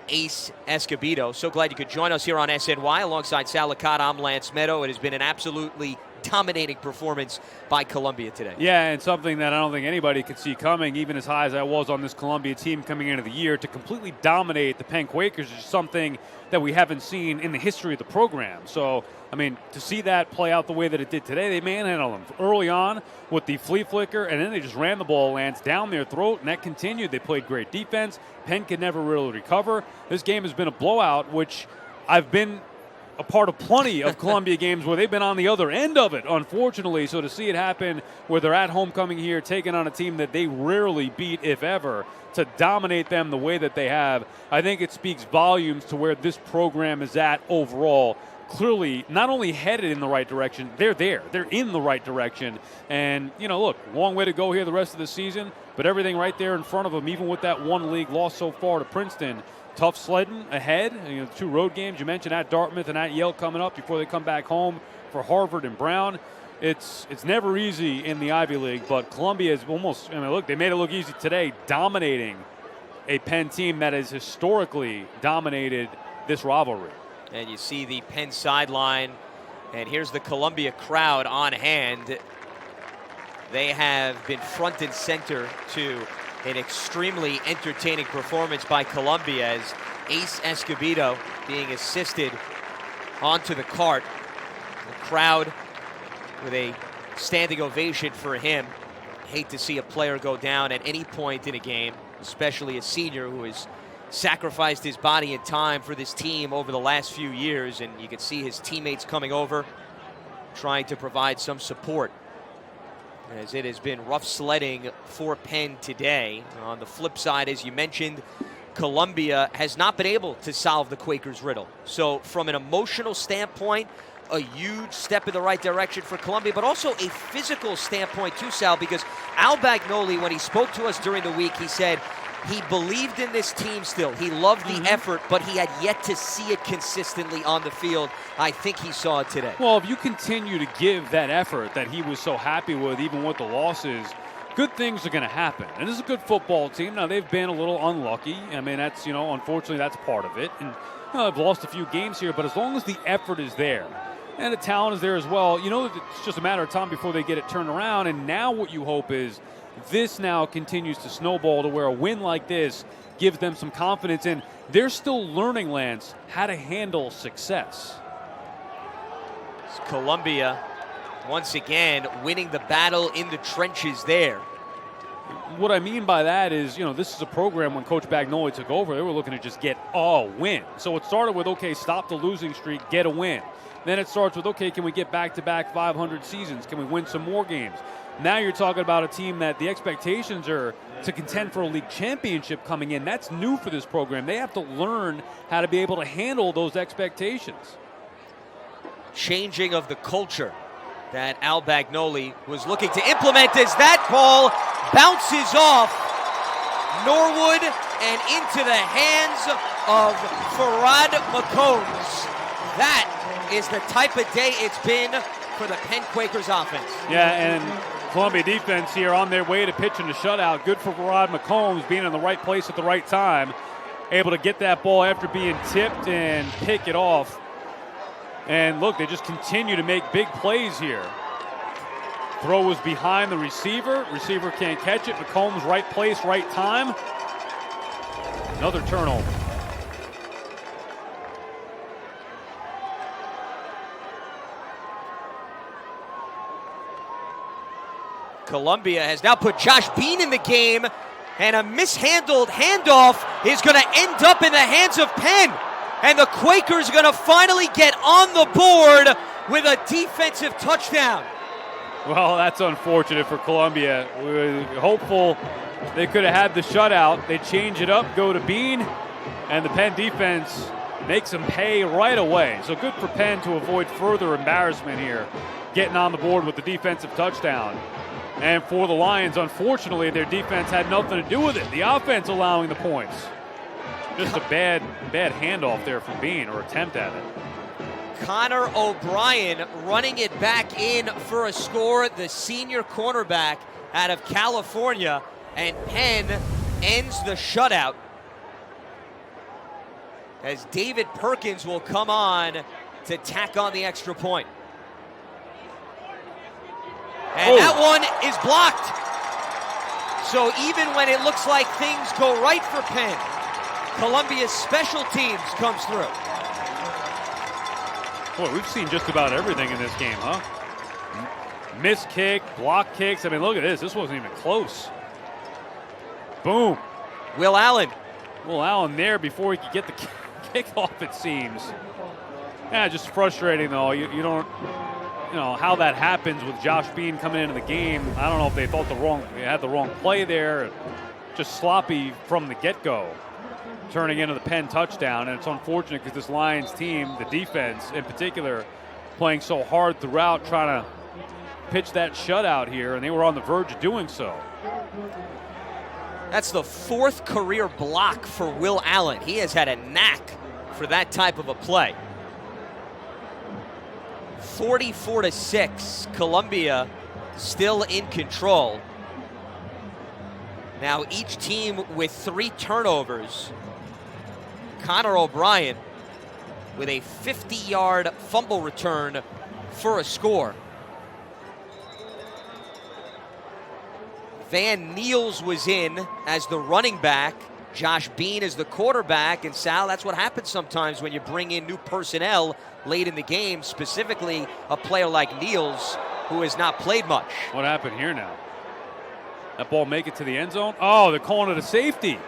Ace Escobedo. So glad you could join us here on SNY alongside Sal Licata. I'm Lance Meadow. It has been an absolutely dominating performance by Columbia today. Yeah, and something that I don't think anybody could see coming, even as high as I was on this Columbia team coming into the year, to completely dominate the Penn Quakers is something that we haven't seen in the history of the program. So, I mean, to see that play out the way that it did today, they manhandled them early on with the flea flicker, and then they just ran the ball, Lance, down their throat, and that continued. They played great defense. Penn could never really recover. This game has been a blowout, which I've been a part of plenty of Columbia games where they've been on the other end of it, unfortunately. So to see it happen where they're at home coming here, taking on a team that they rarely beat, if ever, to dominate them the way that they have, I think it speaks volumes to where this program is at overall. Clearly, not only headed in the right direction, they're there. They're in the right direction. And, you know, look, long way to go here the rest of the season, but everything right there in front of them, even with that one league loss so far to Princeton. Tough sledding ahead. You know, 2 road games you mentioned at Dartmouth and at Yale coming up before they come back home for Harvard and Brown. It's never easy in the Ivy League, but Columbia is almost, I mean, look, they made it look easy today, dominating a Penn team that has historically dominated this rivalry. And you see the Penn sideline, and here's the Columbia crowd on hand. They have been front and center to an extremely entertaining performance by Columbia, as Ace Escobedo being assisted onto the cart. The crowd with a standing ovation for him. Hate to see a player go down at any point in a game, especially a senior who has sacrificed his body and time for this team over the last few years, and you can see his teammates coming over, trying to provide some support, as it has been rough sledding for Penn today. On the flip side, as you mentioned, Columbia has not been able to solve the Quakers' riddle. So from an emotional standpoint, a huge step in the right direction for Columbia, but also a physical standpoint too, Sal, because Al Bagnoli, when he spoke to us during the week, he said he believed in this team still. He loved the effort, but he had yet to see it consistently on the field. I think he saw it today. Well, if you continue to give that effort that he was so happy with, even with the losses, good things are going to happen. And this is a good football team. Now, they've been a little unlucky. I mean, that's, unfortunately, that's part of it. And, they've lost a few games here, but as long as the effort is there and the talent is there as well, it's just a matter of time before they get it turned around. And now what you hope is this now continues to snowball to where a win like this gives them some confidence. And they're still learning, Lance, how to handle success. It's Columbia, once again, winning the battle in the trenches there. What I mean by that is, this is a program when Coach Bagnoli took over, they were looking to just get a win. So it started with, okay, stop the losing streak, get a win. Then it starts with, okay, can we get back-to-back 500 seasons? Can we win some more games? Now you're talking about a team that the expectations are to contend for a league championship coming in. That's new for this program. They have to learn how to be able to handle those expectations. Changing of the culture that Al Bagnoli was looking to implement as that ball bounces off Norwood and into the hands of Farad McCombs. That is the type of day it's been for the Penn Quakers offense. Yeah, and Columbia defense here on their way to pitching a shutout. Good for Farad McCombs being in the right place at the right time. Able to get that ball after being tipped and pick it off. And look, they just continue to make big plays here. Throw was behind the receiver. Receiver can't catch it. McCombs, right place, right time. Another turnover. Columbia has now put Josh Bean in the game, and a mishandled handoff is going to end up in the hands of Penn. And the Quakers are going to finally get on the board with a defensive touchdown. Well, that's unfortunate for Columbia. We were hopeful they could have had the shutout. They change it up, go to Bean, and the Penn defense makes them pay right away. So good for Penn to avoid further embarrassment here, getting on the board with the defensive touchdown. And for the Lions, unfortunately, their defense had nothing to do with it. The offense allowing the points. Just a bad handoff there from Bean, or attempt at it. Connor O'Brien running it back in for a score, the senior cornerback out of California, and Penn ends the shutout as David Perkins will come on to tack on the extra point. And that one is blocked. So even when it looks like things go right for Penn, Columbia's special teams comes through. Boy, we've seen just about everything in this game, huh? Missed kick, block kicks. I mean, look at this. This wasn't even close. Boom. Will Allen. Will Allen there before he could get the kickoff, it seems. Yeah, just frustrating, though. You don't, how that happens with Josh Bean coming into the game. I don't know if they thought they had the wrong play there. Just sloppy from the get-go, turning into the Penn touchdown. And it's unfortunate because this Lions team, the defense in particular, playing so hard throughout, trying to pitch that shutout here, and they were on the verge of doing so. That's the fourth career block for Will Allen. He has had a knack for that type of a play. 44-6, Columbia still in control. Now each team with 3 turnovers. Connor O'Brien with a 50-yard fumble return for a score. Van Niels was in as the running back. Josh Bean is the quarterback. And Sal, that's what happens sometimes when you bring in new personnel late in the game, specifically a player like Niels, who has not played much. What happened here now? That ball make it to the end zone? Oh, they're calling it a safety.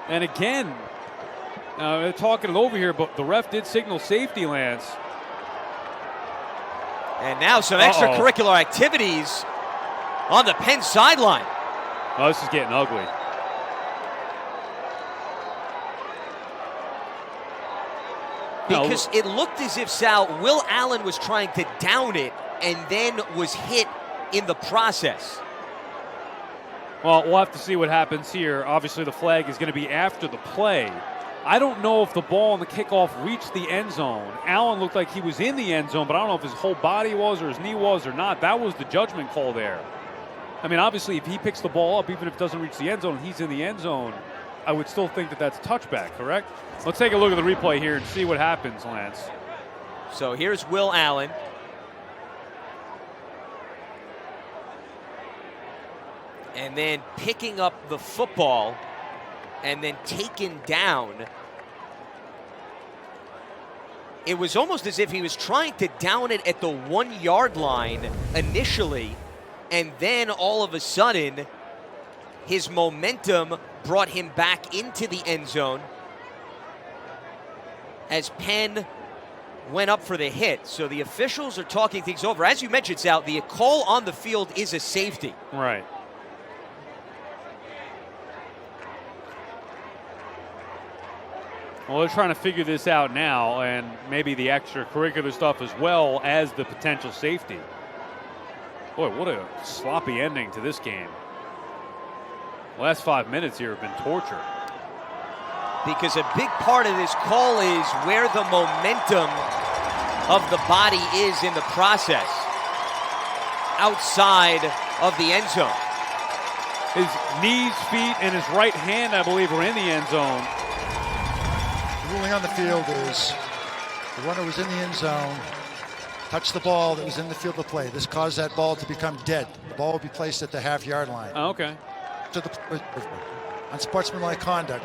And again, they're talking it over here, but the ref did signal safety, Lance. And now some extracurricular activities on the Penn sideline. Oh, this is getting ugly. Because it looked as if, Sal, Will Allen was trying to down it and then was hit in the process. Well, we'll have to see what happens here. Obviously, the flag is going to be after the play. I don't know if the ball on the kickoff reached the end zone. Allen looked like he was in the end zone, but I don't know if his whole body was or his knee was or not. That was the judgment call there. I mean, obviously, if he picks the ball up, even if it doesn't reach the end zone, and he's in the end zone, I would still think that that's a touchback, correct? Let's take a look at the replay here and see what happens, Lance. So here's Will Allen. And then picking up the football and then taken down. It was almost as if he was trying to down it at the 1 yard line initially, and then all of a sudden, his momentum brought him back into the end zone as Penn went up for the hit. So the officials are talking things over. As you mentioned, Sal, the call on the field is a safety. Right. Well, they're trying to figure this out now, and maybe the extracurricular stuff as well as the potential safety. Boy, what a sloppy ending to this game. Last 5 minutes here have been torture. Because a big part of this call is where the momentum of the body is in the process. Outside of the end zone. His knees, feet, and his right hand, I believe, are in the end zone. The ruling on the field is the runner was in the end zone, touched the ball that was in the field of play. This caused that ball to become dead. The ball will be placed at the half-yard line. Oh, okay. To the unsportsmanlike conduct.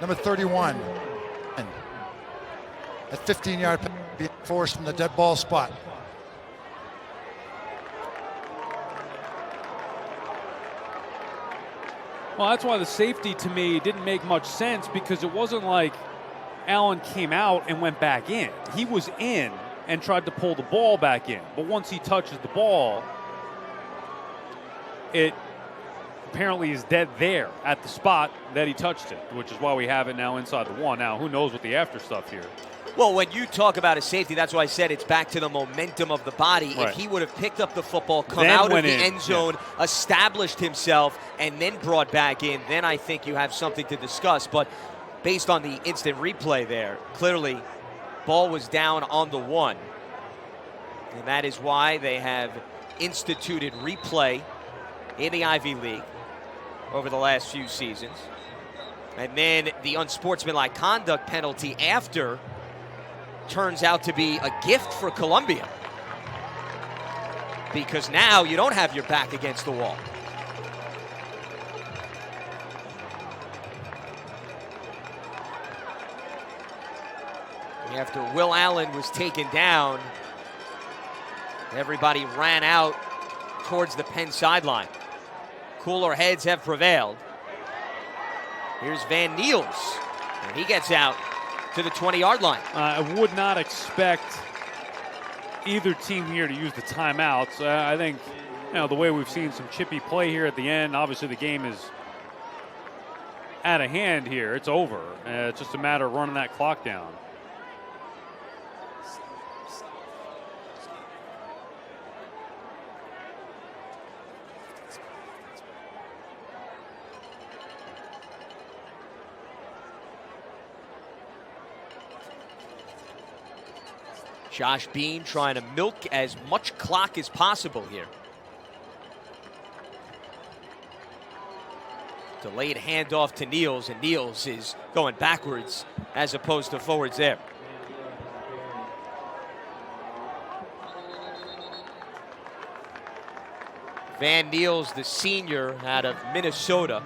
Number 31. At 15-yard being forced from the dead ball spot. Well, that's why the safety to me didn't make much sense, because it wasn't like Allen came out and went back in. He was in and tried to pull the ball back in. But once he touches the ball, it apparently is dead there at the spot that he touched it, which is why we have it now inside the one. Now, who knows what the after stuff here. Well, when you talk about a safety, that's why I said it's back to the momentum of the body. Right. If he would have picked up the football, come Then out of went the in. end zone, established himself, and then brought back in, then I think you have something to discuss. But based on the instant replay there, clearly ball was down on the one. And that is why they have instituted replay in the Ivy League over the last few seasons. And then the unsportsmanlike conduct penalty after turns out to be a gift for Columbia, because now you don't have your back against the wall. After Will Allen was taken down, everybody ran out towards the Penn sideline. Cooler heads have prevailed. Here's Van Niels, and he gets out to the 20-yard line. I would not expect either team here to use the timeouts. I think, the way we've seen some chippy play here at the end, obviously the game is out of hand here. It's over. It's just a matter of running that clock down. Josh Bean trying to milk as much clock as possible here. Delayed handoff to Niels, and Niels is going backwards as opposed to forwards there. Van Niels, the senior out of Minnesota.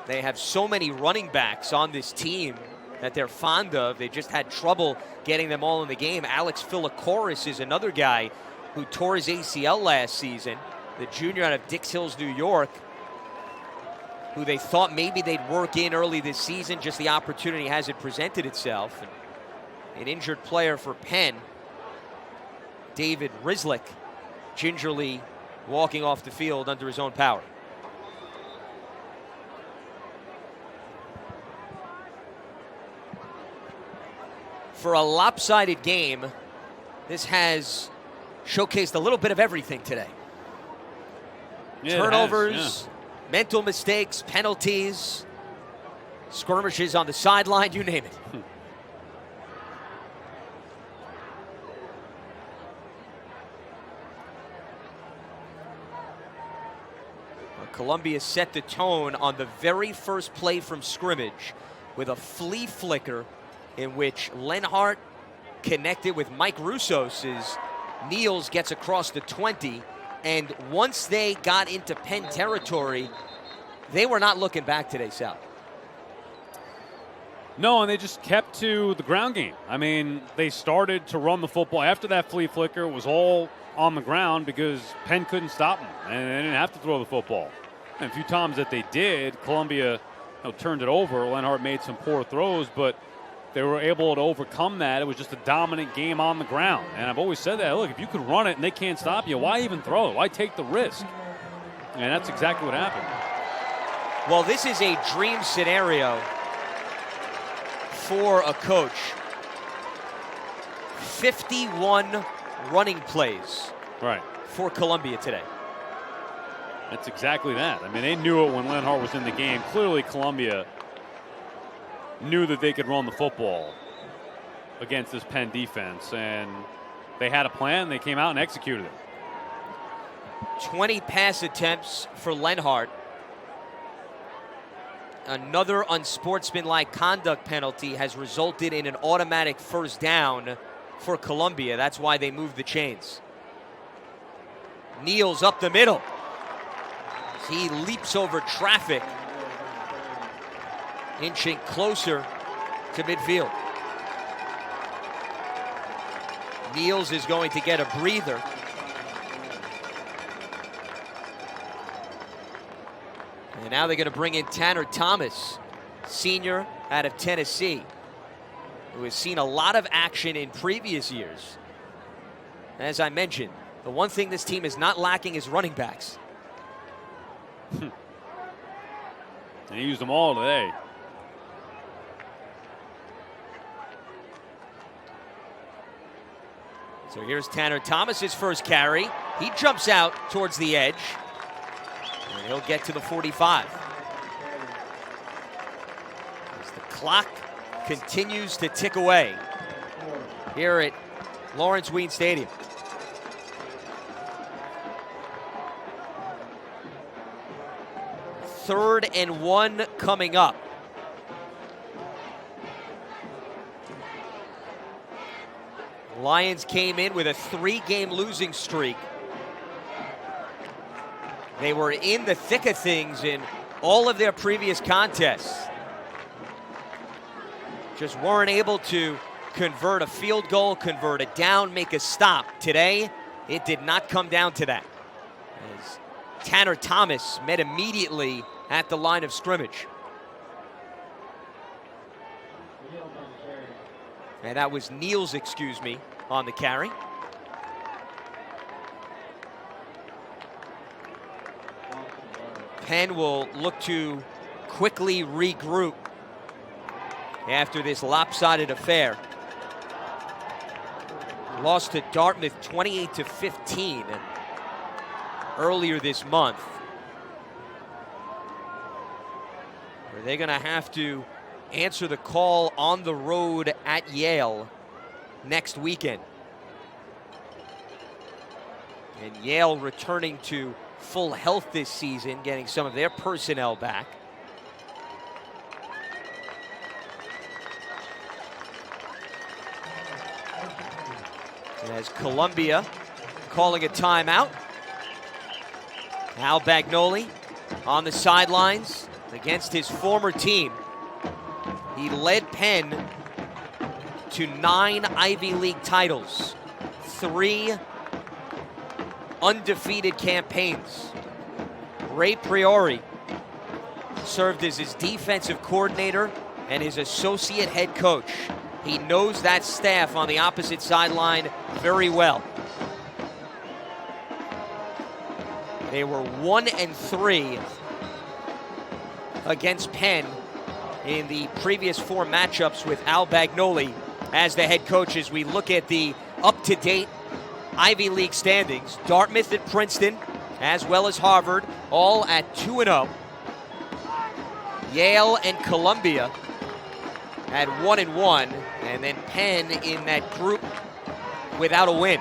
They have so many running backs on this team that they're fond of. They just had trouble getting them all in the game. Alex Philikoris is another guy who tore his ACL last season, the junior out of Dix Hills, New York. who they thought maybe they'd work in early this season, just the opportunity hasn't presented itself. An injured player for Penn, David Rizlick, gingerly walking off the field under his own power. For a lopsided game, this has showcased a little bit of everything today. Yeah, turnovers, mental mistakes, penalties, skirmishes on the sideline, you name it. Columbia set the tone on the very first play from scrimmage with a flea flicker in which Lenhart connected with Mike Russos as Niels gets across the 20. And once they got into Penn territory, they were not looking back today, Sal. No, and they just kept to the ground game. I mean, they started to run the football. After that flea flicker, it was all on the ground because Penn couldn't stop them, and they didn't have to throw the football. And a few times that they did, Columbia turned it over. Lenhart made some poor throws, but they were able to overcome that. It was just a dominant game on the ground. And I've always said that, look, if you could run it and they can't stop you, why even throw it? Why take the risk? And that's exactly what happened. Well, this is a dream scenario for a coach. 51 running plays for Columbia today. That's exactly that. I mean, they knew it when Lenhart was in the game. Clearly, Columbia knew that they could run the football against this Penn defense, and they had a plan. They came out and executed it. 20 pass attempts for Lenhart. Another unsportsmanlike conduct penalty has resulted in an automatic first down for Columbia. That's why they moved the chains. Niels up the middle. He leaps over traffic, inching closer to midfield. Niels is going to get a breather. And now they're going to bring in Tanner Thomas, senior out of Tennessee, who has seen a lot of action in previous years. As I mentioned, the one thing this team is not lacking is running backs. And he used them all today. So here's Tanner Thomas's first carry. He jumps out towards the edge. And he'll get to the 45. As the clock continues to tick away here at Lawrence Wien Stadium. Third and 1 coming up. Lions came in with a 3-game losing streak. They were in the thick of things in all of their previous contests. Just weren't able to convert a field goal, convert a down, make a stop. Today, it did not come down to that, as Tanner Thomas met immediately at the line of scrimmage. And that was Niels, on the carry. Penn will look to quickly regroup after this lopsided affair. Lost to Dartmouth 28-15 earlier this month. Where they're going to have to answer the call on the road at Yale next weekend. And Yale returning to full health this season, getting some of their personnel back. And as Columbia calling a timeout, Al Bagnoli on the sidelines against his former team. He led Penn to 9 Ivy League titles, 3 undefeated campaigns. Ray Priori served as his defensive coordinator and his associate head coach. He knows that staff on the opposite sideline very well. They were 1-3 against Penn in the previous 4 matchups with Al Bagnoli as the head coach. As we look at the up-to-date Ivy League standings, Dartmouth and Princeton, as well as Harvard, all at 2-0. Yale and Columbia at 1-1, and then Penn in that group without a win.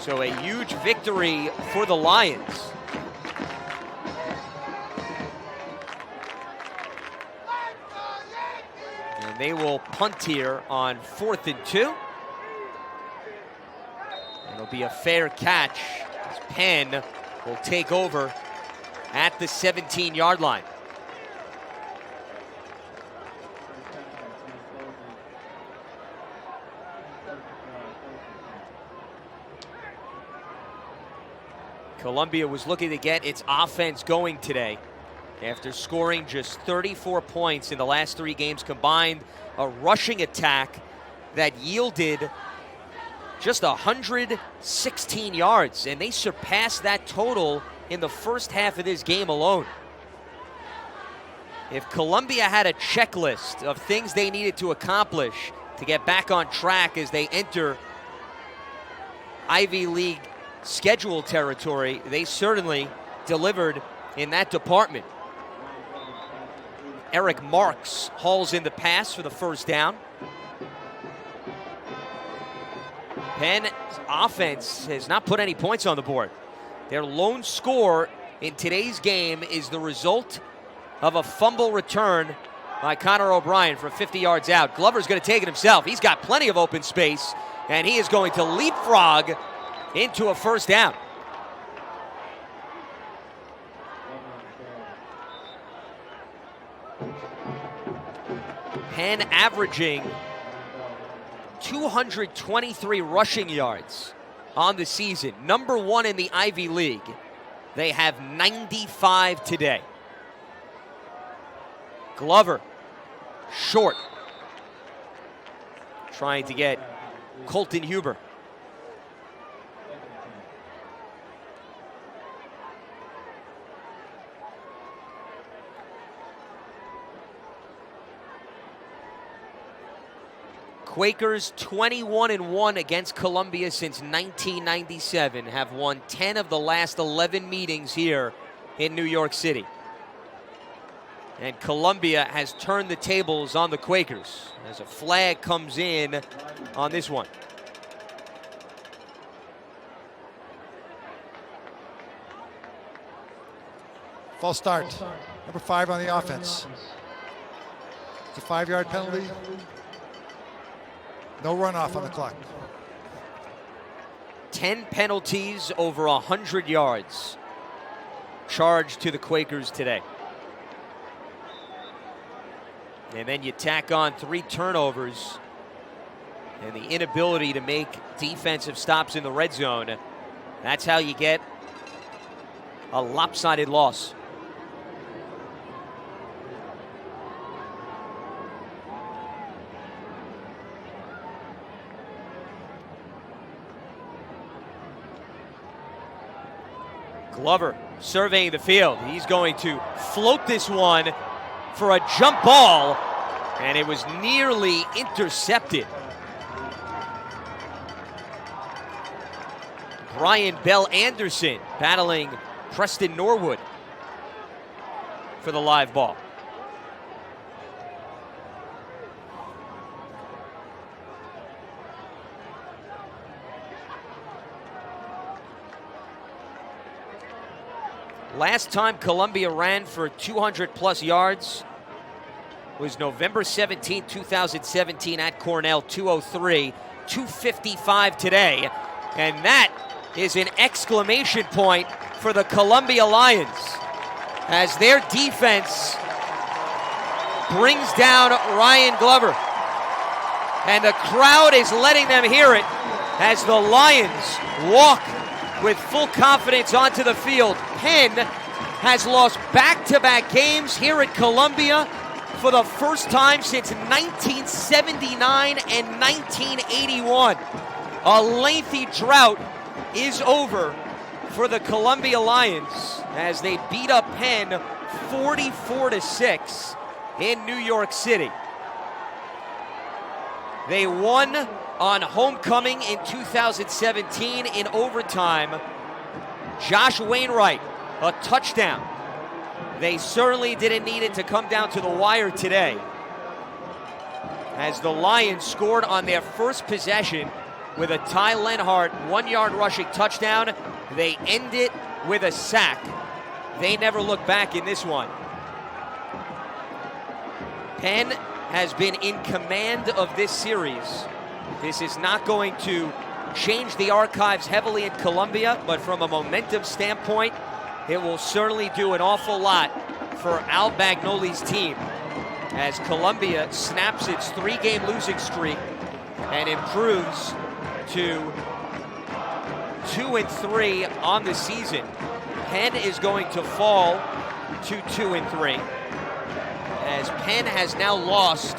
So a huge victory for the Lions. And they will punt here on 4th and 2. It'll be a fair catch as Penn will take over at the 17-yard line. Columbia was looking to get its offense going today after scoring just 34 points in the last 3 games combined. A rushing attack that yielded just 116 yards, and they surpassed that total in the first half of this game alone. If Columbia had a checklist of things they needed to accomplish to get back on track as they enter Ivy League schedule territory, they certainly delivered in that department. Eric Marks hauls in the pass for the first down. Penn's offense has not put any points on the board. Their lone score in today's game is the result of a fumble return by Connor O'Brien from 50 yards out. Glover's going to take it himself. He's got plenty of open space, and he is going to leapfrog into a first down. Penn averaging 223 rushing yards on the season. Number 1 in the Ivy League. They have 95 today. Glover, short. Trying to get Colton Huber. Quakers 21-1 against Columbia since 1997, have won 10 of the last 11 meetings here in New York City. And Columbia has turned the tables on the Quakers as a flag comes in on this one. False start. Number 5 on the offense. It's a 5-yard penalty. No runoff on the clock. 10 penalties over 100 yards charged to the Quakers today. And then you tack on 3 turnovers and the inability to make defensive stops in the red zone. That's how you get a lopsided loss. Glover surveying the field. He's going to float this one for a jump ball, and it was nearly intercepted. Brian Bell Anderson battling Preston Norwood for the live ball. Last time Columbia ran for 200-plus yards was November 17, 2017 at Cornell, 203, 255 today. And that is an exclamation point for the Columbia Lions as their defense brings down Ryan Glover. And the crowd is letting them hear it as the Lions walk with full confidence onto the field. Penn has lost back-to-back games here at Columbia for the first time since 1979 and 1981. A lengthy drought is over for the Columbia Lions as they beat up Penn 44-6 in New York City. They won on homecoming in 2017 in overtime. Josh Wainwright, a touchdown. They certainly didn't need it to come down to the wire today, as the Lions scored on their first possession with a Ty Lenhart 1-yard rushing touchdown. They end it with a sack. They never look back in this one. Penn has been in command of this series. This is not going to change the archives heavily in Columbia, but from a momentum standpoint, it will certainly do an awful lot for Al Bagnoli's team as Columbia snaps its 3-game losing streak and improves to 2-3 on the season. Penn is going to fall to 2-3 as Penn has now lost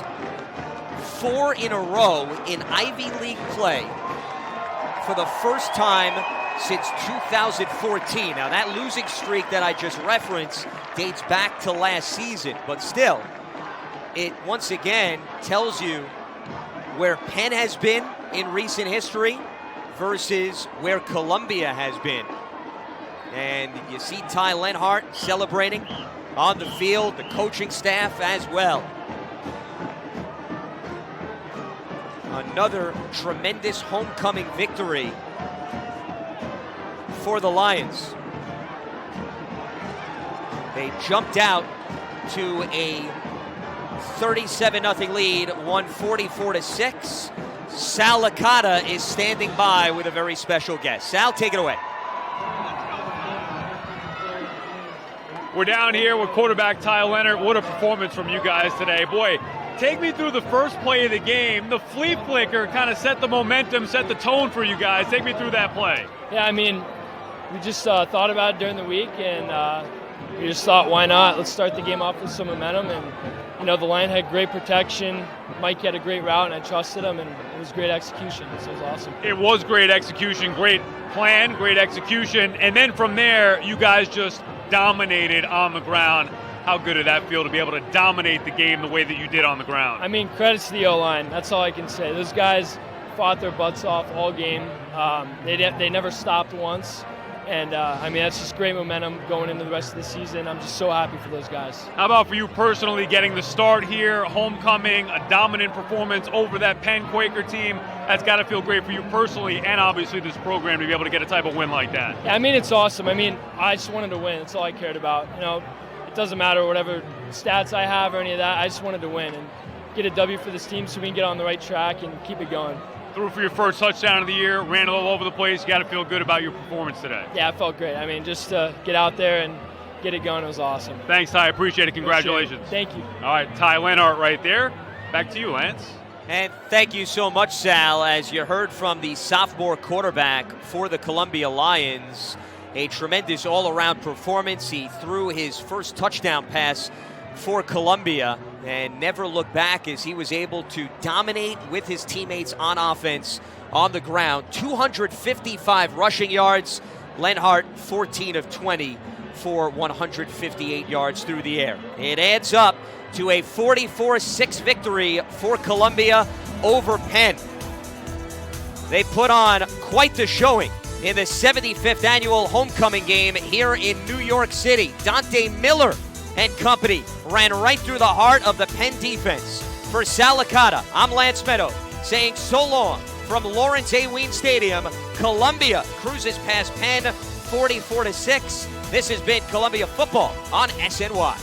4 in a row in Ivy League play for the first time since 2014. Now, that losing streak that I just referenced dates back to last season, but still, it once again tells you where Penn has been in recent history versus where Columbia has been. And you see Ty Lenhart celebrating on the field, the coaching staff as well. Another tremendous homecoming victory for the Lions. They jumped out to a 37-0 lead, won 44-6. Sal Licata is standing by with a very special guest. Sal, take it away. We're down here with quarterback Ty Lenhart. What a performance from you guys today. Boy, take me through the first play of the game. The flea flicker kind of set the momentum, set the tone for you guys. Take me through that play. Yeah, I mean, we just thought about it during the week, and we just thought, why not? Let's start the game off with some momentum. And, you know, the line had great protection. Mike had a great route, and I trusted him, and it was great execution. So it was awesome. It was great execution, great plan, great execution. And then from there, you guys just dominated on the ground. How good did that feel to be able to dominate the game the way that you did on the ground? I mean, credits to the O-line. That's all I can say. Those guys fought their butts off all game. They never stopped once. And, I mean, that's just great momentum going into the rest of the season. I'm just so happy for those guys. How about for you personally, getting the start here, homecoming, a dominant performance over that Penn Quaker team? That's got to feel great for you personally and obviously this program to be able to get a type of win like that. Yeah, I mean, it's awesome. I mean, I just wanted to win. That's all I cared about. You know, it doesn't matter whatever stats I have or any of that. I just wanted to win and get a W for this team so we can get on the right track and keep it going. Threw for your first touchdown of the year, ran all over the place. You got to feel good about your performance today. Yeah, it felt great. I mean, just to get out there and get it going, it was awesome. Thanks, Ty. Appreciate it. Congratulations. Thank you. All right, Ty Lenhart right there. Back to you, Lance. And thank you so much, Sal. As you heard from the sophomore quarterback for the Columbia Lions, a tremendous all-around performance. He threw his first touchdown pass for Columbia and never looked back as he was able to dominate with his teammates on offense on the ground. 255 rushing yards. Lenhart 14 of 20 for 158 yards through the air. It adds up to a 44-6 victory for Columbia over Penn. They put on quite the showing in the 75th annual homecoming game here in New York City. Dante Miller and company ran right through the heart of the Penn defense. For Sal Licata, I'm Lance Meadow saying so long from Lawrence A. Wien Stadium. Columbia cruises past Penn 44-6. This has been Columbia Football on SNY.